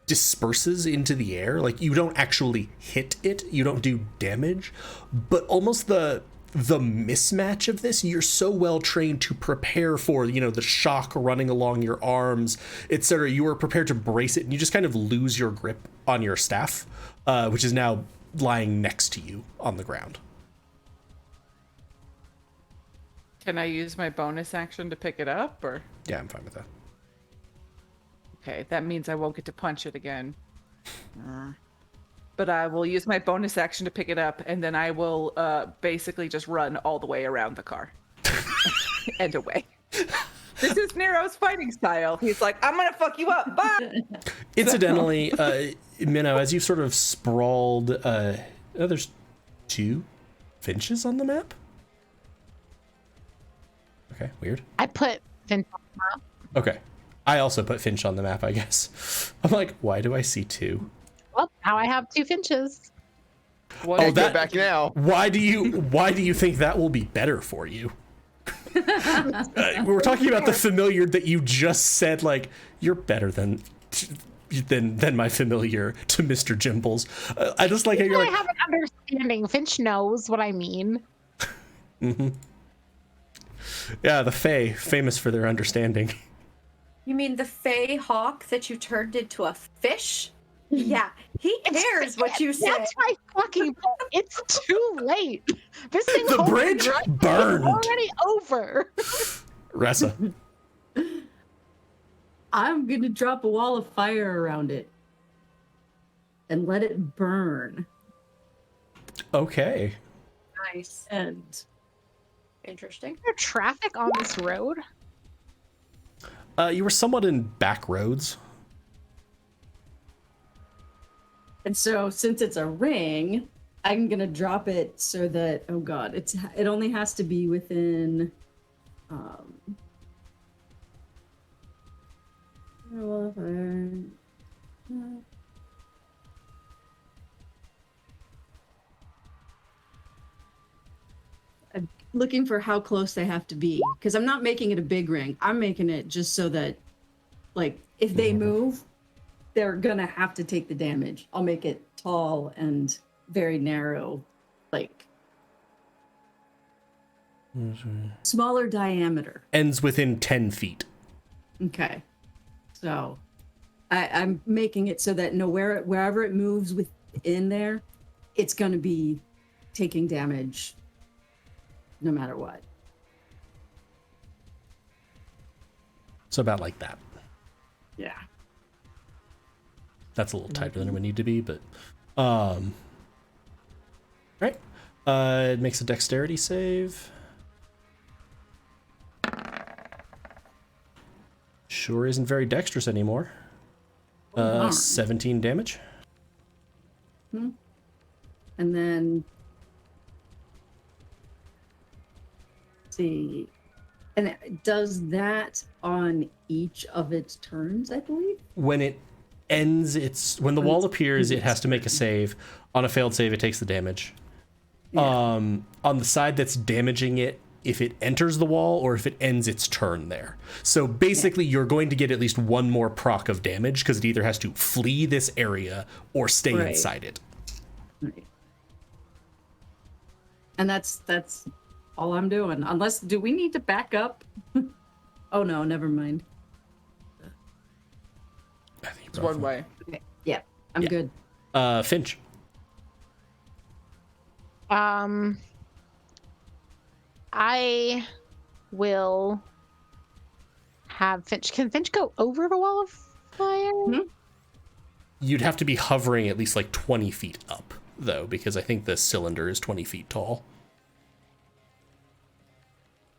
[SPEAKER 1] disperses into the air. Like, you don't actually hit it, you don't do damage, but almost the mismatch of this, you're so well trained to prepare for, the shock running along your arms, etc. You are prepared to brace it, and you just kind of lose your grip on your staff, which is now lying next to you on the ground.
[SPEAKER 2] Can I use my bonus action to pick it up, or?
[SPEAKER 1] Yeah, I'm fine with that.
[SPEAKER 2] Okay, that means I won't get to punch it again. But I will use my bonus action to pick it up, and then I will basically just run all the way around the car and away. This is Nero's fighting style. He's like, I'm gonna fuck you up. Bye.
[SPEAKER 1] Incidentally, Minnow, as you sort of sprawled, there's 2 finches on the map. Okay, weird.
[SPEAKER 3] I put Finch on the map.
[SPEAKER 1] Okay, I also put Finch on the map, I guess. I'm like, why do I see 2?
[SPEAKER 3] Well, now I have 2 Finches.
[SPEAKER 2] What
[SPEAKER 1] Oh,
[SPEAKER 2] is
[SPEAKER 4] Get back now.
[SPEAKER 1] Why do you think that will be better for you? We were talking about the familiar that you just said, like, you're better than my familiar to Mr. Jimbles. I just like how you're
[SPEAKER 3] I
[SPEAKER 1] like,
[SPEAKER 3] have an understanding. Finch knows what I mean.
[SPEAKER 1] mm-hmm. Yeah, the Fae, famous for their understanding.
[SPEAKER 6] You mean the Fey hawk that you turned into a fish? Yeah, he cares what you say.
[SPEAKER 3] That's my fucking point. It's too late. This thing
[SPEAKER 1] The bridge burned.
[SPEAKER 3] already over.
[SPEAKER 1] Ressa.
[SPEAKER 5] I'm gonna drop a wall of fire around it and let it burn.
[SPEAKER 1] Okay.
[SPEAKER 6] Nice.
[SPEAKER 5] And
[SPEAKER 6] Interesting.
[SPEAKER 3] Is there traffic on this road?
[SPEAKER 1] You were somewhat in back roads.
[SPEAKER 5] And so, since it's a ring, I'm gonna drop it so that it only has to be within. I'm looking for how close they have to be, because I'm not making it a big ring. I'm making it just so that, like, if they move, they're gonna have to take the damage. I'll make it tall and very narrow, like smaller diameter.
[SPEAKER 1] Ends within 10 feet.
[SPEAKER 5] Okay, so I'm making it so that wherever it moves within there, it's gonna be taking damage no matter what.
[SPEAKER 1] So about like that.
[SPEAKER 5] Yeah.
[SPEAKER 1] That's a little tighter than it would need to be, but right. It makes a dexterity save. Sure isn't very dexterous anymore. 17 damage.
[SPEAKER 5] And then let's see. And it does that on each of its turns, I believe.
[SPEAKER 1] When it ends when the wall appears, it has to make a save. On a failed save, it takes the damage.
[SPEAKER 5] Yeah.
[SPEAKER 1] On the side that's damaging it, if it enters the wall or if it ends its turn there. So basically, you're going to get at least one more proc of damage because it either has to flee this area or stay
[SPEAKER 5] Right.
[SPEAKER 1] inside it.
[SPEAKER 5] Right. And that's all I'm doing. Unless, do we need to back up? Oh no, never mind.
[SPEAKER 1] I think
[SPEAKER 2] It's one way.
[SPEAKER 5] Okay. Yeah, I'm
[SPEAKER 1] Yeah.
[SPEAKER 5] good.
[SPEAKER 1] Finch.
[SPEAKER 3] I will have Finch. Can Finch go over the wall of fire?
[SPEAKER 1] You'd have to be hovering at least like 20 feet up, though, because I think the cylinder is 20 feet tall.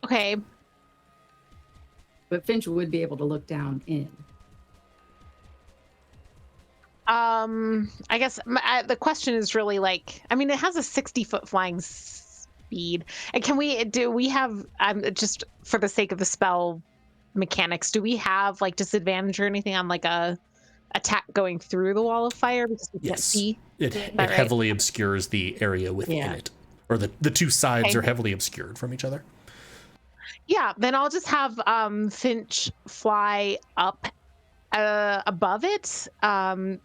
[SPEAKER 3] Okay.
[SPEAKER 5] But Finch would be able to look down in.
[SPEAKER 3] I guess the question is really like, I mean, it has a 60-foot flying speed. And do we have, just for the sake of the spell mechanics, do we have like disadvantage or anything on like a attack going through the wall of fire because we can't see?
[SPEAKER 1] It
[SPEAKER 3] right?
[SPEAKER 1] heavily obscures the area within it. Or the two sides are heavily obscured from each other.
[SPEAKER 3] Yeah, then I'll just have Finch fly up above it,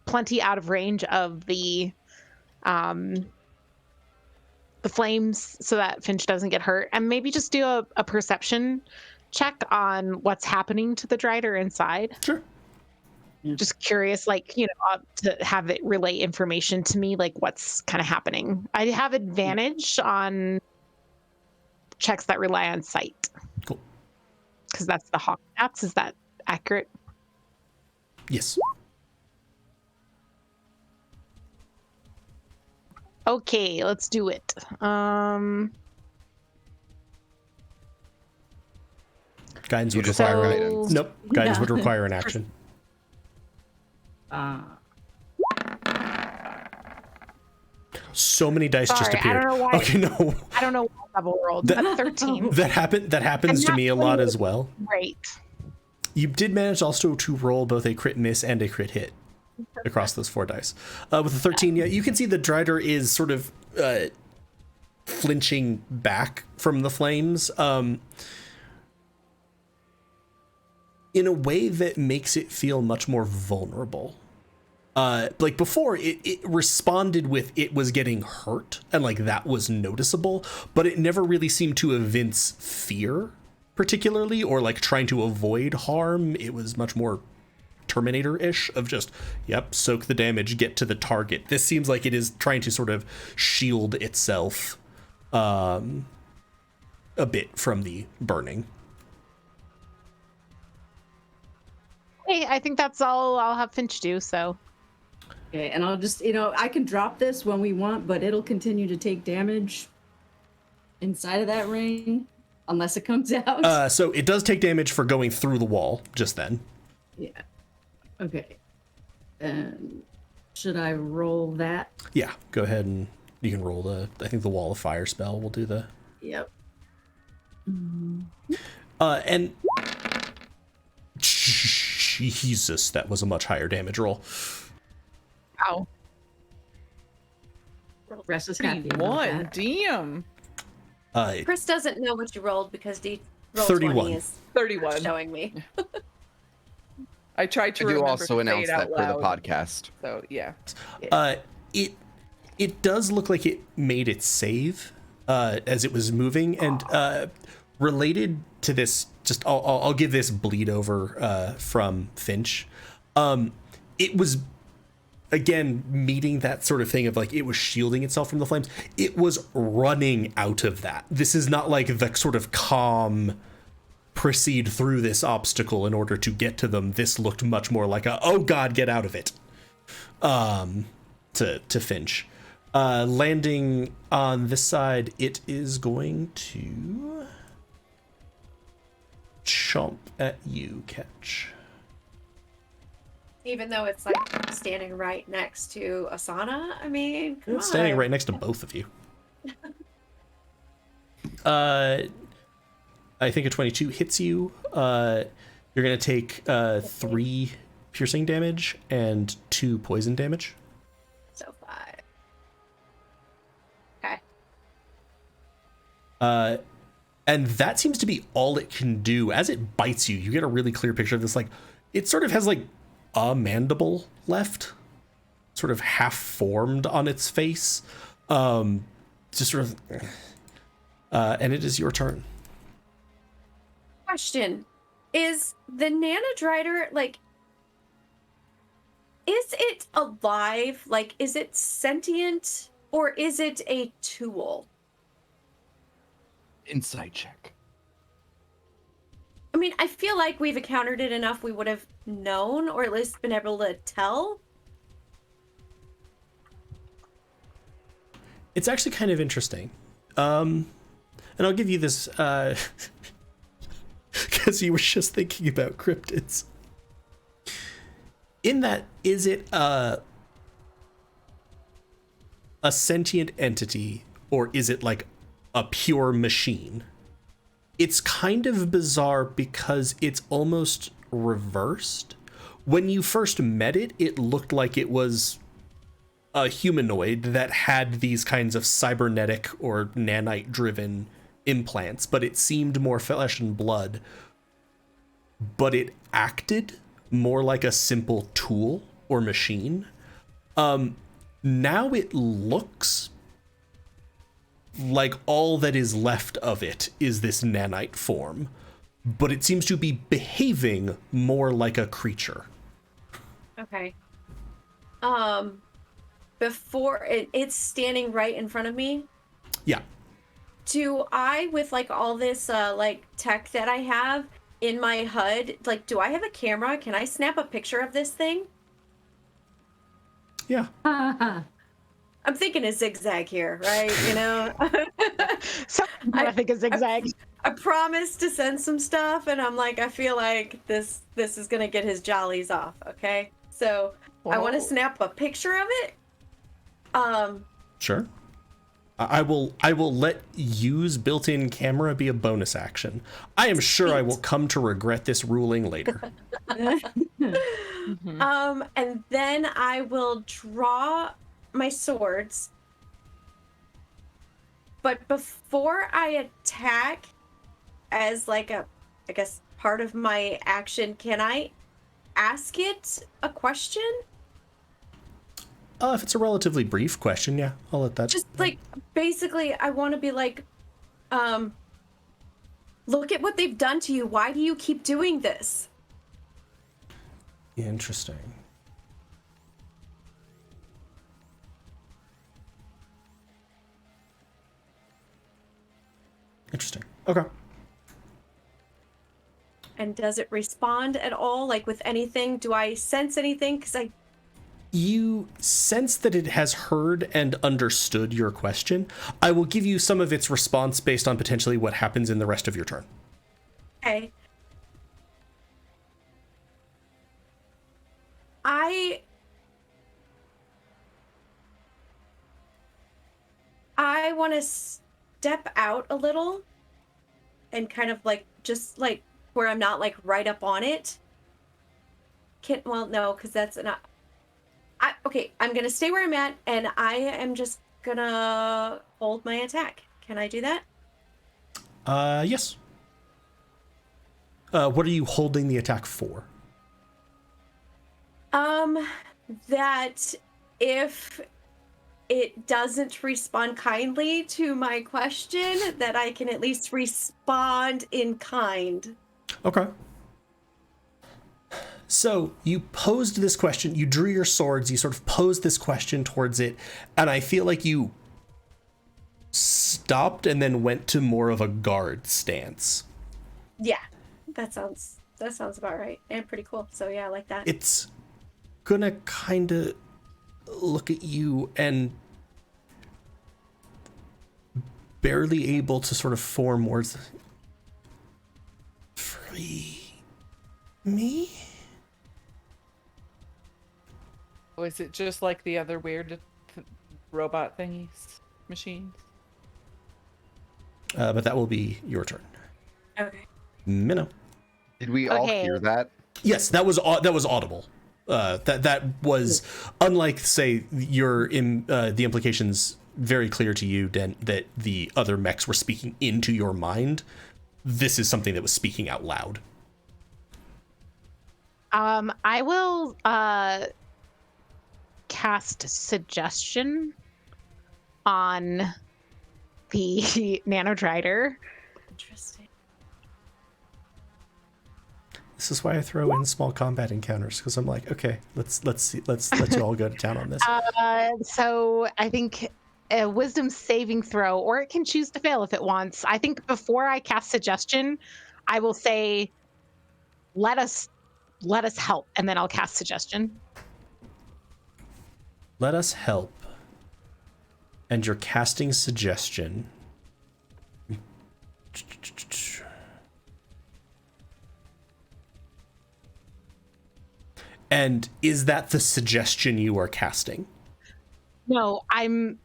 [SPEAKER 3] plenty out of range of the flames so that Finch doesn't get hurt, and maybe just do a perception check on what's happening to the drider inside.
[SPEAKER 1] Sure.
[SPEAKER 3] Just curious, like, to have it relay information to me, like what's kind of happening. I have advantage on checks that rely on sight.
[SPEAKER 1] Cool.
[SPEAKER 3] Because that's the hawk stats. Is that accurate?
[SPEAKER 1] Yes.
[SPEAKER 3] Okay, let's do it.
[SPEAKER 1] Guidance would
[SPEAKER 4] just
[SPEAKER 1] require
[SPEAKER 4] have guidance.
[SPEAKER 1] Nope. Guidance
[SPEAKER 5] Yeah.
[SPEAKER 1] would require an action. So many dice just
[SPEAKER 3] Sorry,
[SPEAKER 1] appeared.
[SPEAKER 3] I don't know why.
[SPEAKER 1] Okay, no.
[SPEAKER 3] I don't know what level rolled. But 13.
[SPEAKER 1] That happens
[SPEAKER 3] And
[SPEAKER 1] to me a lot
[SPEAKER 3] naturally-
[SPEAKER 1] as well.
[SPEAKER 3] Great.
[SPEAKER 1] You did manage also to roll both a crit miss and a crit hit across those 4 dice. With the 13, yeah, you can see the drider is sort of flinching back from the flames in a way that makes it feel much more vulnerable. Like before, it responded with it was getting hurt, and like that was noticeable, but it never really seemed to evince fear particularly, or like trying to avoid harm. It was much more Terminator-ish of just, yep, soak the damage, get to the target. This seems like it is trying to sort of shield itself a bit from the burning.
[SPEAKER 3] Hey, I think that's all I'll have Finch do, so.
[SPEAKER 5] Okay, and I'll just, I can drop this when we want, but it'll continue to take damage inside of that ring unless it comes out.
[SPEAKER 1] So it does take damage for going through the wall just then.
[SPEAKER 5] Yeah. Okay. And should I roll that?
[SPEAKER 1] Yeah, go ahead and you can roll I think the wall of fire spell will do the.
[SPEAKER 5] Yep.
[SPEAKER 1] And Jesus, that was a much higher damage roll.
[SPEAKER 3] Ow.
[SPEAKER 5] Rest is happy about
[SPEAKER 2] 1.
[SPEAKER 5] that.
[SPEAKER 2] Damn.
[SPEAKER 6] Chris doesn't know what you rolled because roll
[SPEAKER 1] 31.
[SPEAKER 6] 20 is
[SPEAKER 2] 31.
[SPEAKER 6] showing me.
[SPEAKER 2] I tried to
[SPEAKER 4] I do
[SPEAKER 2] remember
[SPEAKER 4] also
[SPEAKER 2] to
[SPEAKER 4] announce
[SPEAKER 2] say it out
[SPEAKER 4] that for the
[SPEAKER 2] loud.
[SPEAKER 4] podcast.
[SPEAKER 2] So yeah.
[SPEAKER 1] It does look like it made its save as it was moving, and related to this, just I'll give this bleed over from Finch. It was again meeting that sort of thing of like it was shielding itself from the flames. It was running out of that. This is not like the sort of calm proceed through this obstacle in order to get to them. This looked much more like a oh god, get out of it to Finch. Landing on this side, it is going to chomp at you, Ketch.
[SPEAKER 6] Even though it's like standing right next to Asana. I mean, come
[SPEAKER 1] It's standing
[SPEAKER 6] on.
[SPEAKER 1] right next to both of you. I think a 22 hits you. You're going to take 3 piercing damage and 2 poison damage.
[SPEAKER 6] So 5. Okay.
[SPEAKER 1] And that seems to be all it can do. As it bites you, you get a really clear picture of this. Like, it sort of has like a mandible left, sort of half formed on its face. Just sort of, and it is your turn.
[SPEAKER 6] Question. Is the Nano-drider, like, is it alive? Like, is it sentient? Or is it a tool?
[SPEAKER 4] Insight check.
[SPEAKER 6] I mean, I feel like we've encountered it enough we would have known, or at least been able to tell.
[SPEAKER 1] It's actually kind of interesting. And I'll give you this, because you were just thinking about cryptids. In that, is it a sentient entity, or is it like a pure machine? It's kind of bizarre because it's almost reversed. When you first met it, it looked like it was a humanoid that had these kinds of cybernetic or nanite driven implants, but it seemed more flesh and blood. But it acted more like a simple tool or machine. Now it looks like all that is left of it is this nanite form, but it seems to be behaving more like a creature.
[SPEAKER 6] Okay. Before it's standing right in front of me.
[SPEAKER 1] Yeah.
[SPEAKER 6] Do I, with like all this like tech that I have in my HUD, like, do I have a camera? Can I snap a picture of this thing?
[SPEAKER 1] Yeah.
[SPEAKER 6] I'm thinking a Zig-zag here, right? You know.
[SPEAKER 3] So I think a Zig-zag.
[SPEAKER 6] I promised to send some stuff, and I'm like, I feel like this is gonna get his jollies off. Okay, so I want to snap a picture of it.
[SPEAKER 1] Sure. I will let use built-in camera be a bonus action. I am sure I will come to regret this ruling later.
[SPEAKER 6] And then I will draw my swords. But before I attack, as like I guess part of my action, can I ask it a question?
[SPEAKER 1] If it's a relatively brief question, yeah, I'll let that.
[SPEAKER 6] Just like, basically, I want to be like, look at what they've done to you. Why do you keep doing this?
[SPEAKER 1] Interesting. Interesting. Okay.
[SPEAKER 6] And does it respond at all? Like with anything? Do I sense anything? Because
[SPEAKER 1] you sense that it has heard and understood your question. I will give you some of its response based on potentially what happens in the rest of your turn.
[SPEAKER 6] Okay. I want to step out a little and kind of like, just like where I'm not like right up on it. Well, no, because that's not. Okay, I'm gonna stay where I'm at, and I am just gonna hold my attack. Can I do that?
[SPEAKER 1] Yes. What are you holding the attack for?
[SPEAKER 6] That if it doesn't respond kindly to my question, that I can at least respond in kind.
[SPEAKER 1] Okay. So you posed this question, you drew your swords, you sort of posed this question towards it, and I feel like you stopped and then went to more of a guard stance.
[SPEAKER 6] Yeah, that sounds about right and pretty cool. So yeah, I like that.
[SPEAKER 1] It's gonna kind of look at you and barely able to sort of form words. Free me?
[SPEAKER 2] Oh, is it just like the other weird robot thingies, machines?
[SPEAKER 1] But that will be your turn.
[SPEAKER 6] Okay.
[SPEAKER 1] Minnow.
[SPEAKER 4] Did we all hear that?
[SPEAKER 1] Yes, that was audible. That was, unlike, say, the implications very clear to you, Den, that the other mechs were speaking into your mind. This is something that was speaking out loud.
[SPEAKER 3] I will cast suggestion on the Nano-drider.
[SPEAKER 6] Interesting.
[SPEAKER 1] This is why I throw in small combat encounters, because I'm like, okay, let's let you all go to town on this.
[SPEAKER 3] So I think a wisdom saving throw, or it can choose to fail if it wants. I think before I cast suggestion, I will say let us help, and then I'll cast suggestion.
[SPEAKER 1] Let us help. And you're casting suggestion. And is that the suggestion you are casting?
[SPEAKER 3] No,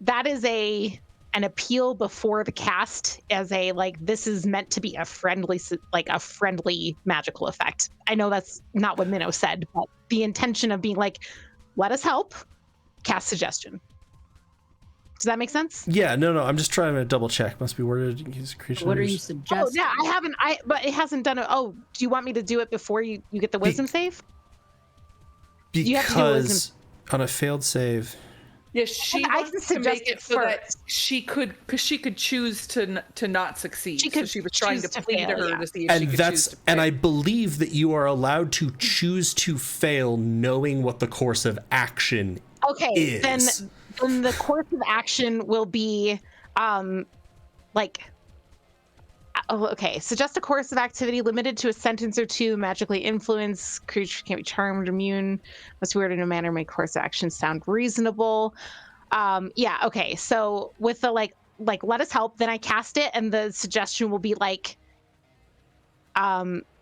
[SPEAKER 3] that is an appeal before the cast, as a, like, this is meant to be a friendly magical effect. I know that's not what Minnow said, but the intention of being like, let us help, cast suggestion. Does that make sense?
[SPEAKER 1] Yeah, no, I'm just trying to double check. Must be worded.
[SPEAKER 5] What are you suggesting?
[SPEAKER 3] Oh yeah, but it hasn't done it. Oh, do you want me to do it before you get the wisdom save?
[SPEAKER 1] Because on a failed save.
[SPEAKER 2] Yes, she
[SPEAKER 3] I
[SPEAKER 2] wants to
[SPEAKER 3] suggest
[SPEAKER 2] make it
[SPEAKER 3] it
[SPEAKER 2] so that
[SPEAKER 3] first.
[SPEAKER 2] she could choose to not succeed.
[SPEAKER 3] She could
[SPEAKER 2] so she was trying
[SPEAKER 3] choose
[SPEAKER 2] to
[SPEAKER 3] to
[SPEAKER 2] plead
[SPEAKER 3] fail,
[SPEAKER 2] to her
[SPEAKER 3] yeah.
[SPEAKER 2] to see if
[SPEAKER 1] And
[SPEAKER 2] she could
[SPEAKER 1] that's
[SPEAKER 2] choose to fail.
[SPEAKER 1] and I believe that you are allowed to choose to fail knowing what the course of action
[SPEAKER 3] Okay,
[SPEAKER 1] is.
[SPEAKER 3] then the course of action will be suggest a course of activity limited to a sentence or two, magically influence, creature can't be charmed, immune, must be worded in a manner make course of action sound reasonable. So with the like let us help, then I cast it, and the suggestion will be like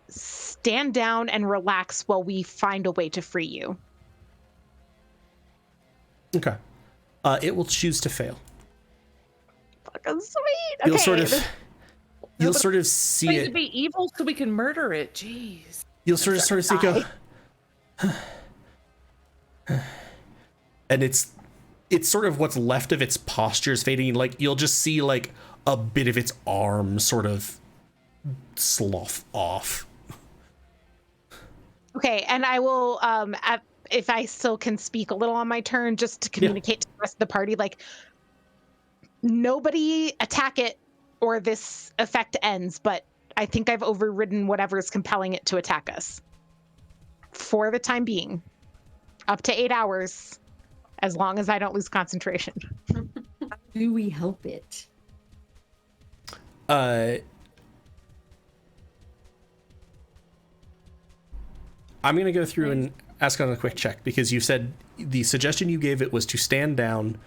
[SPEAKER 3] stand down and relax while we find a way to free you.
[SPEAKER 1] Okay. It will choose to fail.
[SPEAKER 3] Fucking sweet.
[SPEAKER 1] You'll
[SPEAKER 3] Okay,
[SPEAKER 1] sort of see
[SPEAKER 2] Trying
[SPEAKER 1] it.
[SPEAKER 2] to be evil so we can murder it. Jeez.
[SPEAKER 1] You'll sort of see it go. And it's sort of what's left of its posture is fading. Like, you'll just see like a bit of its arm sort of slough off.
[SPEAKER 3] Okay, and I will if I still can speak a little on my turn, just to communicate to the rest of the party, like, nobody attack it or this effect ends, but I think I've overridden whatever's compelling it to attack us. For the time being. Up to 8 hours, as long as I don't lose concentration.
[SPEAKER 5] Do we help it?
[SPEAKER 1] I'm going to go through and ask on a quick check, because you said the suggestion you gave it was to stand down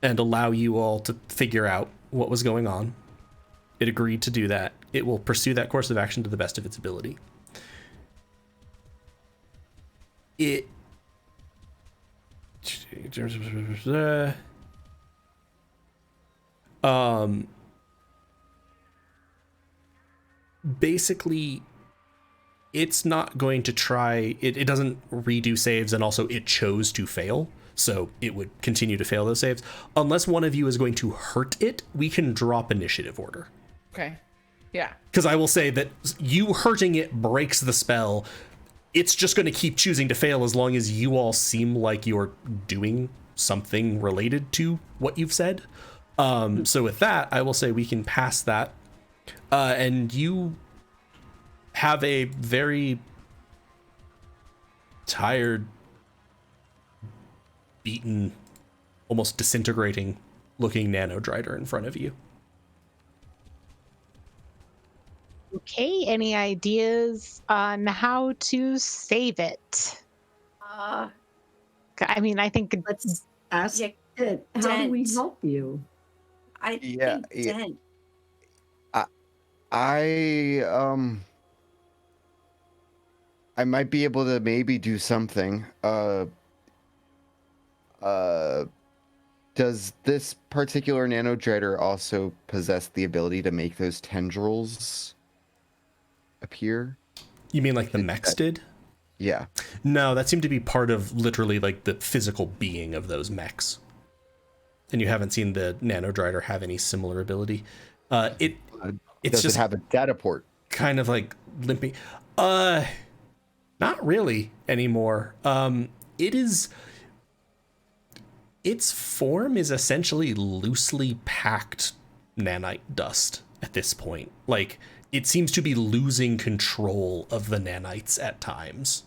[SPEAKER 1] and allow you all to figure out what was going on. It agreed to do that. It will pursue that course of action to the best of its ability. Basically, it's not going to try, it doesn't redo saves, and also it chose to fail, so it would continue to fail those saves. Unless one of you is going to hurt it, we can drop initiative order.
[SPEAKER 2] Okay. Yeah.
[SPEAKER 1] Because I will say that you hurting it breaks the spell. It's just going to keep choosing to fail as long as you all seem like you're doing something related to what you've said. So with that, I will say we can pass that. And you have a very tired, beaten, almost disintegrating looking Nano-drider in front of you.
[SPEAKER 3] Okay, any ideas on how to save it? I mean, I think
[SPEAKER 5] Let's ask
[SPEAKER 6] Yeah,
[SPEAKER 5] it. How do we
[SPEAKER 6] Dent.
[SPEAKER 5] help you?
[SPEAKER 6] I
[SPEAKER 4] Yeah,
[SPEAKER 6] think Dent.
[SPEAKER 4] I might be able to maybe do something. Does this particular Nano-drider also possess the ability to make those tendrils appear?
[SPEAKER 1] You mean like the mechs did?
[SPEAKER 4] Yeah.
[SPEAKER 1] No, that seemed to be part of literally like the physical being of those mechs. And you haven't seen the Nano-drider have any similar ability. It's
[SPEAKER 4] Does
[SPEAKER 1] just
[SPEAKER 4] it have a data port?
[SPEAKER 1] kind of like limping. Not really anymore. Its form is essentially loosely packed nanite dust at this point. Like, it seems to be losing control of the nanites at times.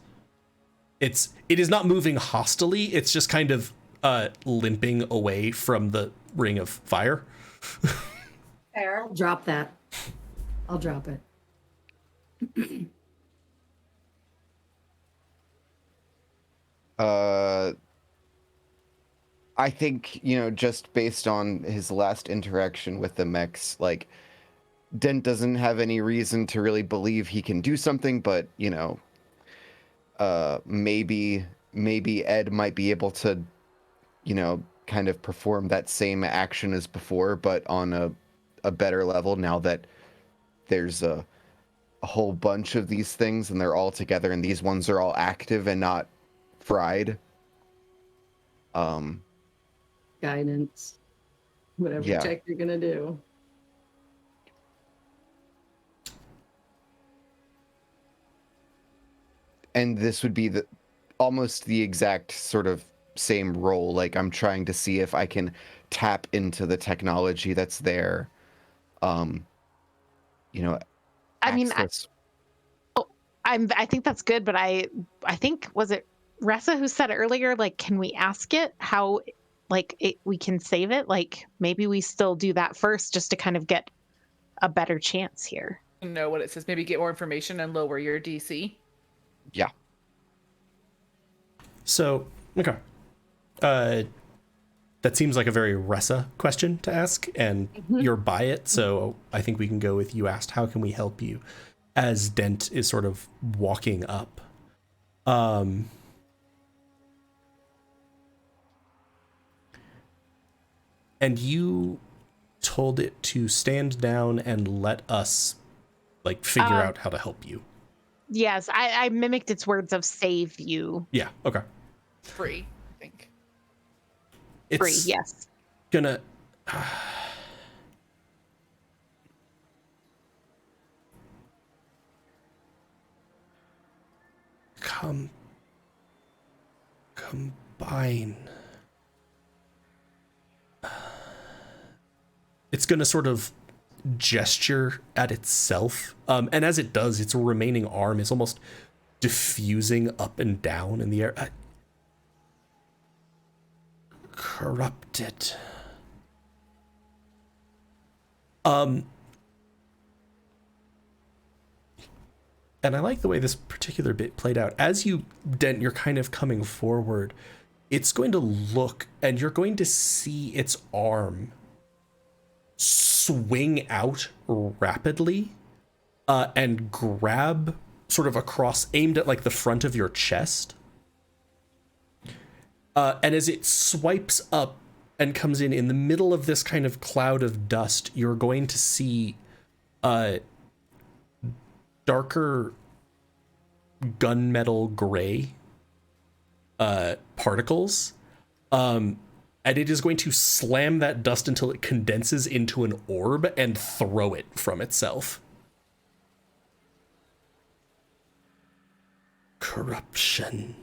[SPEAKER 1] It is not moving hostilely. It's just kind of limping away from the ring of fire.
[SPEAKER 6] Fair.
[SPEAKER 5] Drop that. I'll drop it.
[SPEAKER 4] I think, just based on his last interaction with the mechs, like, Dent doesn't have any reason to really believe he can do something, but, maybe Ed might be able to, kind of perform that same action as before, but on a better level now that there's a whole bunch of these things and they're all together and these ones are all active and not fried.
[SPEAKER 5] Guidance, whatever
[SPEAKER 4] Yeah.
[SPEAKER 5] check you're gonna do.
[SPEAKER 4] And this would be almost the exact sort of same role. Like, I'm trying to see if I can tap into the technology that's there.
[SPEAKER 3] I mean,
[SPEAKER 4] access.
[SPEAKER 3] I think that's good, but I think, was it Ressa who said earlier, like, can we ask it how, like, we can save it? Like, maybe we still do that first just to kind of get a better chance here.
[SPEAKER 2] Know what it says. Maybe get more information and lower your DC.
[SPEAKER 4] Yeah.
[SPEAKER 1] So, okay. That seems like a very Ressa question to ask, and you're by it, so I think we can go with you asked, how can we help you? As Dent is sort of walking up. And you told it to stand down and let us, like, figure out how to help you.
[SPEAKER 3] Yes, I mimicked its words of save you.
[SPEAKER 1] Yeah, okay.
[SPEAKER 2] Free, I think.
[SPEAKER 1] It's
[SPEAKER 3] Free, yes.
[SPEAKER 1] gonna... combine. It's gonna sort of gesture at itself, and as it does, its remaining arm is almost diffusing up and down in the air. Corrupted. And I like the way this particular bit played out. As you, Dent, you're kind of coming forward, it's going to look, and you're going to see its arm swing out rapidly and grab sort of across, aimed at like the front of your chest. And as it swipes up and comes in the middle of this kind of cloud of dust, you're going to see darker gunmetal gray particles. And it is going to slam that dust until it condenses into an orb and throw it from itself. Corruption.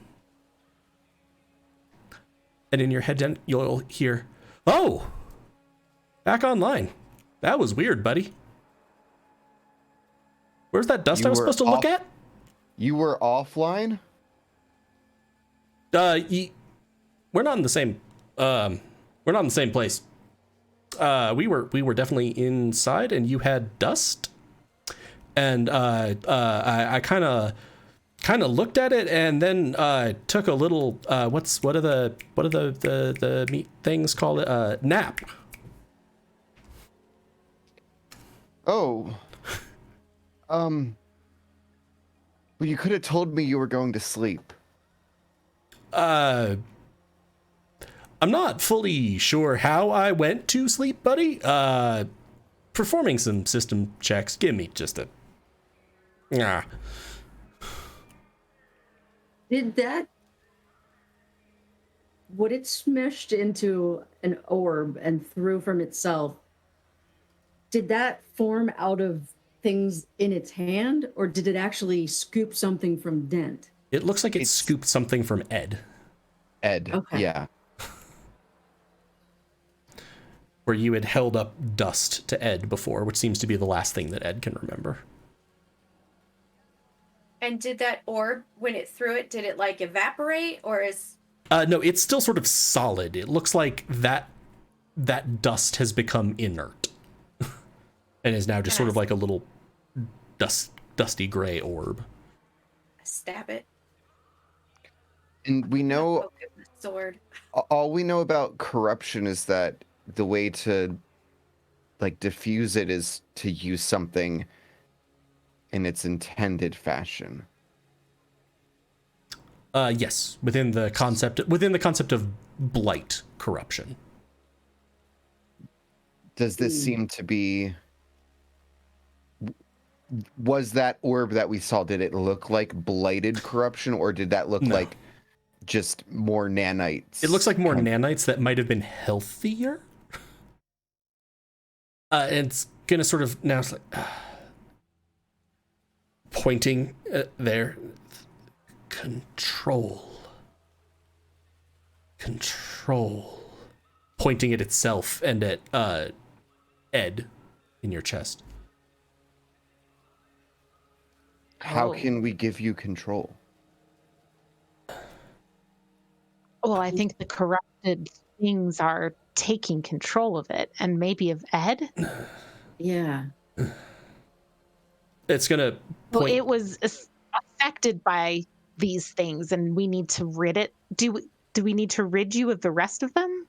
[SPEAKER 1] And in your head, you'll hear, "Oh, back online. That was weird, buddy. Where's that dust I was supposed to look at?"
[SPEAKER 4] You were offline?
[SPEAKER 1] We're not in the same. We're not in the same place. We were definitely inside, and you had dust, and I kind of looked at it, and then took a little what are the meat things called? Nap.
[SPEAKER 4] Oh. Well, you could have told me you were going to sleep.
[SPEAKER 1] I'm not fully sure how I went to sleep, buddy. Performing some system checks. Give me just a...
[SPEAKER 5] Did that... What it smashed into an orb and threw from itself, did that form out of things in its hand, or did it actually scoop something from Dent?
[SPEAKER 1] It looks like it scooped something from Ed.
[SPEAKER 4] Ed,
[SPEAKER 5] okay.
[SPEAKER 4] Yeah.
[SPEAKER 1] Where you had held up dust to Ed before, which seems to be the last thing that Ed can remember.
[SPEAKER 6] And did that orb, when it threw it, did it like evaporate, or is...
[SPEAKER 1] No, it's still sort of solid. It looks like that dust has become inert. And is now just sort of like a little dusty gray orb.
[SPEAKER 6] Stab it.
[SPEAKER 4] And we know
[SPEAKER 6] Oh, goodness, sword.
[SPEAKER 4] all we know about corruption is that the way to like diffuse it is to use something in its intended fashion.
[SPEAKER 1] Yes, within the concept of blight corruption.
[SPEAKER 4] Does this seem to be? Was that orb that we saw? Did it look like blighted corruption, or did that look like just more nanites?
[SPEAKER 1] It looks like more nanites that might have been healthier. And it's gonna sort of now it's like pointing there. Control. Pointing at itself and at Ed in your chest.
[SPEAKER 4] How can we give you control?
[SPEAKER 3] Well, I think the corrupted things are taking control of it, and maybe of Ed.
[SPEAKER 5] Yeah.
[SPEAKER 1] It's gonna point.
[SPEAKER 3] Well, it was affected by these things, and we need to rid it. Do we need to rid you of the rest of them?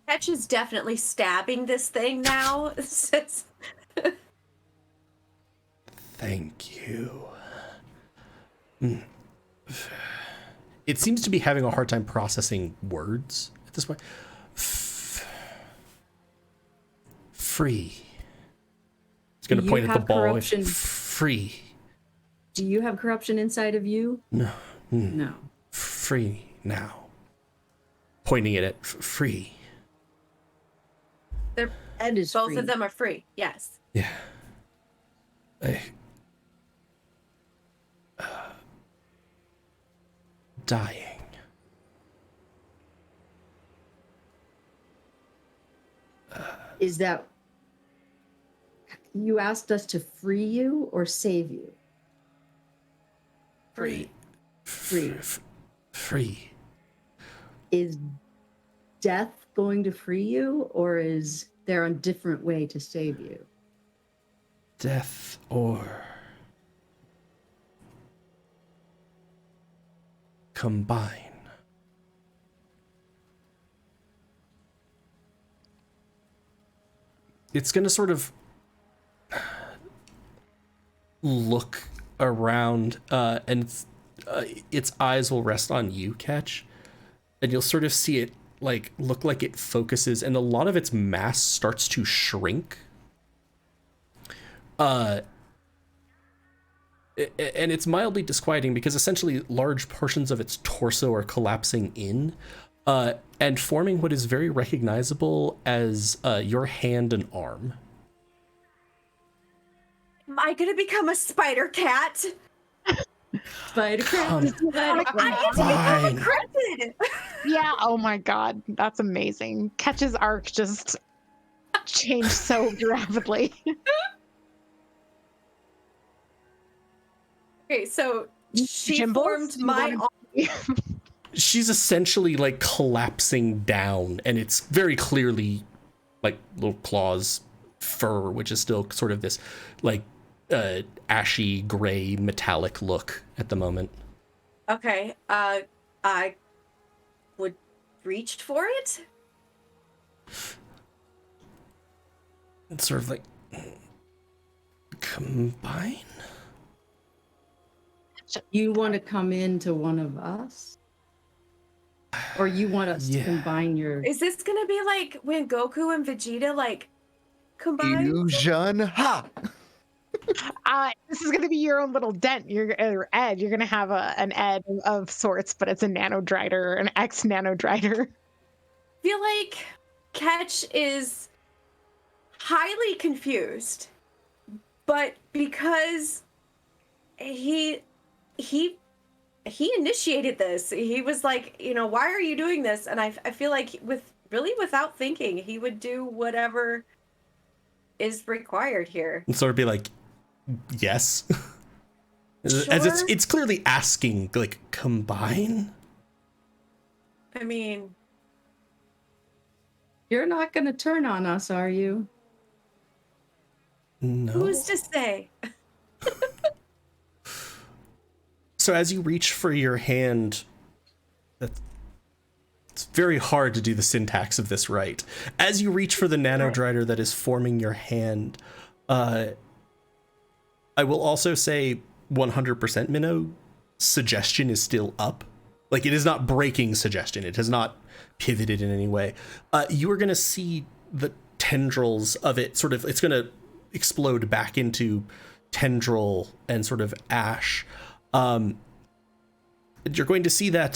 [SPEAKER 6] Ketch is definitely stabbing this thing now.
[SPEAKER 1] Thank you. It seems to be having a hard time processing words at this point. Free. It's going to point at the ball.
[SPEAKER 5] Corruption?
[SPEAKER 1] Free.
[SPEAKER 5] Do you have corruption inside of you?
[SPEAKER 1] No.
[SPEAKER 5] No.
[SPEAKER 1] Free now. Pointing at it. Free.
[SPEAKER 5] Ed is
[SPEAKER 6] Both
[SPEAKER 5] free.
[SPEAKER 6] of them are free. Yes.
[SPEAKER 1] Yeah. Dying.
[SPEAKER 5] Is that you asked us to free you or save you?
[SPEAKER 6] Free.
[SPEAKER 1] Free.
[SPEAKER 5] Is death going to free you, or is there a different way to save you?
[SPEAKER 1] Death or combine. It's going to sort of look around and its eyes will rest on you, Ketch, and you'll sort of see it like look like it focuses, and a lot of its mass starts to shrink. And it's mildly disquieting because essentially large portions of its torso are collapsing in and forming what is very recognizable as your hand and arm.
[SPEAKER 6] Am I gonna become a spider cat?
[SPEAKER 5] Spider cat.
[SPEAKER 6] I get to become a cryptid.
[SPEAKER 3] Yeah. Oh my God, that's amazing. Ketch's arc just changed so rapidly.
[SPEAKER 6] Okay, so she
[SPEAKER 3] Jimbles,
[SPEAKER 6] formed
[SPEAKER 3] do you
[SPEAKER 6] my
[SPEAKER 3] wanna-
[SPEAKER 6] arm.
[SPEAKER 1] She's essentially like collapsing down, and it's very clearly like little claws, fur, which is still sort of this like ashy gray metallic look at the moment.
[SPEAKER 6] Okay, I would reach for it.
[SPEAKER 1] It's sort of like combine.
[SPEAKER 5] You want to come into one of us? Or you want us to combine your...
[SPEAKER 6] Is this gonna be like when Goku and Vegeta like combine?
[SPEAKER 4] Illusion. Ha!
[SPEAKER 3] This is going to be your own little dent. Or Ed. You're going to have an Ed of sorts, but it's a Nano-drider, an ex-Nano-drider.
[SPEAKER 6] I feel like Ketch is highly confused, but because he initiated this, he was like, you know, why are you doing this? And I feel like without thinking, he would do whatever is required here.
[SPEAKER 1] And sort of be like, yes.
[SPEAKER 6] Sure.
[SPEAKER 1] As it's clearly asking, like, combine?
[SPEAKER 6] I mean,
[SPEAKER 5] You're not going to turn on us, are you?
[SPEAKER 1] No.
[SPEAKER 6] who's to say?
[SPEAKER 1] So as you reach for your hand, it's very hard to do the syntax of this right. As you reach for the Nano-drider that is forming your hand, I will also say 100% Minnow, suggestion is still up. Like, it is not breaking suggestion. It has not pivoted in any way. You are going to see the tendrils of it sort of, it's going to explode back into tendril and sort of ash. You're going to see that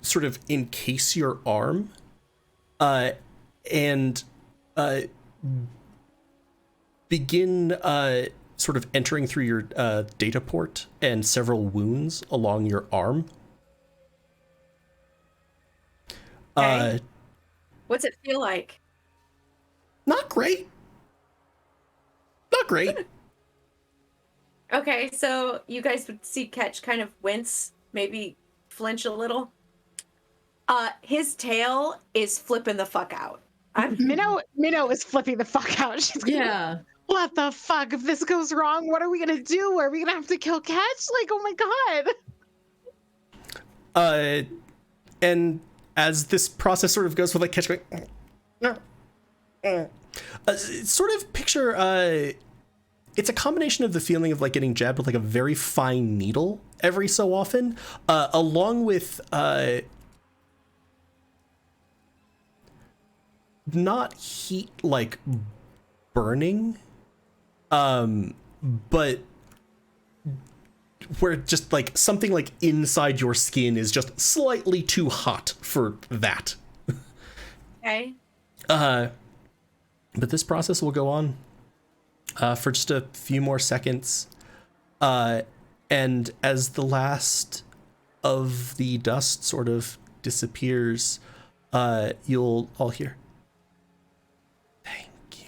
[SPEAKER 1] sort of encase your arm and begin sort of entering through your data port and several wounds along your arm.
[SPEAKER 6] Okay. What's it feel like?
[SPEAKER 1] Not great. Not great.
[SPEAKER 6] Okay, so you guys would see Ketch kind of wince, maybe flinch a little. His tail is flipping the fuck out.
[SPEAKER 3] Minnow is flipping the fuck out. She's going,
[SPEAKER 5] Yeah.
[SPEAKER 3] what the fuck? If this goes wrong, what are we gonna do? Are we gonna have to kill Ketch? Like, oh my god.
[SPEAKER 1] And as this process sort of goes with like Ketch going, sort of picture, it's a combination of the feeling of like getting jabbed with like a very fine needle every so often, along with not heat like burning, but where just like something like inside your skin is just slightly too hot for that.
[SPEAKER 6] Okay.
[SPEAKER 1] But this process will go on for just a few more seconds. And as the last of the dust sort of disappears, you'll all hear, "Thank you."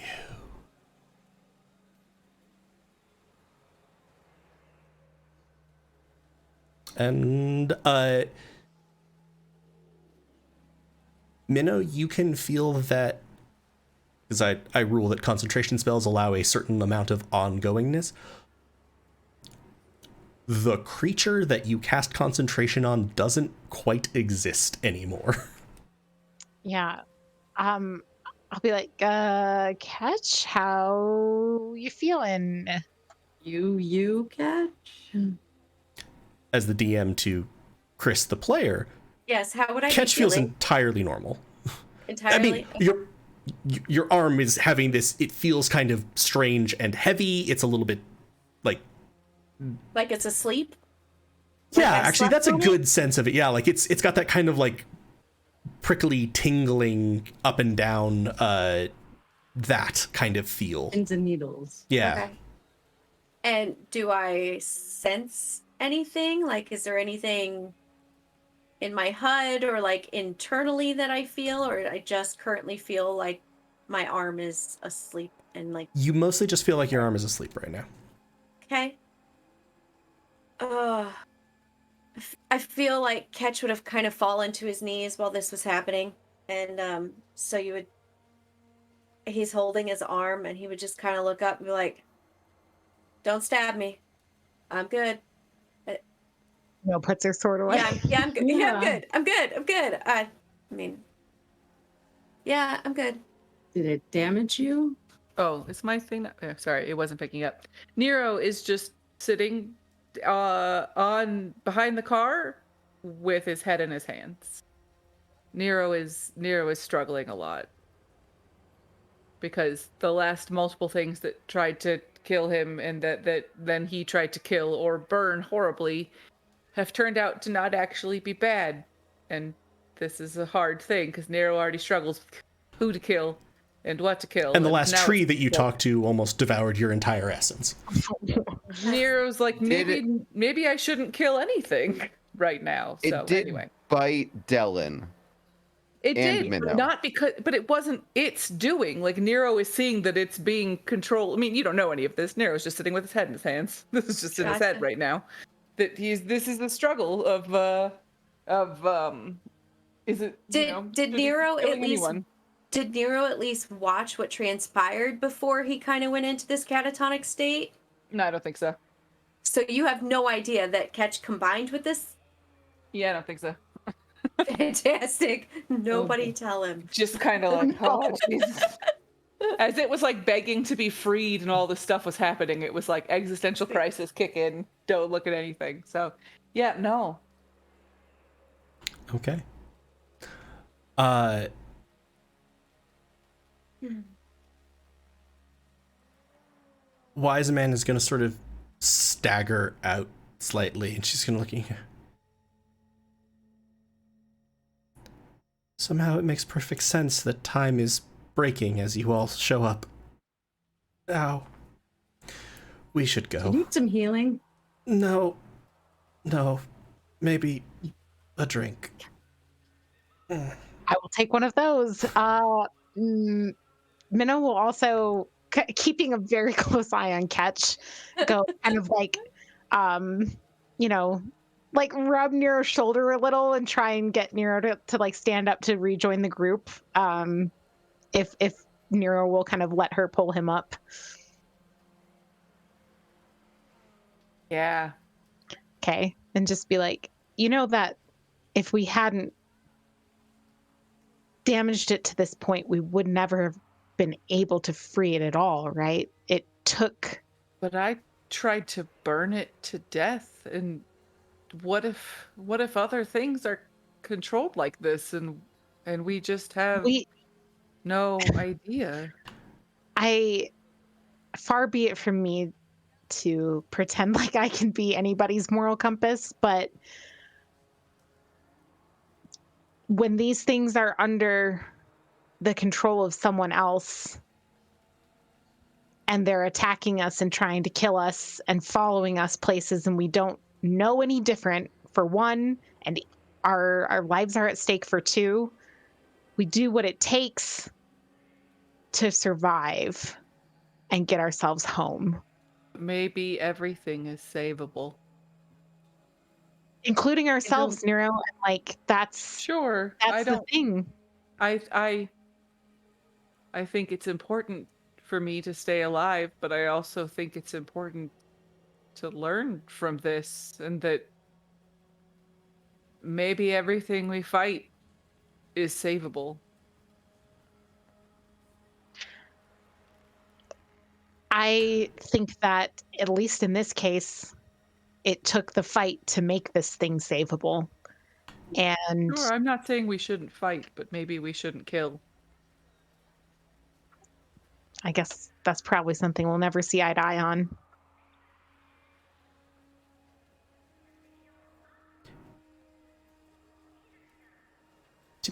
[SPEAKER 1] And Minnow, you can feel that, because I rule that concentration spells allow a certain amount of ongoingness. The creature that you cast concentration on doesn't quite exist anymore.
[SPEAKER 3] Yeah. I'll be like, Ketch, how you feeling?
[SPEAKER 5] You Ketch?
[SPEAKER 1] As the DM to Chris, the player,
[SPEAKER 6] Yes, how would I
[SPEAKER 1] Ketch
[SPEAKER 6] be
[SPEAKER 1] feels
[SPEAKER 6] feeling?
[SPEAKER 1] entirely normal.
[SPEAKER 6] Entirely?
[SPEAKER 1] I mean, your arm is having this, it feels kind of strange and heavy. It's a little bit like
[SPEAKER 6] it's asleep?
[SPEAKER 1] yeah,
[SPEAKER 6] I
[SPEAKER 1] actually
[SPEAKER 6] slept
[SPEAKER 1] that's a
[SPEAKER 6] on it?
[SPEAKER 1] good sense of it. Yeah, like it's got that kind of like prickly tingling up and down, that kind of feel.
[SPEAKER 5] Pins and needles.
[SPEAKER 1] Yeah.
[SPEAKER 6] Okay. And do I sense anything? Like, is there anything in my HUD or like internally that I feel, or I just currently feel like my arm is asleep and like,
[SPEAKER 1] You mostly just feel like your arm is asleep right now.
[SPEAKER 6] okay. I feel like Ketch would have kind of fallen to his knees while this was happening. And so he's holding his arm and he would just kind of look up and be like, "Don't stab me. I'm good."
[SPEAKER 3] No, puts her sword away.
[SPEAKER 6] Yeah, I'm good. Yeah,
[SPEAKER 5] Yeah.
[SPEAKER 6] I'm good. I mean, yeah, I'm good.
[SPEAKER 5] Did it damage you?
[SPEAKER 2] Oh, is my thing not... sorry, it wasn't picking up. Nero is just sitting on behind the car with his head in his hands. Nero is struggling a lot because the last multiple things that tried to kill him and that then he tried to kill or burn horribly have turned out to not actually be bad. And this is a hard thing because Nero already struggles with who to kill and what to kill.
[SPEAKER 1] And the last
[SPEAKER 2] now
[SPEAKER 1] tree
[SPEAKER 2] it's-
[SPEAKER 1] that you talked to almost devoured your entire essence.
[SPEAKER 2] Nero's like,
[SPEAKER 4] Did
[SPEAKER 2] maybe I shouldn't kill anything right now.
[SPEAKER 4] It
[SPEAKER 2] So
[SPEAKER 4] did
[SPEAKER 2] anyway,
[SPEAKER 4] bite Dellin.
[SPEAKER 2] it
[SPEAKER 4] and
[SPEAKER 2] did
[SPEAKER 4] Minnow.
[SPEAKER 2] not because, but it wasn't its doing. Like Nero is seeing that it's being controlled. I mean, you don't know any of this. Nero's just sitting with his head in his hands. This is just in his head
[SPEAKER 6] Gotcha.
[SPEAKER 2] right now. That this is the struggle of is it?
[SPEAKER 6] Did Nero
[SPEAKER 2] killing
[SPEAKER 6] at least
[SPEAKER 2] anyone?
[SPEAKER 6] Did Nero at least watch what transpired before he kind of went into this catatonic state?
[SPEAKER 2] No, I don't think so.
[SPEAKER 6] So you have no idea that Ketch combined with this?
[SPEAKER 2] Yeah, I don't think so.
[SPEAKER 6] Fantastic. Nobody tell him.
[SPEAKER 2] Just kind of like, oh, Jesus. As it was like begging to be freed and all this stuff was happening, it was like existential crisis kick in. Don't look at anything. So, yeah, no.
[SPEAKER 1] Okay. Wise Man is going to sort of stagger out slightly, and she's going to look at you. Somehow it makes perfect sense that time is breaking as you all show up. Now, we should
[SPEAKER 5] Do
[SPEAKER 1] go.
[SPEAKER 5] you need some healing?
[SPEAKER 1] No, maybe a drink.
[SPEAKER 3] I will take one of those. Minnow will also, keeping a very close eye on Ketch, go kind of like, like rub Nero's shoulder a little and try and get Nero to like stand up to rejoin the group. If Nero will kind of let her pull him up.
[SPEAKER 2] Yeah.
[SPEAKER 3] Okay. And just be like, that if we hadn't damaged it to this point, we would never have been able to free it at all, right? It took.
[SPEAKER 2] But I tried to burn it to death, and what if other things are controlled like this, and we just have no idea?
[SPEAKER 3] Far be it from me to pretend like I can be anybody's moral compass, but when these things are under the control of someone else and they're attacking us and trying to kill us and following us places and we don't know any different, for one, and our lives are at stake, for two, we do what it takes to survive and get ourselves home.
[SPEAKER 2] Maybe everything is savable.
[SPEAKER 3] Including ourselves, Nero, and like that's
[SPEAKER 2] Sure.
[SPEAKER 3] that's the thing.
[SPEAKER 2] I think it's important for me to stay alive, but I also think it's important to learn from this, and that maybe everything we fight is savable.
[SPEAKER 3] I think that, at least in this case, it took the fight to make this thing savable. And
[SPEAKER 2] Sure, I'm not saying we shouldn't fight, but maybe we shouldn't kill.
[SPEAKER 3] I guess that's probably something we'll never see eye to eye on.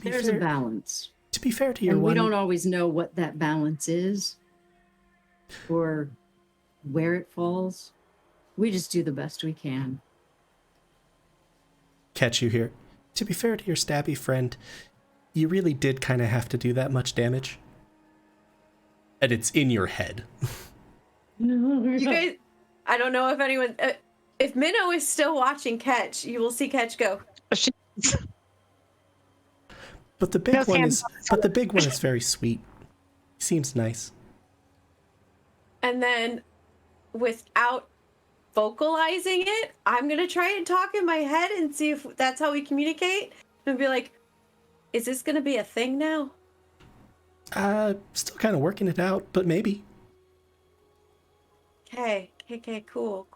[SPEAKER 5] There's a balance.
[SPEAKER 1] To be fair to your
[SPEAKER 5] And
[SPEAKER 1] one,
[SPEAKER 5] we don't always know what that balance is or where it falls. We just do the best we can.
[SPEAKER 1] Catch you here. To be fair to your stabby friend, you really did kind of have to do that much damage. And it's in your head.
[SPEAKER 6] You guys, I don't know if anyone, if Minnow is still watching Ketch, you will see Ketch go.
[SPEAKER 1] But the big one is very sweet. He seems nice.
[SPEAKER 6] And then, without vocalizing it, I'm gonna try and talk in my head and see if that's how we communicate. And be like, is this gonna be a thing now?
[SPEAKER 1] Still kind of working it out, but maybe.
[SPEAKER 6] Okay, cool.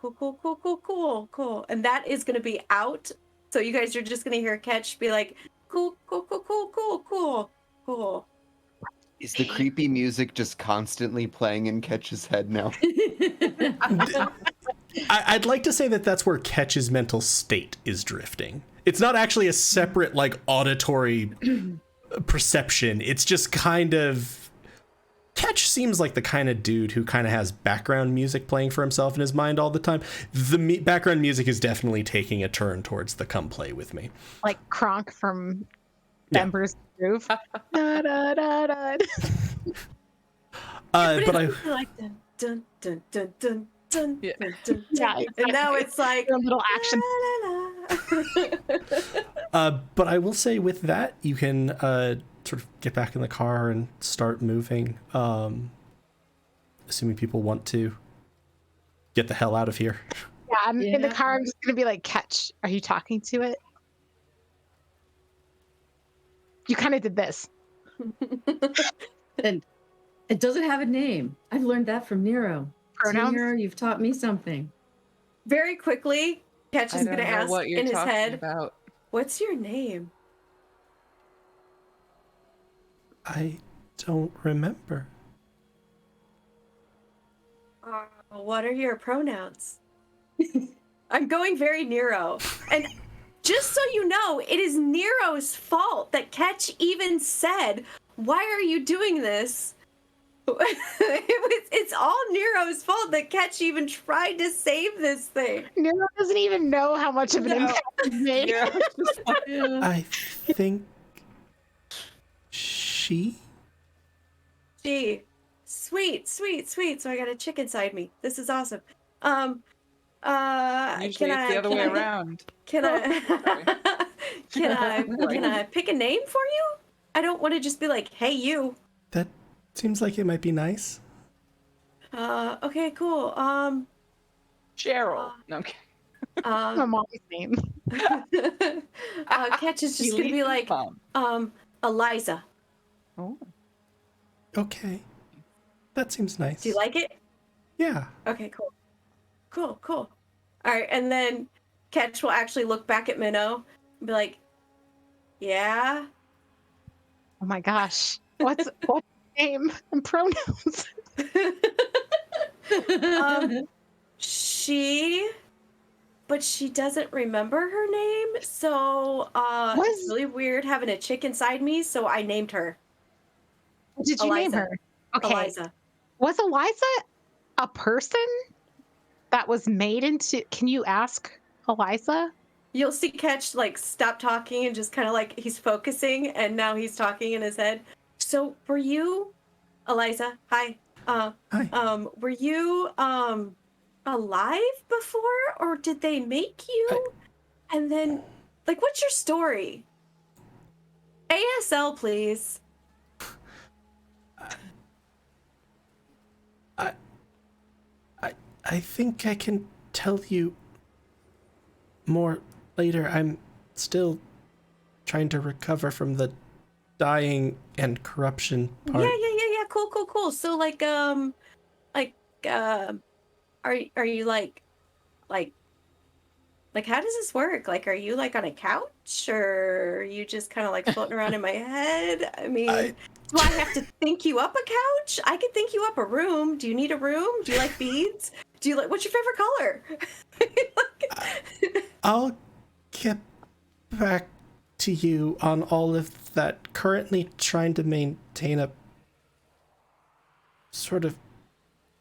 [SPEAKER 6] And that is gonna be out. So you guys are just gonna hear Ketch be like, cool.
[SPEAKER 4] Is the creepy music just constantly playing in Ketch's head now?
[SPEAKER 1] I'd like to say that that's where Ketch's mental state is drifting. It's not actually a separate, like, auditory perception. It's just kind of... Ketch seems like the kind of dude who kind of has background music playing for himself in his mind all the time. The background music is definitely taking a turn towards the come play with me.
[SPEAKER 3] Like Kronk from Ember's Groove. Da, da, da, da.
[SPEAKER 1] But I
[SPEAKER 6] like dun dun dun dun dun
[SPEAKER 2] Yeah.
[SPEAKER 6] dun dun.
[SPEAKER 3] Yeah,
[SPEAKER 6] And now it's like
[SPEAKER 3] a little action.
[SPEAKER 1] but I will say with that, you can sort of get back in the car and start moving. Assuming people want to get the hell out of here.
[SPEAKER 3] and in the
[SPEAKER 5] Yeah.
[SPEAKER 3] car, I'm just gonna be like, Ketch, are you talking to it? You kind of did this.
[SPEAKER 5] And it doesn't have a name. I've learned that from Nero. So,
[SPEAKER 3] Pronouns?
[SPEAKER 5] Nero, you've taught me something.
[SPEAKER 6] Very quickly, Ketch
[SPEAKER 2] I
[SPEAKER 6] is
[SPEAKER 2] don't
[SPEAKER 6] going to
[SPEAKER 2] know
[SPEAKER 6] ask
[SPEAKER 2] what you're
[SPEAKER 6] in his
[SPEAKER 2] talking
[SPEAKER 6] head,
[SPEAKER 2] about.
[SPEAKER 6] "What's your name?"
[SPEAKER 1] I don't remember.
[SPEAKER 6] What are your pronouns? I'm going very Nero. And just so you know, it is Nero's fault that Ketch even said, "Why are you doing this?" It's all Nero's fault that Ketch even tried to save this thing.
[SPEAKER 3] Nero doesn't even know how much of an
[SPEAKER 2] No.
[SPEAKER 3] impact it's made.
[SPEAKER 2] Nero's just like,
[SPEAKER 5] Yeah.
[SPEAKER 1] I think she.
[SPEAKER 6] Gee, sweet. So I got a chick inside me. This is awesome.
[SPEAKER 2] usually it's the other way around.
[SPEAKER 6] Can I can
[SPEAKER 2] Right.
[SPEAKER 6] I pick a name for you? I don't want to just be like, "Hey, you."
[SPEAKER 1] That seems like it might be nice.
[SPEAKER 6] Okay, cool.
[SPEAKER 2] Cheryl. No, I'm kidding.
[SPEAKER 3] My mom's name.
[SPEAKER 6] Ketch is just gonna be like,
[SPEAKER 2] Mom.
[SPEAKER 6] Eliza.
[SPEAKER 2] Oh.
[SPEAKER 1] Okay. That seems nice.
[SPEAKER 6] Do you like it?
[SPEAKER 1] Yeah.
[SPEAKER 6] Okay, cool. All right, and then Ketch will actually look back at Minnow and be like, "Yeah."
[SPEAKER 3] Oh my gosh. What's name and pronouns?
[SPEAKER 6] But she doesn't remember her name, so it's really weird having a chick inside me, so I named her
[SPEAKER 3] What did you name
[SPEAKER 6] Eliza.
[SPEAKER 3] her? Okay.
[SPEAKER 6] Eliza.
[SPEAKER 3] Was Eliza a person that was made into? Can you ask Eliza?
[SPEAKER 6] You'll see Ketch like stop talking and just kind of like he's focusing, and now he's talking in his head. "So were you, Eliza? Hi.
[SPEAKER 1] Hi.
[SPEAKER 6] Were you alive before, or did they make you? And then, like, what's your story? ASL, please."
[SPEAKER 1] I think I can tell you more later. I'm still trying to recover from the dying and corruption part.
[SPEAKER 6] Yeah. Cool. So like are you like how does this work? Like, are you like on a couch, or are you just kind of like floating around in my head? I mean, do I have to think you up a couch? I could think you up a room. Do you need a room? Do you like beads? Do you like, what's your favorite color?
[SPEAKER 1] I'll get back to you on all of that. Currently trying to maintain a sort of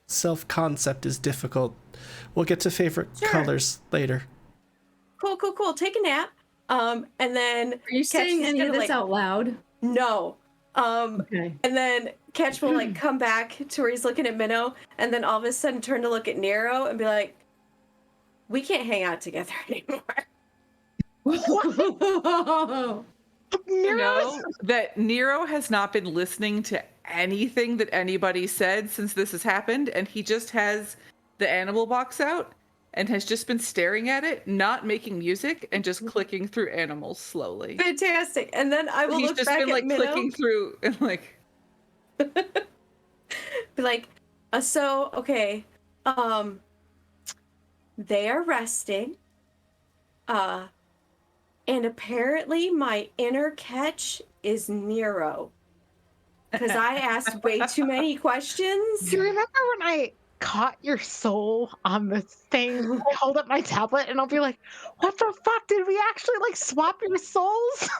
[SPEAKER 1] self-concept is difficult. We'll get to favorite colors later.
[SPEAKER 6] Cool. Take a nap. And then
[SPEAKER 5] Are you saying any of this out loud?
[SPEAKER 6] No.
[SPEAKER 5] Okay.
[SPEAKER 6] And then Ketch will like come back to where he's looking at Minnow, and then all of a sudden turn to look at Nero and be like, "We can't hang out together anymore."
[SPEAKER 2] You know that Nero has not been listening to anything that anybody said since this has happened, and he just has the animal box out and has just been staring at it, not making music, and just clicking through animals slowly.
[SPEAKER 6] Fantastic. And then I will
[SPEAKER 2] He's
[SPEAKER 6] look
[SPEAKER 2] just
[SPEAKER 6] back
[SPEAKER 2] been
[SPEAKER 6] at
[SPEAKER 2] like
[SPEAKER 6] Minnow,
[SPEAKER 2] clicking through and like
[SPEAKER 6] be like, "So okay, they are resting, and apparently my inner Ketch is Nero, because I asked way too many questions."
[SPEAKER 3] Do you remember when I caught your soul on this thing? I hold up my tablet and I'll be like, "What the fuck? Did we actually like swap your souls?"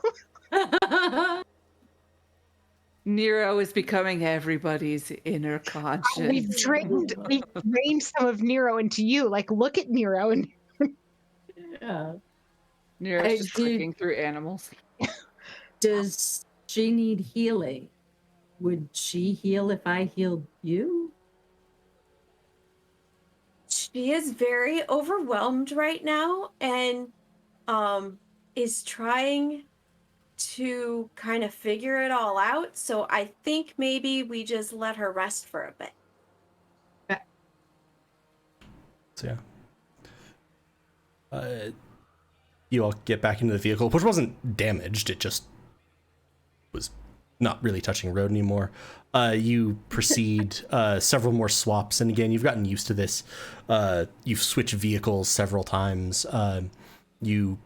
[SPEAKER 2] Nero is becoming everybody's inner conscience.
[SPEAKER 3] We've drained some of Nero into you. Like, look at Nero and
[SPEAKER 5] Yeah.
[SPEAKER 2] Nero's just clicking through animals.
[SPEAKER 5] Does she need healing? Would she heal if I healed you?
[SPEAKER 6] She is very overwhelmed right now, and is trying to kind of figure it all out. So I think maybe we just let her rest for a bit.
[SPEAKER 1] So yeah. You all get back into the vehicle, which wasn't damaged. It just was not really touching road anymore. You proceed several more swaps, and again, you've gotten used to this. You've switched vehicles several times. You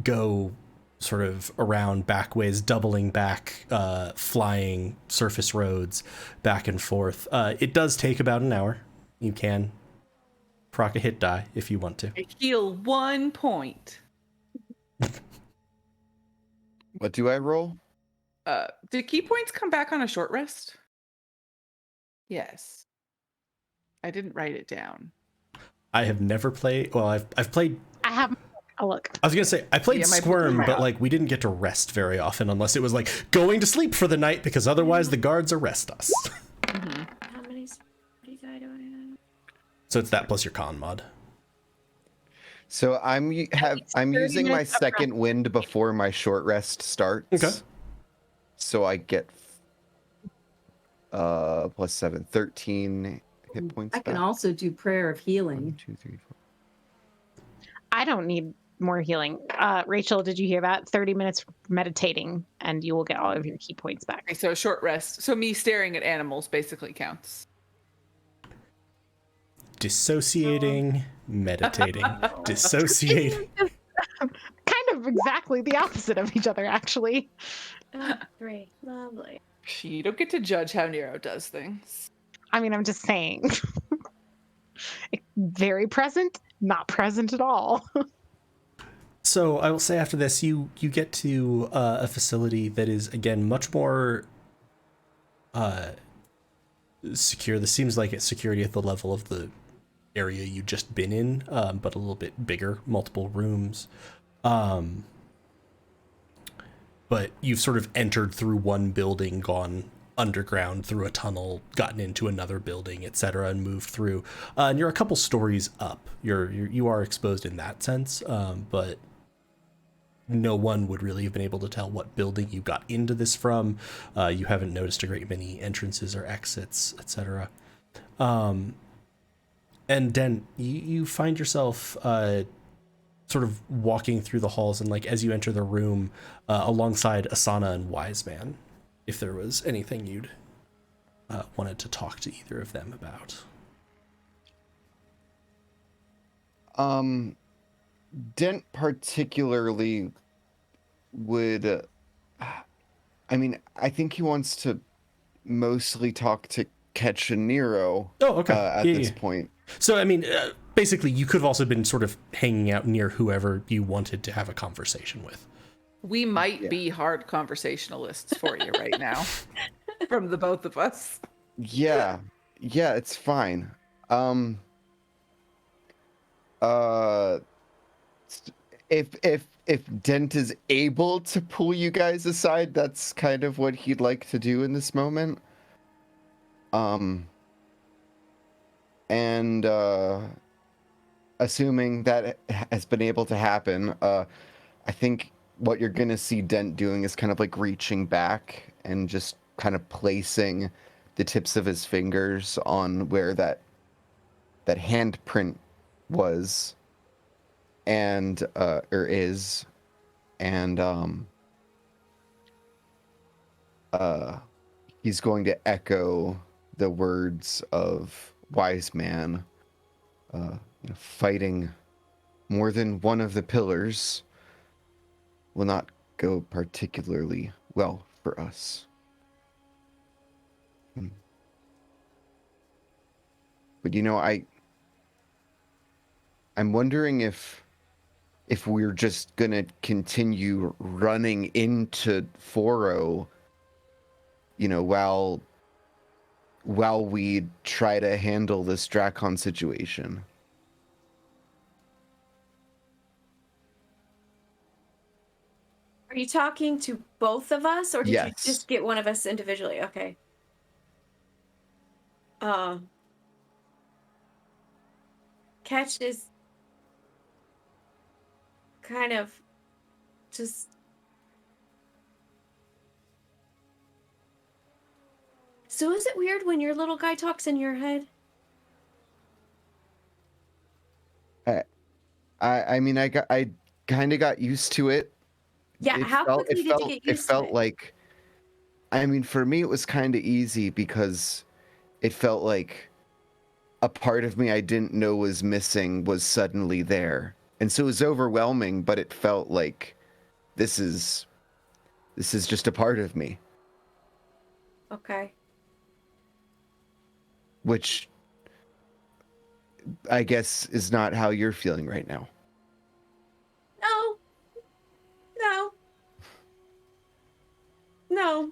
[SPEAKER 1] go sort of around back ways, doubling back, flying surface roads back and forth. It does take about an hour. You can proc a hit die if you want to.
[SPEAKER 2] I heal 1 point.
[SPEAKER 4] What do I roll?
[SPEAKER 2] Did key points come back on a short rest? Yes. I didn't write it down.
[SPEAKER 1] I have never played. Well, I've played.
[SPEAKER 3] I have a look.
[SPEAKER 1] I was gonna say I played
[SPEAKER 2] Yeah, my
[SPEAKER 1] Squirm,
[SPEAKER 2] book-
[SPEAKER 1] but like we didn't get to rest very often unless it was like going to sleep for the night because otherwise the guards arrest us.
[SPEAKER 6] How many do I have?
[SPEAKER 1] So it's that plus your con mod.
[SPEAKER 4] So I'm
[SPEAKER 3] 30
[SPEAKER 4] using my
[SPEAKER 3] minutes of
[SPEAKER 4] second wind before my short rest starts.
[SPEAKER 1] Okay.
[SPEAKER 4] So I get plus 7, 13 hit points.
[SPEAKER 5] I can
[SPEAKER 4] back.
[SPEAKER 5] also do prayer of
[SPEAKER 4] 1,
[SPEAKER 5] healing.
[SPEAKER 4] 2, 3, 4.
[SPEAKER 3] I don't need more healing. Rachel, did you hear that? 30 minutes meditating, and you will get all of your key points back.
[SPEAKER 2] Okay, so a short rest. So me staring at animals basically counts.
[SPEAKER 1] Dissociating, meditating, dissociating.
[SPEAKER 3] Kind of exactly the opposite of each other, actually.
[SPEAKER 6] 3. Lovely.
[SPEAKER 2] You don't get to judge how Nero does things.
[SPEAKER 3] I mean, I'm just saying. Very present, not present at all.
[SPEAKER 1] So I will say after this, you get to a facility that is again much more secure. This seems like it's security at the level of the area you just been in, but a little bit bigger, multiple rooms. But you've sort of entered through one building, gone underground through a tunnel, gotten into another building, etc., and moved through. And you're a couple stories up. You are exposed in that sense, but no one would really have been able to tell what building you got into this from. You haven't noticed a great many entrances or exits, etc. And then you find yourself sort of walking through the halls, and like as you enter the room, alongside Asana and Wise Man, if there was anything you'd wanted to talk to either of them about.
[SPEAKER 4] Dent particularly would. I mean, I think he wants to mostly talk to Ketch and Nero.
[SPEAKER 1] Oh, okay.
[SPEAKER 4] At this point.
[SPEAKER 1] So, I mean, basically, you could have also been sort of hanging out near whoever you wanted to have a conversation with.
[SPEAKER 2] We might be hard conversationalists for you right now, from the both of us.
[SPEAKER 4] Yeah, it's fine. If Dent is able to pull you guys aside, that's kind of what he'd like to do in this moment. And assuming that has been able to happen, I think what you're gonna see Dent doing is kind of like reaching back and just kind of placing the tips of his fingers on where that handprint was and or is, and he's going to echo the words of Wise Man, fighting more than one of the pillars will not go particularly well for us. But I'm wondering if we're just gonna continue running into Foro, while we try to handle this Dracon situation.
[SPEAKER 6] Are you talking to both of us, or did you
[SPEAKER 4] Yes.
[SPEAKER 6] just get one of us individually? Okay. Ketch is kind of just So is it weird when your little guy talks in your head?
[SPEAKER 4] I kind of got used to it.
[SPEAKER 6] Yeah, how quickly did you get used
[SPEAKER 4] it felt
[SPEAKER 6] to it?
[SPEAKER 4] like, I mean, for me, it was kind of easy because it felt like a part of me I didn't know was missing was suddenly there. And so it was overwhelming, but it felt like this is just a part of me,
[SPEAKER 6] Okay.
[SPEAKER 4] which I guess is not how you're feeling right now.
[SPEAKER 6] No. No. No.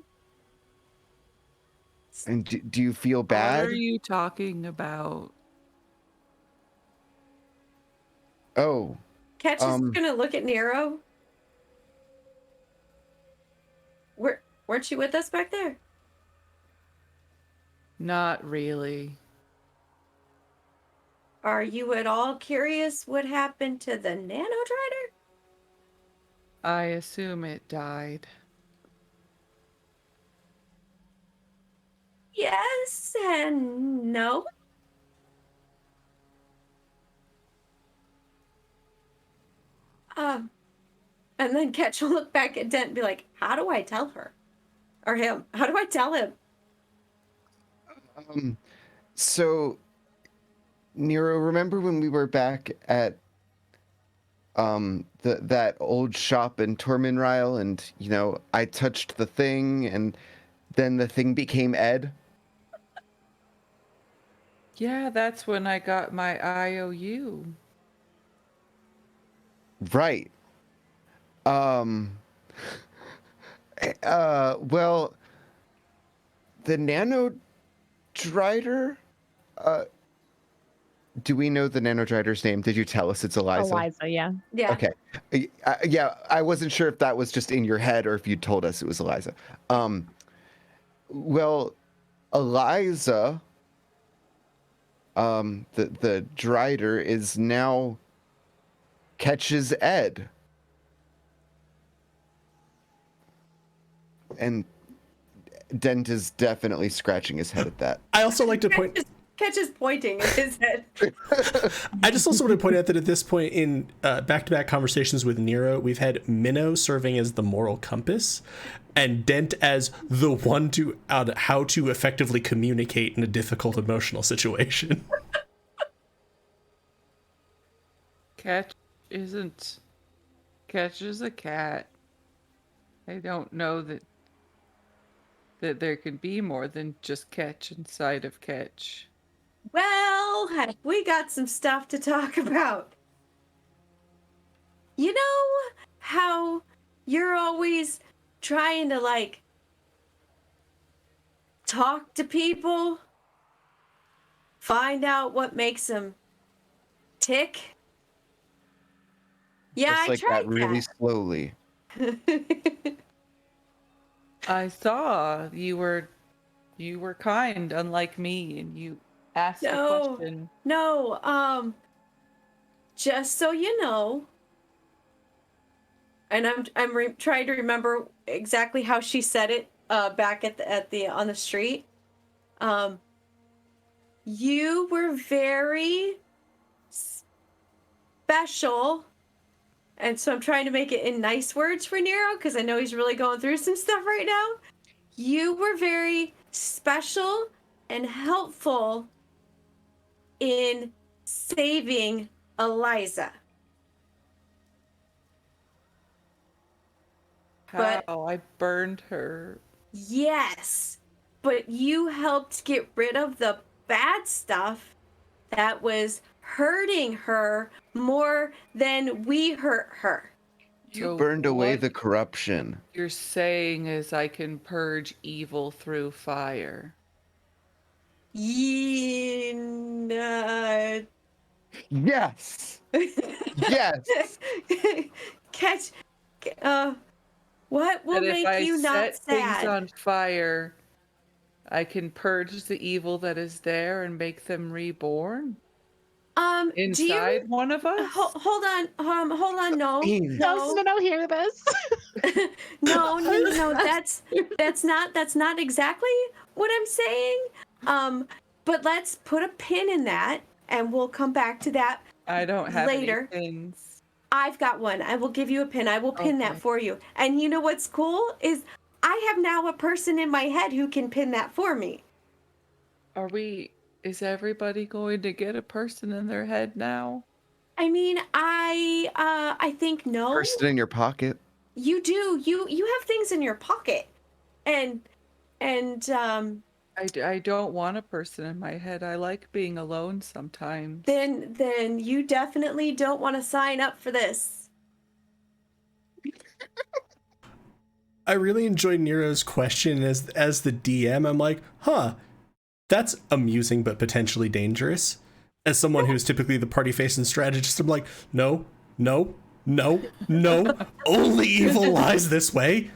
[SPEAKER 4] And do you feel
[SPEAKER 2] What
[SPEAKER 4] bad?
[SPEAKER 2] are you talking about?
[SPEAKER 4] Oh,
[SPEAKER 6] Ketch is gonna look at Nero. Weren't you with us back there?
[SPEAKER 2] Not really.
[SPEAKER 6] Are you at all curious what happened to the Nano-drider?
[SPEAKER 2] I assume it died.
[SPEAKER 6] Yes and no. And then Ketch will look back at Dent and be like, how do I tell her? Or him? How do I tell him?
[SPEAKER 4] So Nero, remember when we were back at that old shop in Tormenryle, and I touched the thing and then the thing became Ed?
[SPEAKER 2] Yeah, that's when I got my IOU.
[SPEAKER 4] Right. Well, the Nano-drider, do we know the Nano-drider's name? Did you tell us it's Eliza?
[SPEAKER 3] Eliza, yeah.
[SPEAKER 6] Yeah.
[SPEAKER 4] Okay. Yeah, I wasn't sure if that was just in your head or if you told us it was Eliza. Well, Eliza, the drider is now Ketch's Ed. And Dent is definitely scratching his head at that.
[SPEAKER 1] I also like to point.
[SPEAKER 6] Ketch is pointing in his head.
[SPEAKER 1] I just also want to point out that at this point in back-to-back conversations with Nero, we've had Minnow serving as the moral compass, and Dent as the one to how to effectively communicate in a difficult emotional situation.
[SPEAKER 2] Ketch is a cat. I don't know that there can be more than just Ketch inside of Ketch.
[SPEAKER 6] Well, we got some stuff to talk about. You know how you're always trying to, talk to people? Find out what makes them tick? Yeah,
[SPEAKER 4] Just
[SPEAKER 6] I
[SPEAKER 4] like
[SPEAKER 6] tried
[SPEAKER 4] that really slowly.
[SPEAKER 2] I saw you were kind, unlike me, and you asked a question.
[SPEAKER 6] No, just so you know, and I'm trying to remember exactly how she said it back at the on the street. You were very special, and so I'm trying to make it in nice words for Nero because I know he's really going through some stuff right now. You were very special and helpful in saving Eliza.
[SPEAKER 2] How I burned her.
[SPEAKER 6] Yes, but you helped get rid of the bad stuff that was hurting her more than we hurt her.
[SPEAKER 4] You burned away the corruption.
[SPEAKER 2] You're saying is I can purge evil through fire.
[SPEAKER 6] Yeah.
[SPEAKER 4] Yes. Yes.
[SPEAKER 6] Ketch. What will make you not sad?
[SPEAKER 2] If I set things on fire, I can purge the evil that is there and make them reborn? Inside one of us?
[SPEAKER 6] Hold on, no.
[SPEAKER 3] No, hear this.
[SPEAKER 6] No, that's not exactly what I'm saying. But let's put a pin in that and we'll come back to that
[SPEAKER 2] I don't have
[SPEAKER 6] later.
[SPEAKER 2] any pins.
[SPEAKER 6] I've got one. I will give you a pin. I will pin that
[SPEAKER 2] Okay.
[SPEAKER 6] for you. And you know what's cool is I have now a person in my head who can pin that for me.
[SPEAKER 2] Is everybody going to get a person in their head now?
[SPEAKER 6] I mean, I think no.
[SPEAKER 4] Person in your pocket.
[SPEAKER 6] You do. You have things in your pocket. And
[SPEAKER 2] I don't want a person in my head. I like being alone sometimes.
[SPEAKER 6] then you definitely don't want to sign up for this.
[SPEAKER 1] I really enjoyed Nero's question as the DM. I'm like, huh, that's amusing but potentially dangerous. As someone who's typically the party face and strategist, I'm like, no, no, no, no. Only evil lies this way.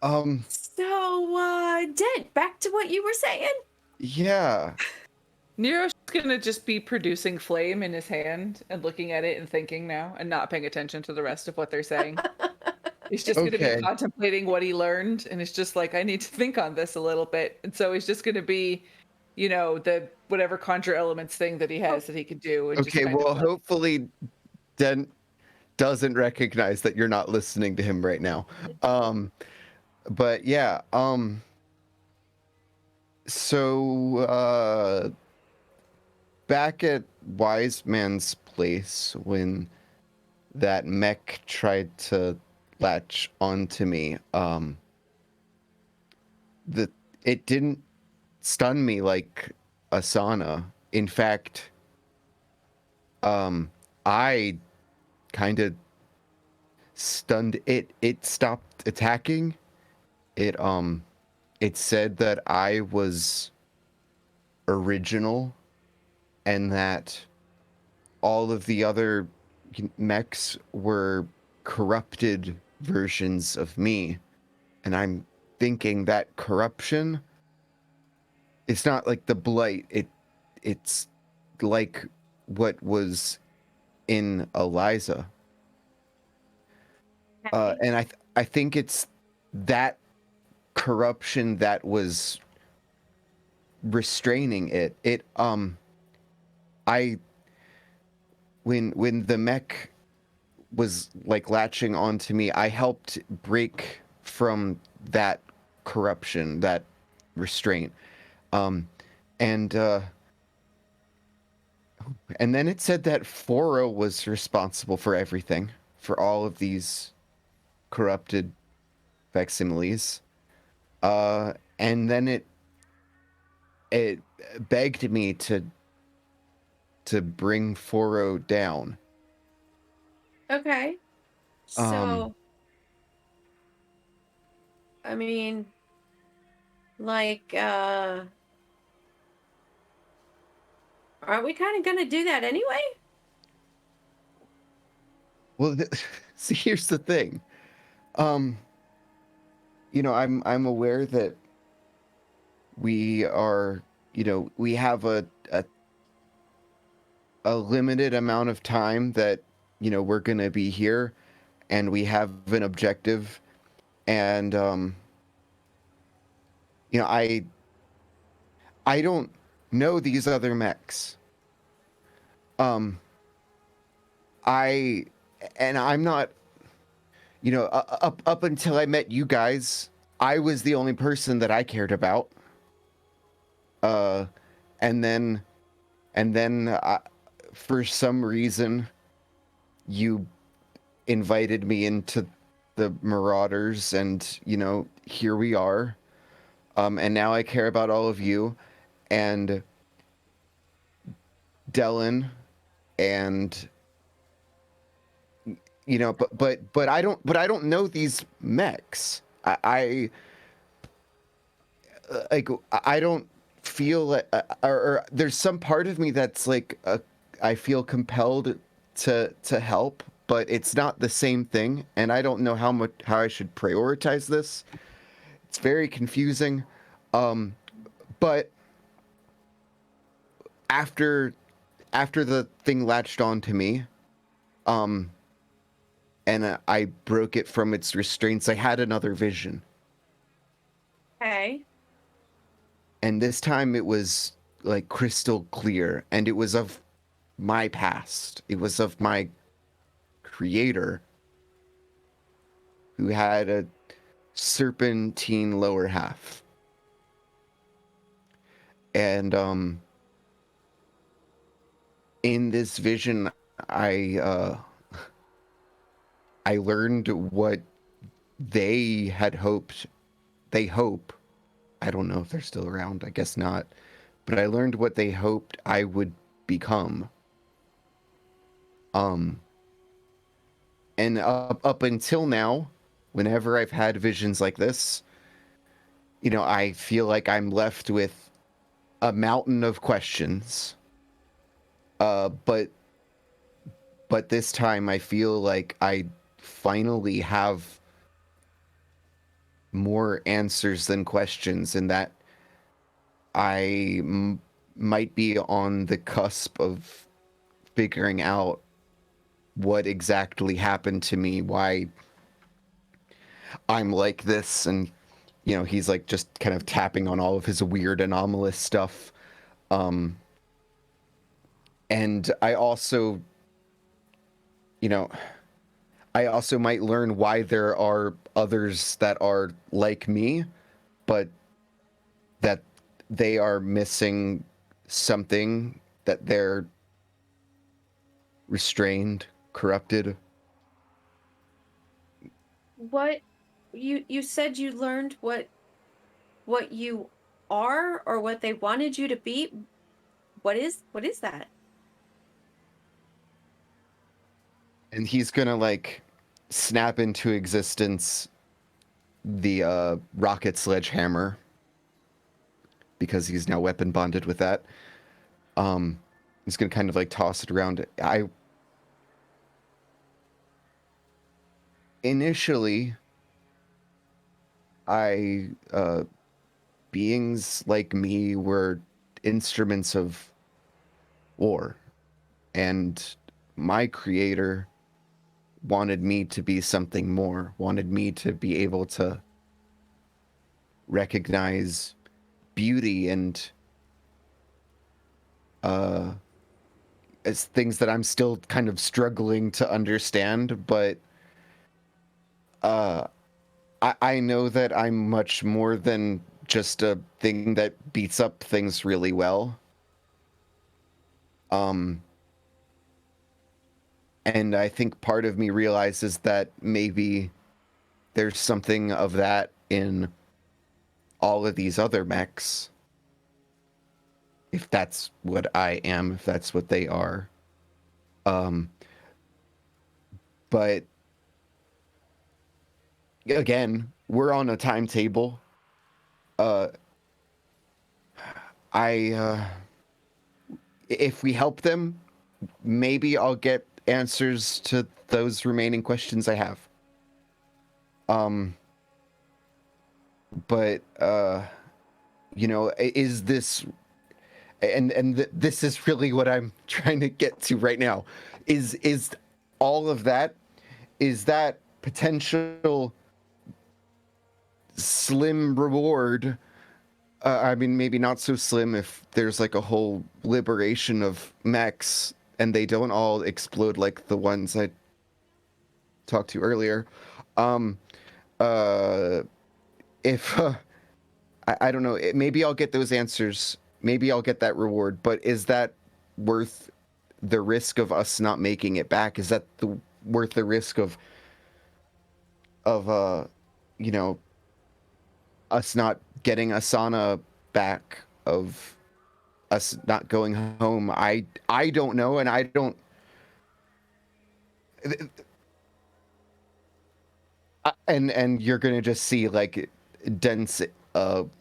[SPEAKER 6] So, Dent, back to what you were saying.
[SPEAKER 4] Yeah.
[SPEAKER 2] Nero's gonna just be producing flame in his hand and looking at it and thinking now and not paying attention to the rest of what they're saying. He's just gonna
[SPEAKER 4] Okay.
[SPEAKER 2] be contemplating what he learned, and it's just like, I need to think on this a little bit. And so he's just gonna be, the whatever conjure elements thing that he has that he can do. And
[SPEAKER 4] Okay,
[SPEAKER 2] just
[SPEAKER 4] well, hopefully Dent doesn't recognize that you're not listening to him right now. But yeah, so back at Wise Man's place when that mech tried to latch onto me, it didn't stun me like Asana. In fact, I kind of stunned it. It stopped attacking. It said that I was original and that all of the other mechs were corrupted versions of me. And I'm thinking that corruption, it's not like the blight. It's like what was in Eliza. And I think it's that corruption that was restraining it. When the mech was like latching onto me, I helped break from that corruption, that restraint. And then it said that Foro was responsible for everything, for all of these corrupted facsimiles. And then it begged me to bring Foro down.
[SPEAKER 6] Okay. So, I mean, like, aren't we kind of gonna do that anyway?
[SPEAKER 4] Well, see, here's the thing. I'm aware that we are, we have a limited amount of time that, we're going to be here, and we have an objective, and, I don't know these other mechs. I'm not, up until I met you guys, I was the only person that I cared about. And then for some reason, you invited me into the Marauders, and here we are. And now I care about all of you, and Dylan, and but I don't know these mechs. I don't feel like, or there's some part of me that's like I feel compelled to help, but it's not the same thing, and I don't know how I should prioritize this. It's very confusing. But after the thing latched onto me, and I broke it from its restraints, I had another vision.
[SPEAKER 6] Okay.
[SPEAKER 4] And this time it was like crystal clear, and it was of my past. It was of my creator, who had a serpentine lower half. And in this vision, I learned what they had hoped. They hope. I don't know if they're still around. I guess not. But I learned what they hoped I would become. And up until now, whenever I've had visions like this, you know, I feel like I'm left with a mountain of questions. But this time I feel like I finally have more answers than questions, and that I might be on the cusp of figuring out what exactly happened to me, why I'm like this. And you know, he's like just kind of tapping on all of his weird anomalous stuff. And I also, you know, I also might learn why there are others that are like me, but that they are missing something, that they're restrained, corrupted.
[SPEAKER 6] What you said you learned what you are, or what they wanted you to be? What is that?
[SPEAKER 4] And he's gonna like snap into existence the rocket sledgehammer, because he's now weapon bonded with that. He's gonna kind of like toss it around. Initially, beings like me were instruments of war, and my creator wanted me to be something more, wanted me to be able to recognize beauty and as things that I'm still kind of struggling to understand, but I know that I'm much more than just a thing that beats up things really well. And I think part of me realizes that maybe there's something of that in all of these other mechs. If that's what I am, if that's what they are. But again, we're on a timetable. If we help them, maybe I'll get answers to those remaining questions I have. But you know, is this, this is really what I'm trying to get to right now, is all of that, is that potential slim reward, I mean, maybe not so slim if there's like a whole liberation of mechs and they don't all explode like the ones I talked to earlier. If I don't know, maybe I'll get those answers, maybe I'll get that reward, but is that worth the risk of us not making it back? Is that worth the risk of you know, us not getting Asana back, of us not going home? I don't know, and I don't. And you're gonna just see like dense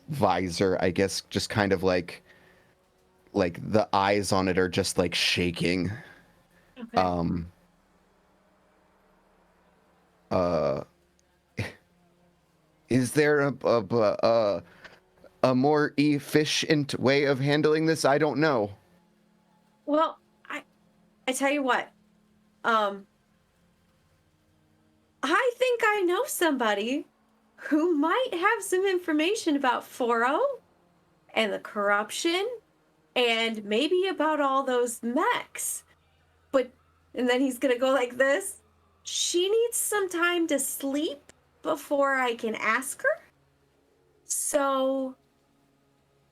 [SPEAKER 4] visor, I guess, just kind of like the eyes on it are just like shaking.
[SPEAKER 6] Okay.
[SPEAKER 4] Is there a more efficient way of handling this? I don't know.
[SPEAKER 6] Well, I tell you what. I think I know somebody who might have some information about 4-0. and the corruption and maybe about all those mechs. But, and then he's going to go like this. She needs some time to sleep before I can ask her. So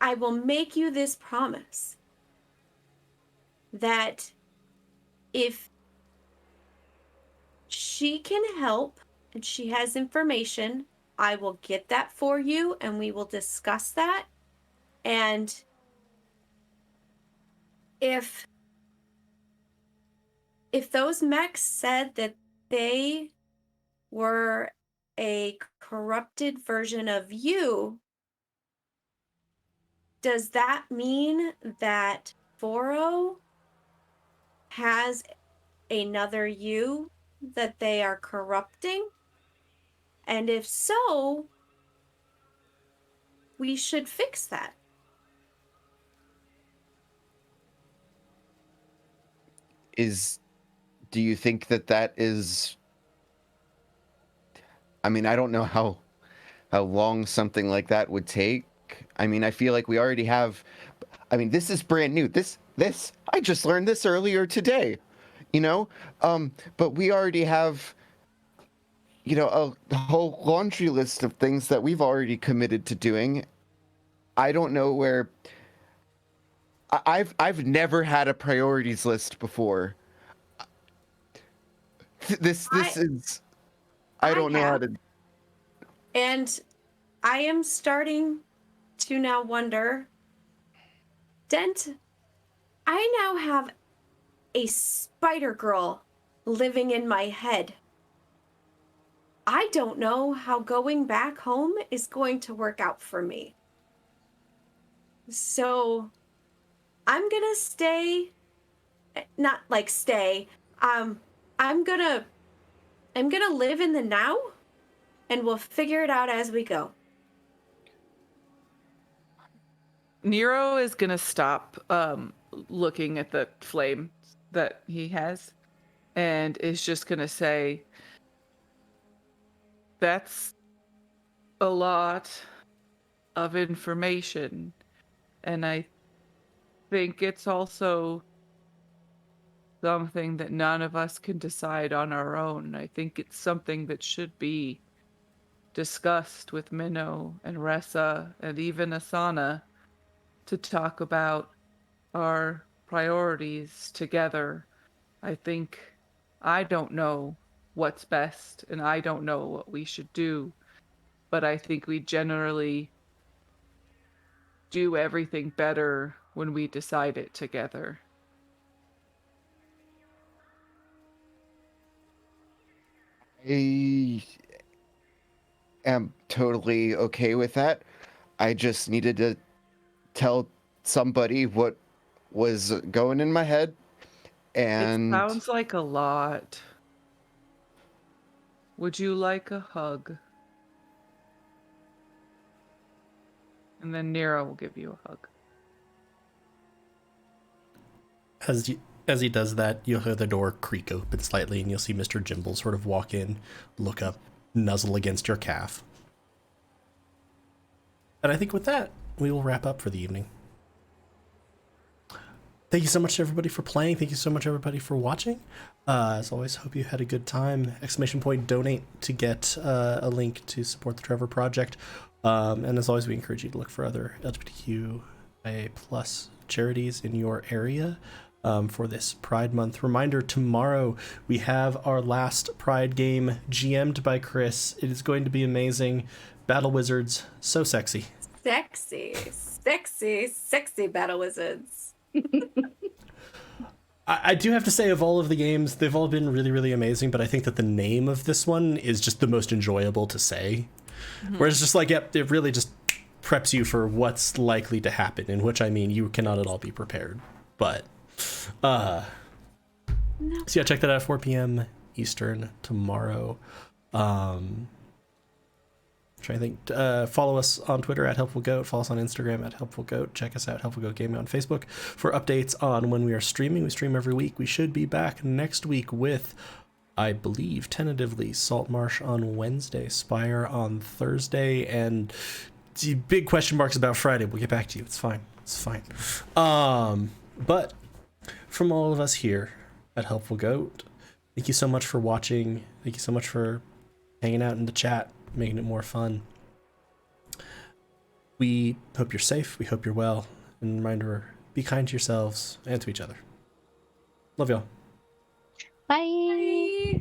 [SPEAKER 6] I will make you this promise that if she can help and she has information, I will get that for you and we will discuss that. And if those mechs said that they were a corrupted version of you, does that mean that Foro has another you that they are corrupting? And if so, we should fix that.
[SPEAKER 4] Do you think that is... I mean, I don't know how long something like that would take. I mean, I feel like we already have... I mean, this is brand new. This I just learned this earlier today, you know? But we already have, you know, a whole laundry list of things that we've already committed to doing. I don't know where... I've never had a priorities list before. This is... I don't know how to...
[SPEAKER 6] And I am starting to now wonder, Dent, I now have a spider girl living in my head. I don't know how going back home is going to work out for me. So I'm gonna stay, not like stay, I'm gonna live in the now, and we'll figure it out as we go.
[SPEAKER 2] Nero is gonna stop looking at the flame that he has, and is just gonna say, "That's a lot of information, and I think it's also something that none of us can decide on our own. I think it's something that should be discussed with Minnow and Ressa and even Asana to talk about our priorities together. I think I don't know what's best and I don't know what we should do, but I think we generally do everything better when we decide it together."
[SPEAKER 4] I am totally okay with that. I just needed to tell somebody what was going in my head, and
[SPEAKER 2] It sounds like a lot. Would you like a hug? And then Nero will give you a hug.
[SPEAKER 1] As he does that, you'll hear the door creak open slightly, and you'll see Mr. Jimble sort of walk in, look up, nuzzle against your calf. And I think with that, we will wrap up for the evening. Thank you so much to everybody for playing. Thank you so much everybody for watching. As always, hope you had a good time. !donate to get a link to support the Trevor Project. And as always, we encourage you to look for other LGBTQIA+ charities in your area for this Pride Month. Reminder, tomorrow we have our last Pride game GM'd by Chris. It is going to be amazing. Battle Wizards, so sexy.
[SPEAKER 6] Sexy Battle Wizards.
[SPEAKER 1] I do have to say, of all of the games, they've all been really, really amazing, but I think that the name of this one is just the most enjoyable to say. Mm-hmm. Whereas just like, yep, it really just preps you for what's likely to happen, in which, I mean, you cannot at all be prepared. But, no. So yeah, check that out at 4 p.m. Eastern tomorrow. Trying to think. Follow us on Twitter at HelpfulGoat. Follow us on Instagram at HelpfulGoat. Check us out, Helpful Goat Gaming on Facebook for updates on when we are streaming. We stream every week. We should be back next week with, I believe, tentatively, Saltmarsh on Wednesday, Spire on Thursday, and big question marks about Friday. We'll get back to you. It's fine. It's fine. But from all of us here at Helpful Goat, thank you so much for watching. Thank you so much for hanging out in the chat, making it more fun. We hope you're safe. We hope you're well. And reminder, be kind to yourselves and to each other. Love y'all.
[SPEAKER 3] Bye.
[SPEAKER 6] Bye.